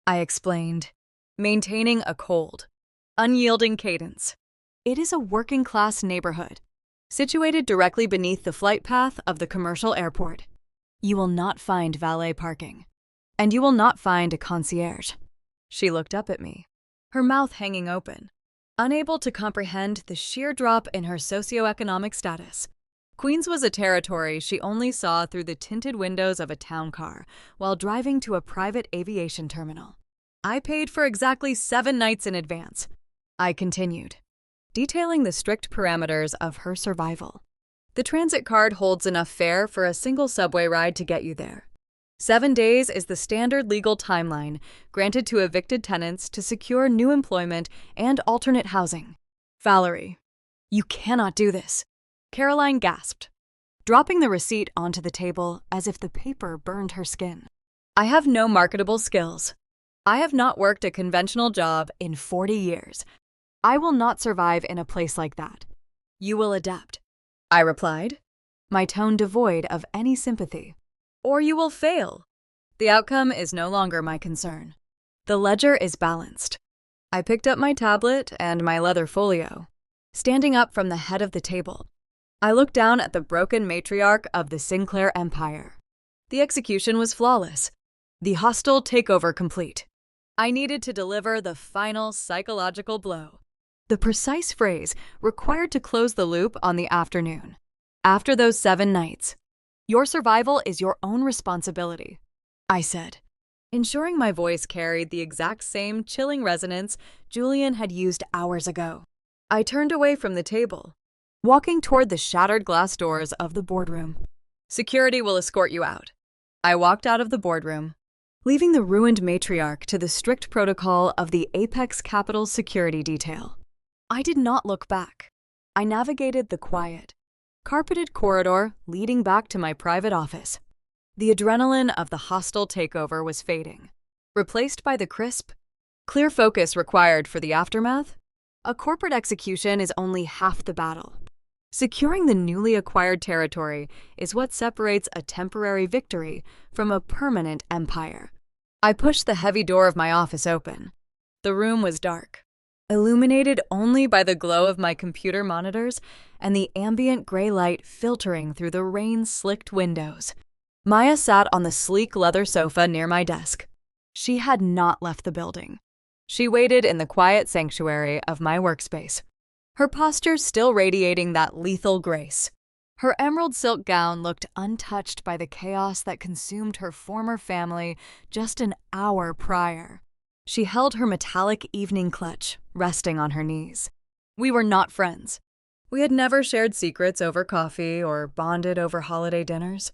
Speaker 1: I explained, maintaining a cold, unyielding cadence. "It is a working-class neighborhood, situated directly beneath the flight path of the commercial airport. You will not find valet parking, and you will not find a concierge." She looked up at me, her mouth hanging open, unable to comprehend the sheer drop in her socioeconomic status. Queens was a territory she only saw through the tinted windows of a town car while driving to a private aviation terminal. "I paid for exactly 7 nights in advance," I continued, detailing the strict parameters of her survival. "The transit card holds enough fare for a single subway ride to get you there. 7 days is the standard legal timeline granted to evicted tenants to secure new employment and alternate housing." "Valerie, you cannot do this," Caroline gasped, dropping the receipt onto the table as if the paper burned her skin. "I have no marketable skills. I have not worked a conventional job in 40 years. I will not survive in a place like that. You will adapt," I replied, my tone devoid of any sympathy. "Or you will fail. The outcome is no longer my concern. The ledger is balanced." I picked up my tablet and my leather folio, standing up from the head of the table. I looked down at the broken matriarch of the Sinclair Empire. The execution was flawless, the hostile takeover complete. I needed to deliver the final psychological blow, the precise phrase required to close the loop on the afternoon. "After those 7 nights, your survival is your own responsibility," I said, ensuring my voice carried the exact same chilling resonance Julian had used hours ago. I turned away from the table, walking toward the shattered glass doors of the boardroom. "Security will escort you out." I walked out of the boardroom, leaving the ruined matriarch to the strict protocol of the Apex Capital security detail. I did not look back. I navigated the quiet, carpeted corridor leading back to my private office. The adrenaline of the hostile takeover was fading, replaced by the crisp, clear focus required for the aftermath. A corporate execution is only half the battle. Securing the newly acquired territory is what separates a temporary victory from a permanent empire. I pushed the heavy door of my office open. The room was dark, illuminated only by the glow of my computer monitors and the ambient gray light filtering through the rain-slicked windows. Maya sat on the sleek leather sofa near my desk. She had not left the building. She waited in the quiet sanctuary of my workspace, her posture still radiating that lethal grace. Her emerald silk gown looked untouched by the chaos that consumed her former family just an hour prior. She held her metallic evening clutch, resting on her knees. We were not friends. We had never shared secrets over coffee or bonded over holiday dinners.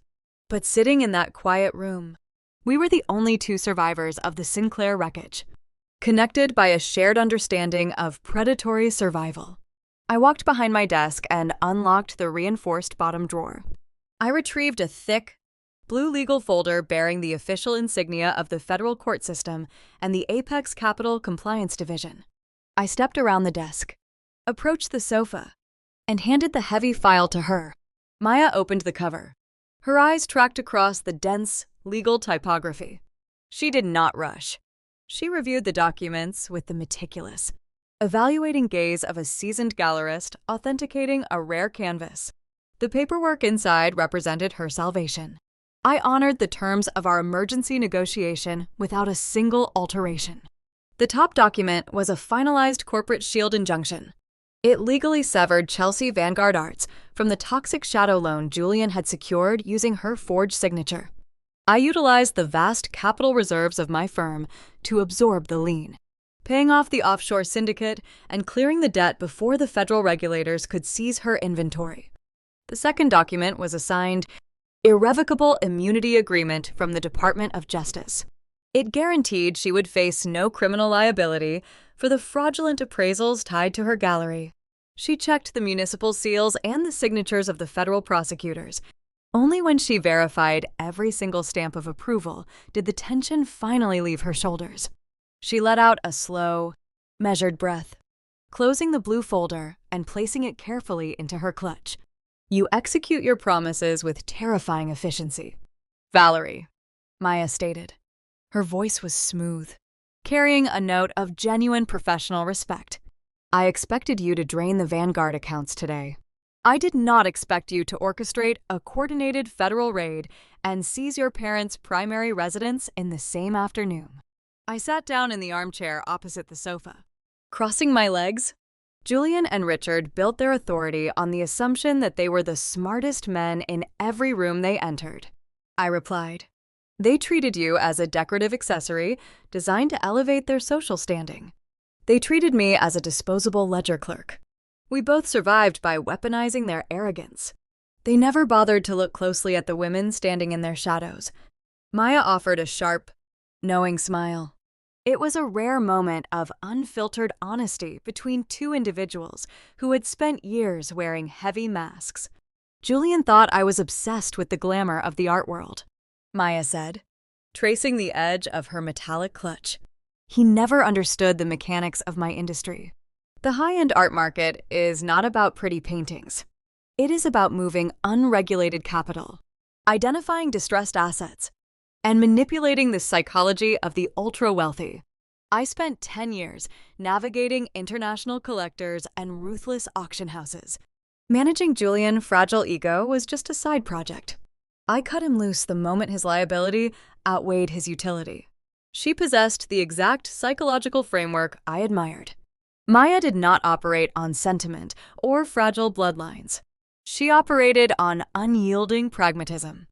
Speaker 1: But sitting in that quiet room, we were the only two survivors of the Sinclair wreckage, connected by a shared understanding of predatory survival. I walked behind my desk and unlocked the reinforced bottom drawer. I retrieved a thick, blue legal folder bearing the official insignia of the federal court system and the Apex Capital Compliance Division. I stepped around the desk, approached the sofa, and handed the heavy file to her. Maya opened the cover. Her eyes tracked across the dense, legal typography. She did not rush. She reviewed the documents with the meticulous, evaluating gaze of a seasoned gallerist authenticating a rare canvas. The paperwork inside represented her salvation. I honored the terms of our emergency negotiation without a single alteration. The top document was a finalized corporate shield injunction. It legally severed Chelsea Vanguard Arts from the toxic shadow loan Julian had secured using her forged signature. I utilized the vast capital reserves of my firm to absorb the lien, paying off the offshore syndicate and clearing the debt before the federal regulators could seize her inventory. The second document was a signed, irrevocable immunity agreement from the Department of Justice. It guaranteed she would face no criminal liability for the fraudulent appraisals tied to her gallery. She checked the municipal seals and the signatures of the federal prosecutors. Only when she verified every single stamp of approval did the tension finally leave her shoulders. She let out a slow, measured breath, closing the blue folder and placing it carefully into her clutch. You execute your promises with terrifying efficiency, Valerie, Maya stated. Her voice was smooth, carrying a note of genuine professional respect. I expected you to drain the Vanguard accounts today. I did not expect you to orchestrate a coordinated federal raid and seize your parents' primary residence in the same afternoon. I sat down in the armchair opposite the sofa. Crossing my legs, Julian and Richard built their authority on the assumption that they were the smartest men in every room they entered. I replied, they treated you as a decorative accessory designed to elevate their social standing. They treated me as a disposable ledger clerk. We both survived by weaponizing their arrogance. They never bothered to look closely at the women standing in their shadows. Maya offered a sharp, knowing smile. It was a rare moment of unfiltered honesty between two individuals who had spent years wearing heavy masks. Julian thought I was obsessed with the glamour of the art world, Maya said, tracing the edge of her metallic clutch. He never understood the mechanics of my industry. The high-end art market is not about pretty paintings. It is about moving unregulated capital, identifying distressed assets, and manipulating the psychology of the ultra-wealthy. I spent 10 years navigating international collectors and ruthless auction houses. Managing Julian's fragile ego was just a side project. I cut him loose the moment his liability outweighed his utility. She possessed the exact psychological framework I admired. Maya did not operate on sentiment or fragile bloodlines. She operated on unyielding pragmatism.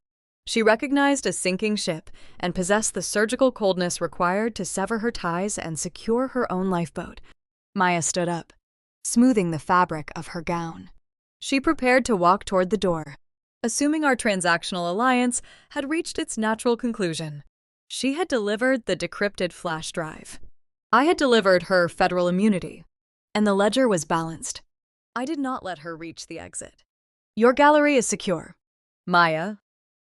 Speaker 1: She recognized a sinking ship and possessed the surgical coldness required to sever her ties and secure her own lifeboat. Maya stood up, smoothing the fabric of her gown. She prepared to walk toward the door, assuming our transactional alliance had reached its natural conclusion. She had delivered the decrypted flash drive. I had delivered her federal immunity, and the ledger was balanced. I did not let her reach the exit. Your gallery is secure, Maya,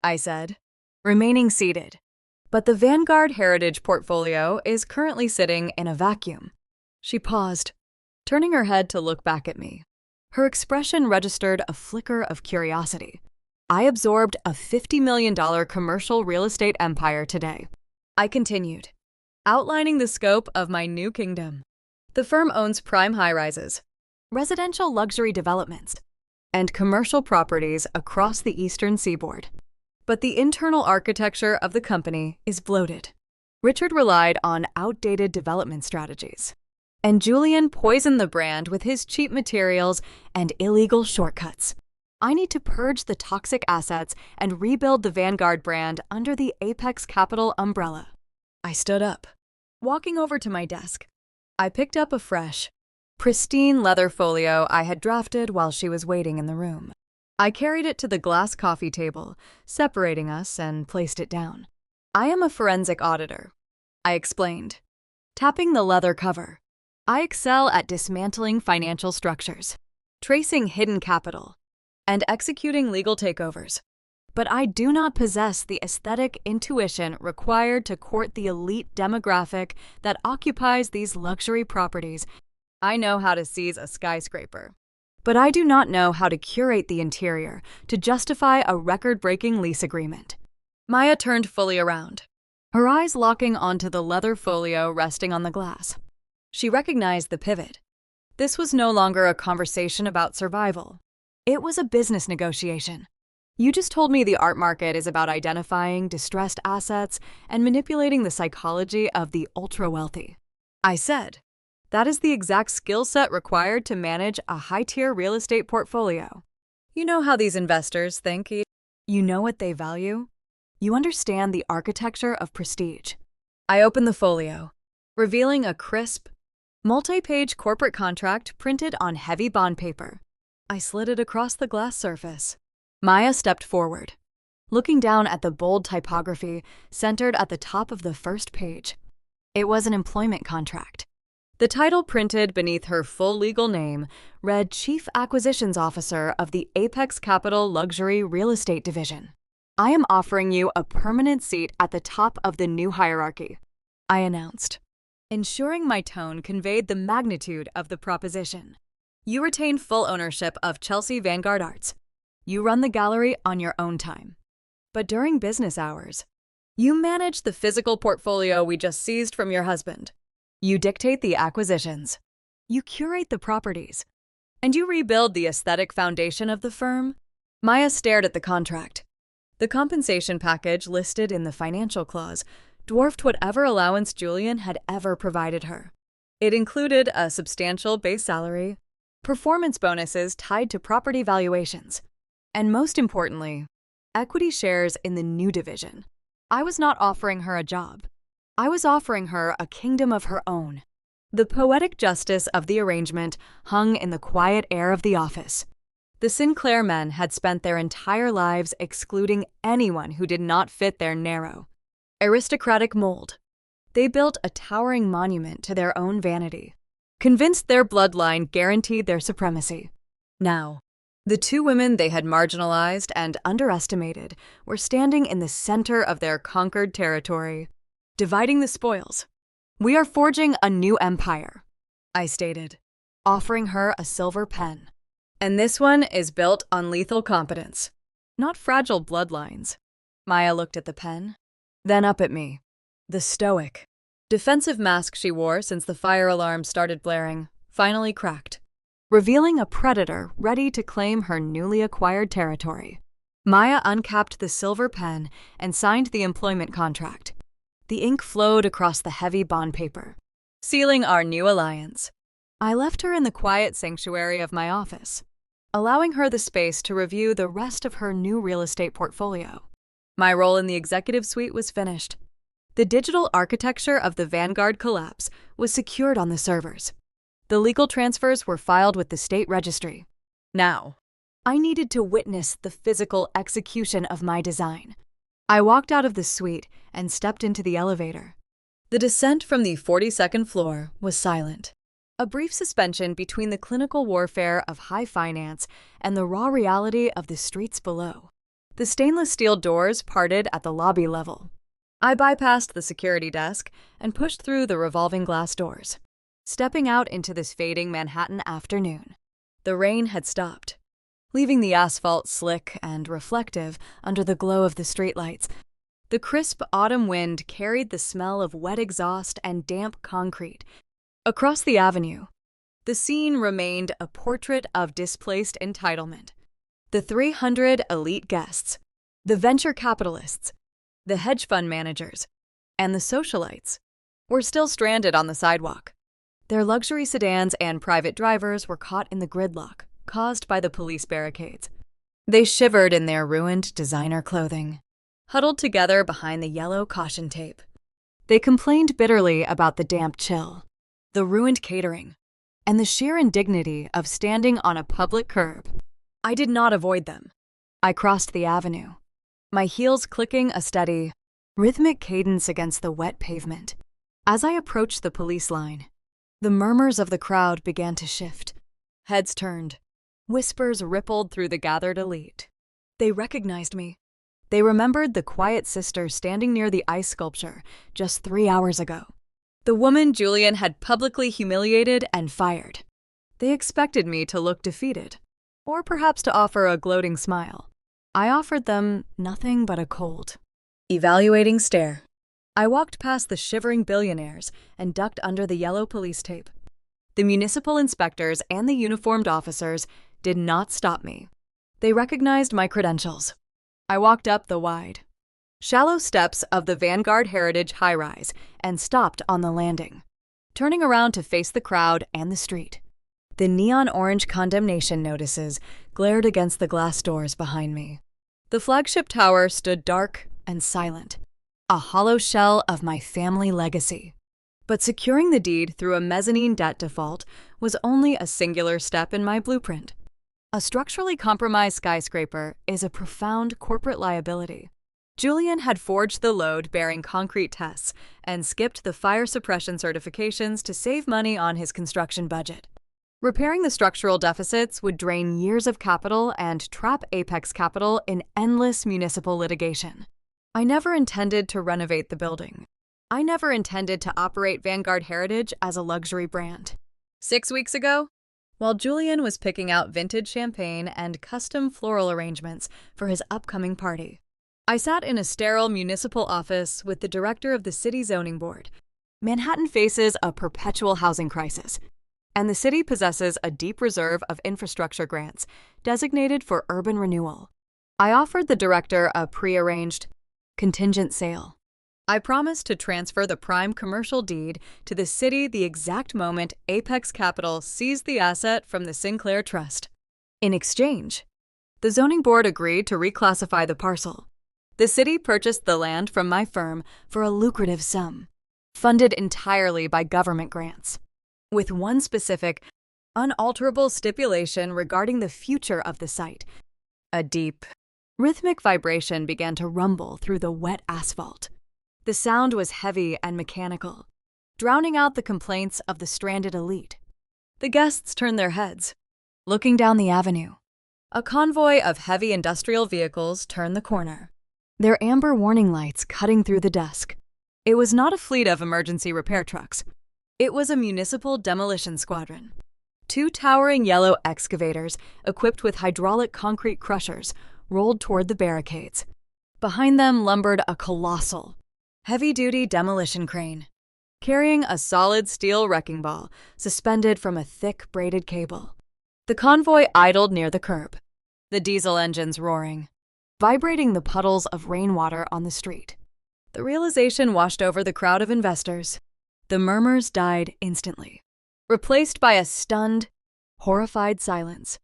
Speaker 1: I said, remaining seated. But the Vanguard Heritage portfolio is currently sitting in a vacuum. She paused, turning her head to look back at me. Her expression registered a flicker of curiosity. I absorbed a $50 million commercial real estate empire today. I continued, outlining the scope of my new kingdom. The firm owns prime high-rises, residential luxury developments, and commercial properties across the eastern seaboard. But the internal architecture of the company is bloated. Richard relied on outdated development strategies, and Julian poisoned the brand with his cheap materials and illegal shortcuts. I need to purge the toxic assets and rebuild the Vanguard brand under the Apex Capital umbrella. I stood up. Walking over to my desk, I picked up a fresh, pristine leather folio I had drafted while she was waiting in the room. I carried it to the glass coffee table, separating us, and placed it down. I am a forensic auditor, I explained, tapping the leather cover. I excel at dismantling financial structures, tracing hidden capital, and executing legal takeovers. But I do not possess the aesthetic intuition required to court the elite demographic that occupies these luxury properties. I know how to seize a skyscraper, but I do not know how to curate the interior to justify a record-breaking lease agreement. Maya turned fully around, her eyes locking onto the leather folio resting on the glass. She recognized the pivot. This was no longer a conversation about survival. It was a business negotiation. You just told me the art market is about identifying distressed assets and manipulating the psychology of the ultra-wealthy. I said, that is the exact skill set required to manage a high-tier real estate portfolio. You know how these investors think. You know what they value. You understand the architecture of prestige. I opened the folio, revealing a crisp, multi-page corporate contract printed on heavy bond paper. I slid it across the glass surface. Maya stepped forward, looking down at the bold typography centered at the top of the first page. It was an employment contract. The title printed beneath her full legal name read Chief Acquisitions Officer of the Apex Capital Luxury Real Estate Division. I am offering you a permanent seat at the top of the new hierarchy, I announced, ensuring my tone conveyed the magnitude of the proposition. You retain full ownership of Chelsea Vanguard Arts. You run the gallery on your own time. But during business hours, you manage the physical portfolio we just seized from your husband. You dictate the acquisitions. You curate the properties. And you rebuild the aesthetic foundation of the firm. Maya stared at the contract. The compensation package listed in the financial clause dwarfed whatever allowance Julian had ever provided her. It included a substantial base salary, performance bonuses tied to property valuations, and most importantly, equity shares in the new division. I was not offering her a job. I was offering her a kingdom of her own. The poetic justice of the arrangement hung in the quiet air of the office. The Sinclair men had spent their entire lives excluding anyone who did not fit their narrow, aristocratic mold. They built a towering monument to their own vanity, convinced their bloodline guaranteed their supremacy. Now, the two women they had marginalized and underestimated were standing in the center of their conquered territory, dividing the spoils. We are forging a new empire, I stated, offering her a silver pen. And this one is built on lethal competence, not fragile bloodlines. Maya looked at the pen, then up at me. The stoic, defensive mask she wore since the fire alarm started blaring finally cracked, revealing a predator ready to claim her newly acquired territory. Maya uncapped the silver pen and signed the employment contract. The ink flowed across the heavy bond paper, sealing our new alliance. I left her in the quiet sanctuary of my office, allowing her the space to review the rest of her new real estate portfolio. My role in the executive suite was finished. The digital architecture of the Vanguard collapse was secured on the servers. The legal transfers were filed with the state registry. Now, I needed to witness the physical execution of my design. I walked out of the suite and stepped into the elevator. The descent from the 42nd floor was silent. A brief suspension between the clinical warfare of high finance and the raw reality of the streets below. The stainless steel doors parted at the lobby level. I bypassed the security desk and pushed through the revolving glass doors, stepping out into this fading Manhattan afternoon. The rain had stopped, leaving the asphalt slick and reflective under the glow of the streetlights. The crisp autumn wind carried the smell of wet exhaust and damp concrete. Across the avenue, the scene remained a portrait of displaced entitlement. The 300 elite guests, the venture capitalists, the hedge fund managers, and the socialites were still stranded on the sidewalk. Their luxury sedans and private drivers were caught in the gridlock caused by the police barricades. They shivered in their ruined designer clothing, huddled together behind the yellow caution tape. They complained bitterly about the damp chill, the ruined catering, and the sheer indignity of standing on a public curb. I did not avoid them. I crossed the avenue, my heels clicking a steady, rhythmic cadence against the wet pavement. As I approached the police line, the murmurs of the crowd began to shift. Heads turned. Whispers rippled through the gathered elite. They recognized me. They remembered the quiet sister standing near the ice sculpture just 3 hours ago. The woman Julian had publicly humiliated and fired. They expected me to look defeated, or perhaps to offer a gloating smile. I offered them nothing but a cold, evaluating stare. I walked past the shivering billionaires and ducked under the yellow police tape. The municipal inspectors and the uniformed officers did not stop me. They recognized my credentials. I walked up the wide, shallow steps of the Vanguard Heritage high-rise and stopped on the landing, turning around to face the crowd and the street. The neon orange condemnation notices glared against the glass doors behind me. The Flagship tower stood dark and silent, a hollow shell of my family legacy. But securing the deed through a mezzanine debt default was only a singular step in my blueprint. A structurally compromised skyscraper is a profound corporate liability. Julian had forged the load-bearing concrete tests and skipped the fire suppression certifications to save money on his construction budget. Repairing the structural deficits would drain years of capital and trap Apex capital in endless municipal litigation. I never intended to renovate the building. I never intended to operate Vanguard Heritage as a luxury brand. 6 weeks ago, while Julian was picking out vintage champagne and custom floral arrangements for his upcoming party, I sat in a sterile municipal office with the director of the city zoning board. Manhattan faces a perpetual housing crisis, and the city possesses a deep reserve of infrastructure grants designated for urban renewal. I offered the director a pre-arranged, contingent sale. I promised to transfer the prime commercial deed to the city the exact moment Apex Capital seized the asset from the Sinclair Trust. In exchange, the zoning board agreed to reclassify the parcel. The city purchased the land from my firm for a lucrative sum, funded entirely by government grants, with one specific, unalterable stipulation regarding the future of the site. A deep, rhythmic vibration began to rumble through the wet asphalt. The sound was heavy and mechanical, drowning out the complaints of the stranded elite. The guests turned their heads, looking down the avenue. A convoy of heavy industrial vehicles turned the corner, their amber warning lights cutting through the dusk. It was not a fleet of emergency repair trucks. It was a municipal demolition squadron. 2 towering yellow excavators, equipped with hydraulic concrete crushers, rolled toward the barricades. Behind them lumbered a colossal, heavy-duty demolition crane, carrying a solid steel wrecking ball suspended from a thick braided cable. The convoy idled near the curb, the diesel engines roaring, vibrating the puddles of rainwater on the street. The realization washed over the crowd of investors. The murmurs died instantly, replaced by a stunned, horrified silence.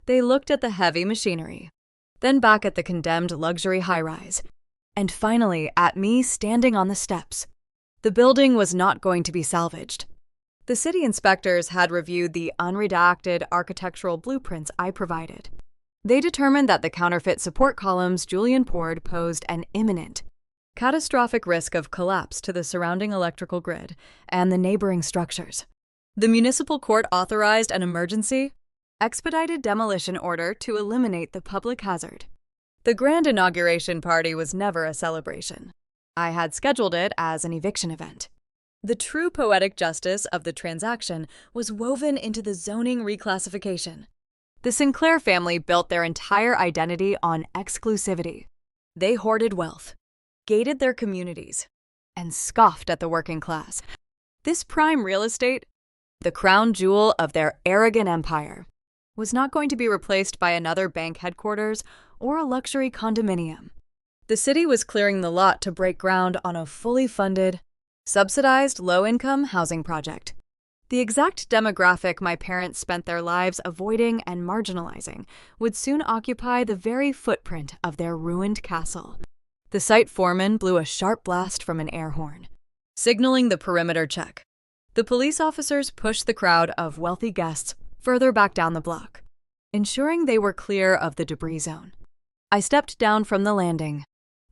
Speaker 1: They looked at the heavy machinery, then back at the condemned luxury high-rise, and finally at me standing on the steps. The building was not going to be salvaged. The city inspectors had reviewed the unredacted architectural blueprints I provided. They determined that the counterfeit support columns Julian poured posed an imminent, catastrophic risk of collapse to the surrounding electrical grid and the neighboring structures. The municipal court authorized an emergency, expedited demolition order to eliminate the public hazard. The grand inauguration party was never a celebration. I had scheduled it as an eviction event. The true poetic justice of the transaction was woven into the zoning reclassification. The Sinclair family built their entire identity on exclusivity. They hoarded wealth, gated their communities, and scoffed at the working class. This prime real estate, the crown jewel of their arrogant empire, was not going to be replaced by another bank headquarters or a luxury condominium. The city was clearing the lot to break ground on a fully funded, subsidized low-income housing project. The exact demographic my parents spent their lives avoiding and marginalizing would soon occupy the very footprint of their ruined castle. The site foreman blew a sharp blast from an air horn, signaling the perimeter check. The police officers pushed the crowd of wealthy guests further back down the block, ensuring they were clear of the debris zone. I stepped down from the landing,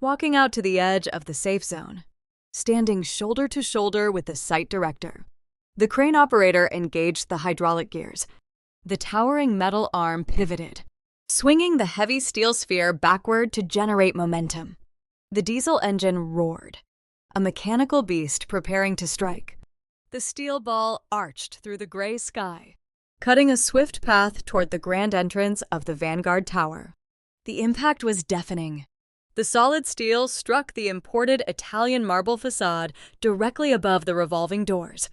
Speaker 1: walking out to the edge of the safe zone, standing shoulder to shoulder with the site director. The crane operator engaged the hydraulic gears. The towering metal arm pivoted, swinging the heavy steel sphere backward to generate momentum. The diesel engine roared, a mechanical beast preparing to strike. The steel ball arched through the gray sky, cutting a swift path toward the grand entrance of the Vanguard Tower. The impact was deafening. The solid steel struck the imported Italian marble facade directly above the revolving doors.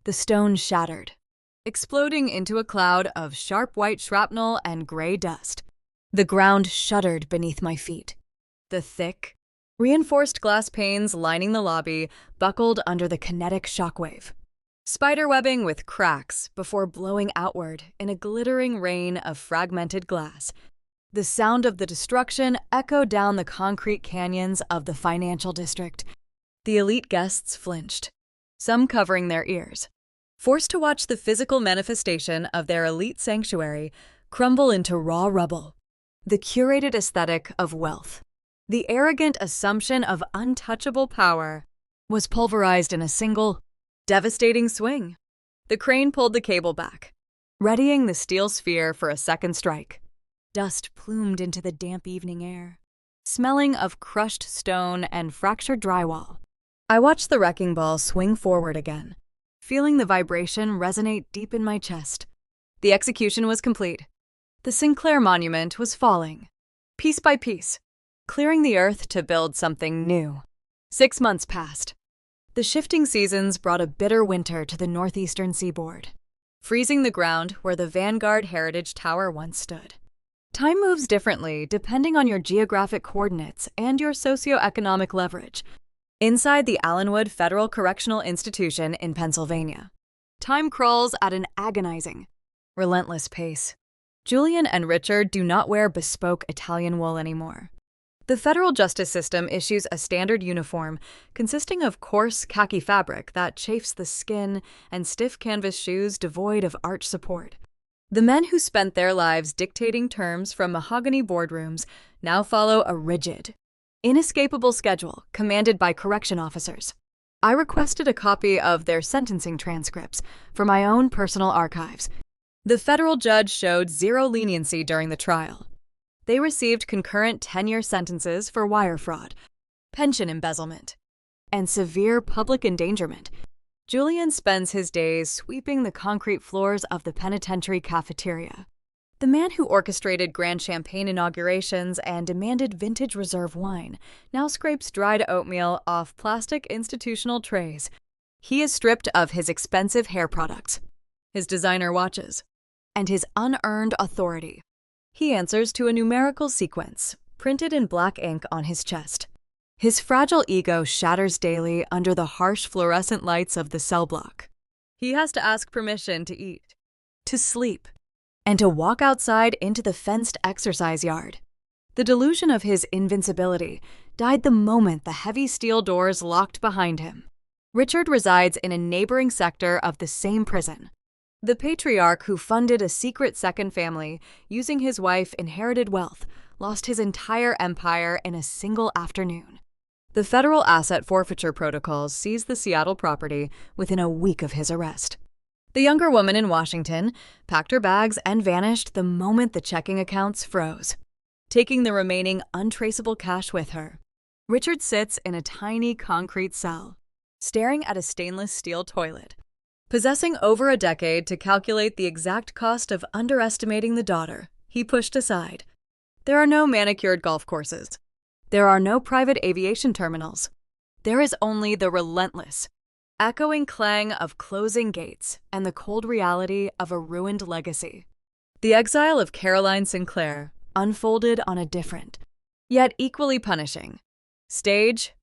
Speaker 1: The stone shattered, exploding into a cloud of sharp white shrapnel and gray dust. The ground shuddered beneath my feet. The thick, reinforced glass panes lining the lobby buckled under the kinetic shockwave, spiderwebbing with cracks before blowing outward in a glittering rain of fragmented glass. The sound of the destruction echoed down the concrete canyons of the financial district. The elite guests flinched, some covering their ears, forced to watch the physical manifestation of their elite sanctuary crumble into raw rubble. The curated aesthetic of wealth, the arrogant assumption of untouchable power, was pulverized in a single, devastating swing. The crane pulled the cable back, readying the steel sphere for a second strike. Dust plumed into the damp evening air, smelling of crushed stone and fractured drywall. I watched the wrecking ball swing forward again, feeling the vibration resonate deep in my chest. The execution was complete. The Sinclair monument was falling, piece by piece, clearing the earth to build something new. 6 months passed. The shifting seasons brought a bitter winter to the northeastern seaboard, freezing the ground where the Vanguard Heritage Tower once stood. Time moves differently depending on your geographic coordinates and your socioeconomic leverage. Inside the Allenwood Federal Correctional Institution in Pennsylvania, time crawls at an agonizing, relentless pace. Julian and Richard do not wear bespoke Italian wool anymore. The federal justice system issues a standard uniform consisting of coarse khaki fabric that chafes the skin and stiff canvas shoes devoid of arch support. The men who spent their lives dictating terms from mahogany boardrooms now follow a rigid, inescapable schedule commanded by correction officers. I requested a copy of their sentencing transcripts for my own personal archives. The federal judge showed zero leniency during the trial. They received concurrent 10-year sentences for wire fraud, pension embezzlement, and severe public endangerment. Julian spends his days sweeping the concrete floors of the penitentiary cafeteria. The man who orchestrated grand champagne inaugurations and demanded vintage reserve wine now scrapes dried oatmeal off plastic institutional trays. He is stripped of his expensive hair products, his designer watches, and his unearned authority. He answers to a numerical sequence printed in black ink on his chest. His fragile ego shatters daily under the harsh fluorescent lights of the cell block. He has to ask permission to eat, to sleep, and to walk outside into the fenced exercise yard. The delusion of his invincibility died the moment the heavy steel doors locked behind him. Richard resides in a neighboring sector of the same prison. The patriarch who funded a secret second family using his wife's inherited wealth lost his entire empire in a single afternoon. The federal asset forfeiture protocols seized the Seattle property within a week of his arrest. The younger woman in Washington packed her bags and vanished the moment the checking accounts froze, taking the remaining untraceable cash with her. Richard sits in a tiny concrete cell, staring at a stainless steel toilet, possessing over a decade to calculate the exact cost of underestimating the daughter he pushed aside. There are no manicured golf courses. There are no private aviation terminals. There is only the relentless, echoing clang of closing gates and the cold reality of a ruined legacy. The exile of Caroline Sinclair unfolded on a different, yet equally punishing, stage.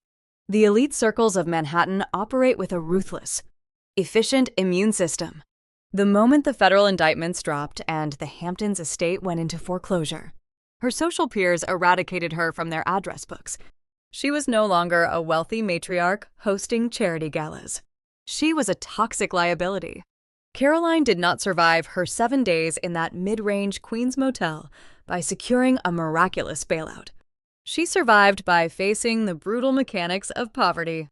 Speaker 1: The elite circles of Manhattan operate with a ruthless, efficient immune system. The moment the federal indictments dropped and the Hamptons estate went into foreclosure, her social peers eradicated her from their address books. She was no longer a wealthy matriarch hosting charity galas. She was a toxic liability. Caroline did not survive her 7 days in that mid-range Queens motel by securing a miraculous bailout. She survived by facing the brutal mechanics of poverty.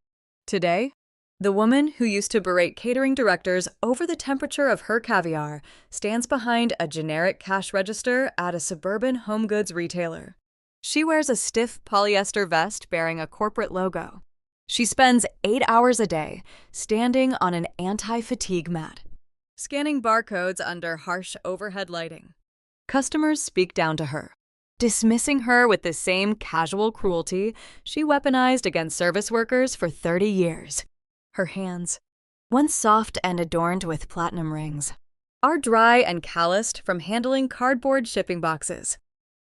Speaker 1: Today, the woman who used to berate catering directors over the temperature of her caviar stands behind a generic cash register at a suburban home goods retailer. She wears a stiff polyester vest bearing a corporate logo. She spends 8 hours a day standing on an anti-fatigue mat, scanning barcodes under harsh overhead lighting. Customers speak down to her, dismissing her with the same casual cruelty she weaponized against service workers for 30 years. Her hands, once soft and adorned with platinum rings, are dry and calloused from handling cardboard shipping boxes.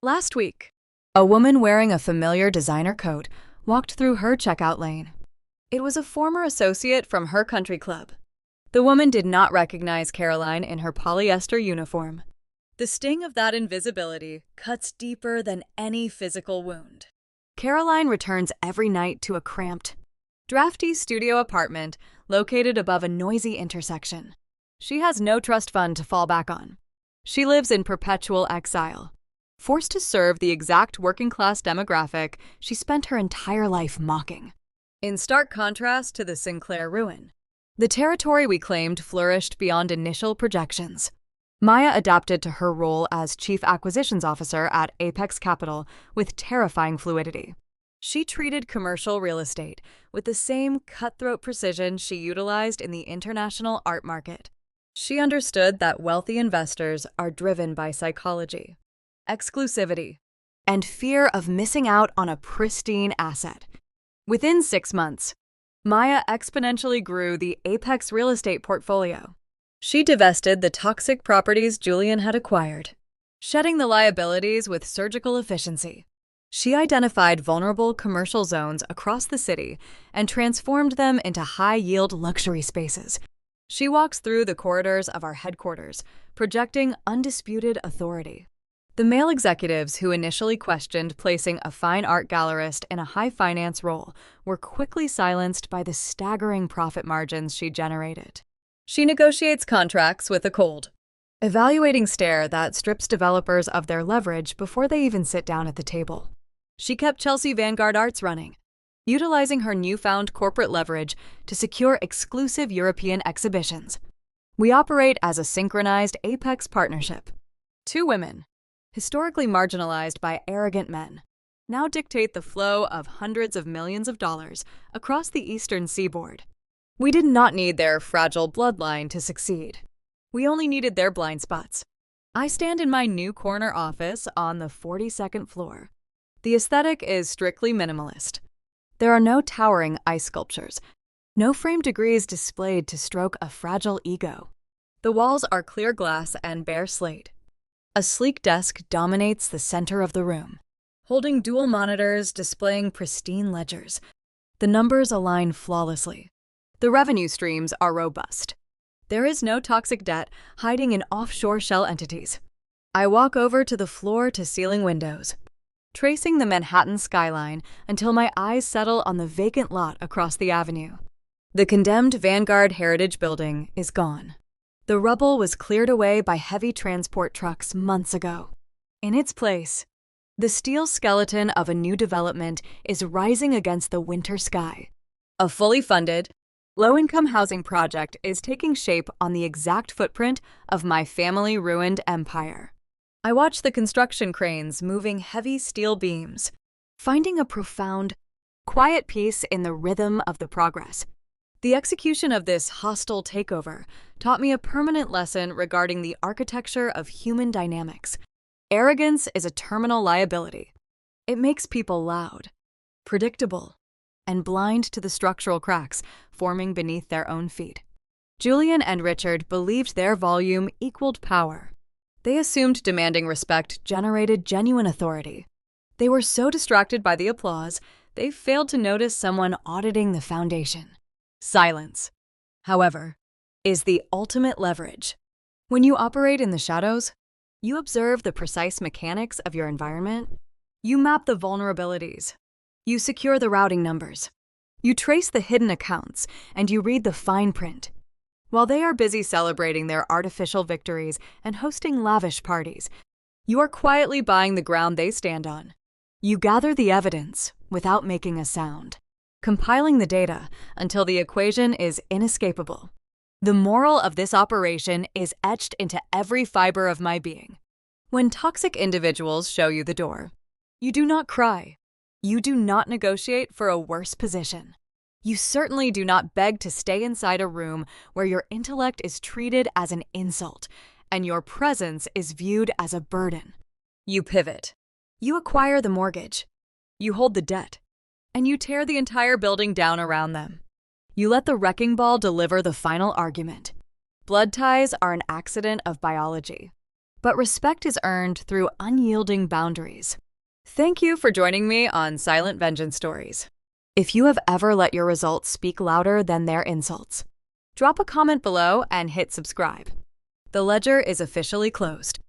Speaker 1: Last week, a woman wearing a familiar designer coat walked through her checkout lane. It was a former associate from her country club. The woman did not recognize Caroline in her polyester uniform. The sting of that invisibility cuts deeper than any physical wound. Caroline returns every night to a cramped, drafty studio apartment located above a noisy intersection. She has no trust fund to fall back on. She lives in perpetual exile, forced to serve the exact working-class demographic she spent her entire life mocking. In stark contrast to the Sinclair ruin, the territory we claimed flourished beyond initial projections. Maya adapted to her role as Chief Acquisitions Officer at Apex Capital with terrifying fluidity. She treated commercial real estate with the same cutthroat precision she utilized in the international art market. She understood that wealthy investors are driven by psychology, exclusivity, and fear of missing out on a pristine asset. Within 6 months, Maya exponentially grew the Apex real estate portfolio. She divested the toxic properties Julian had acquired, shedding the liabilities with surgical efficiency. She identified vulnerable commercial zones across the city and transformed them into high-yield luxury spaces. She walks through the corridors of our headquarters, projecting undisputed authority. The male executives who initially questioned placing a fine art gallerist in a high-finance role were quickly silenced by the staggering profit margins she generated. She negotiates contracts with a cold, evaluating stare that strips developers of their leverage before they even sit down at the table. She kept Chelsea Vanguard Arts running, utilizing her newfound corporate leverage to secure exclusive European exhibitions. We operate as a synchronized Apex partnership. 2 women, historically marginalized by arrogant men, now dictate the flow of hundreds of millions of dollars across the eastern seaboard. We did not need their fragile bloodline to succeed. We only needed their blind spots. I stand in my new corner office on the 42nd floor. The aesthetic is strictly minimalist. There are no towering ice sculptures, no framed degrees displayed to stroke a fragile ego. The walls are clear glass and bare slate. A sleek desk dominates the center of the room, holding dual monitors displaying pristine ledgers. The numbers align flawlessly. The revenue streams are robust. There is no toxic debt hiding in offshore shell entities. I walk over to the floor-to-ceiling windows, tracing the Manhattan skyline until my eyes settle on the vacant lot across the avenue. The condemned Vanguard Heritage Building is gone. The rubble was cleared away by heavy transport trucks months ago. In its place, the steel skeleton of a new development is rising against the winter sky. A fully funded, low-income housing project is taking shape on the exact footprint of my family-ruined empire. I watch the construction cranes moving heavy steel beams, finding a profound, quiet peace in the rhythm of the progress. The execution of this hostile takeover taught me a permanent lesson regarding the architecture of human dynamics. Arrogance is a terminal liability. It makes people loud, predictable, and blind to the structural cracks forming beneath their own feet. Julian and Richard believed their volume equaled power. They assumed demanding respect generated genuine authority. They were so distracted by the applause, they failed to notice someone auditing the foundation. Silence, however, is the ultimate leverage. When you operate in the shadows, you observe the precise mechanics of your environment. You map the vulnerabilities. You secure the routing numbers. You trace the hidden accounts, and you read the fine print. While they are busy celebrating their artificial victories and hosting lavish parties, you are quietly buying the ground they stand on. You gather the evidence without making a sound, compiling the data until the equation is inescapable. The moral of this operation is etched into every fiber of my being. When toxic individuals show you the door, you do not cry. You do not negotiate for a worse position. You certainly do not beg to stay inside a room where your intellect is treated as an insult and your presence is viewed as a burden. You pivot. You acquire the mortgage. You hold the debt. And you tear the entire building down around them. You let the wrecking ball deliver the final argument. Blood ties are an accident of biology, but respect is earned through unyielding boundaries. Thank you for joining me on Silent Vengeance Stories. If you have ever let your results speak louder than their insults, drop a comment below and hit subscribe. The ledger is officially closed.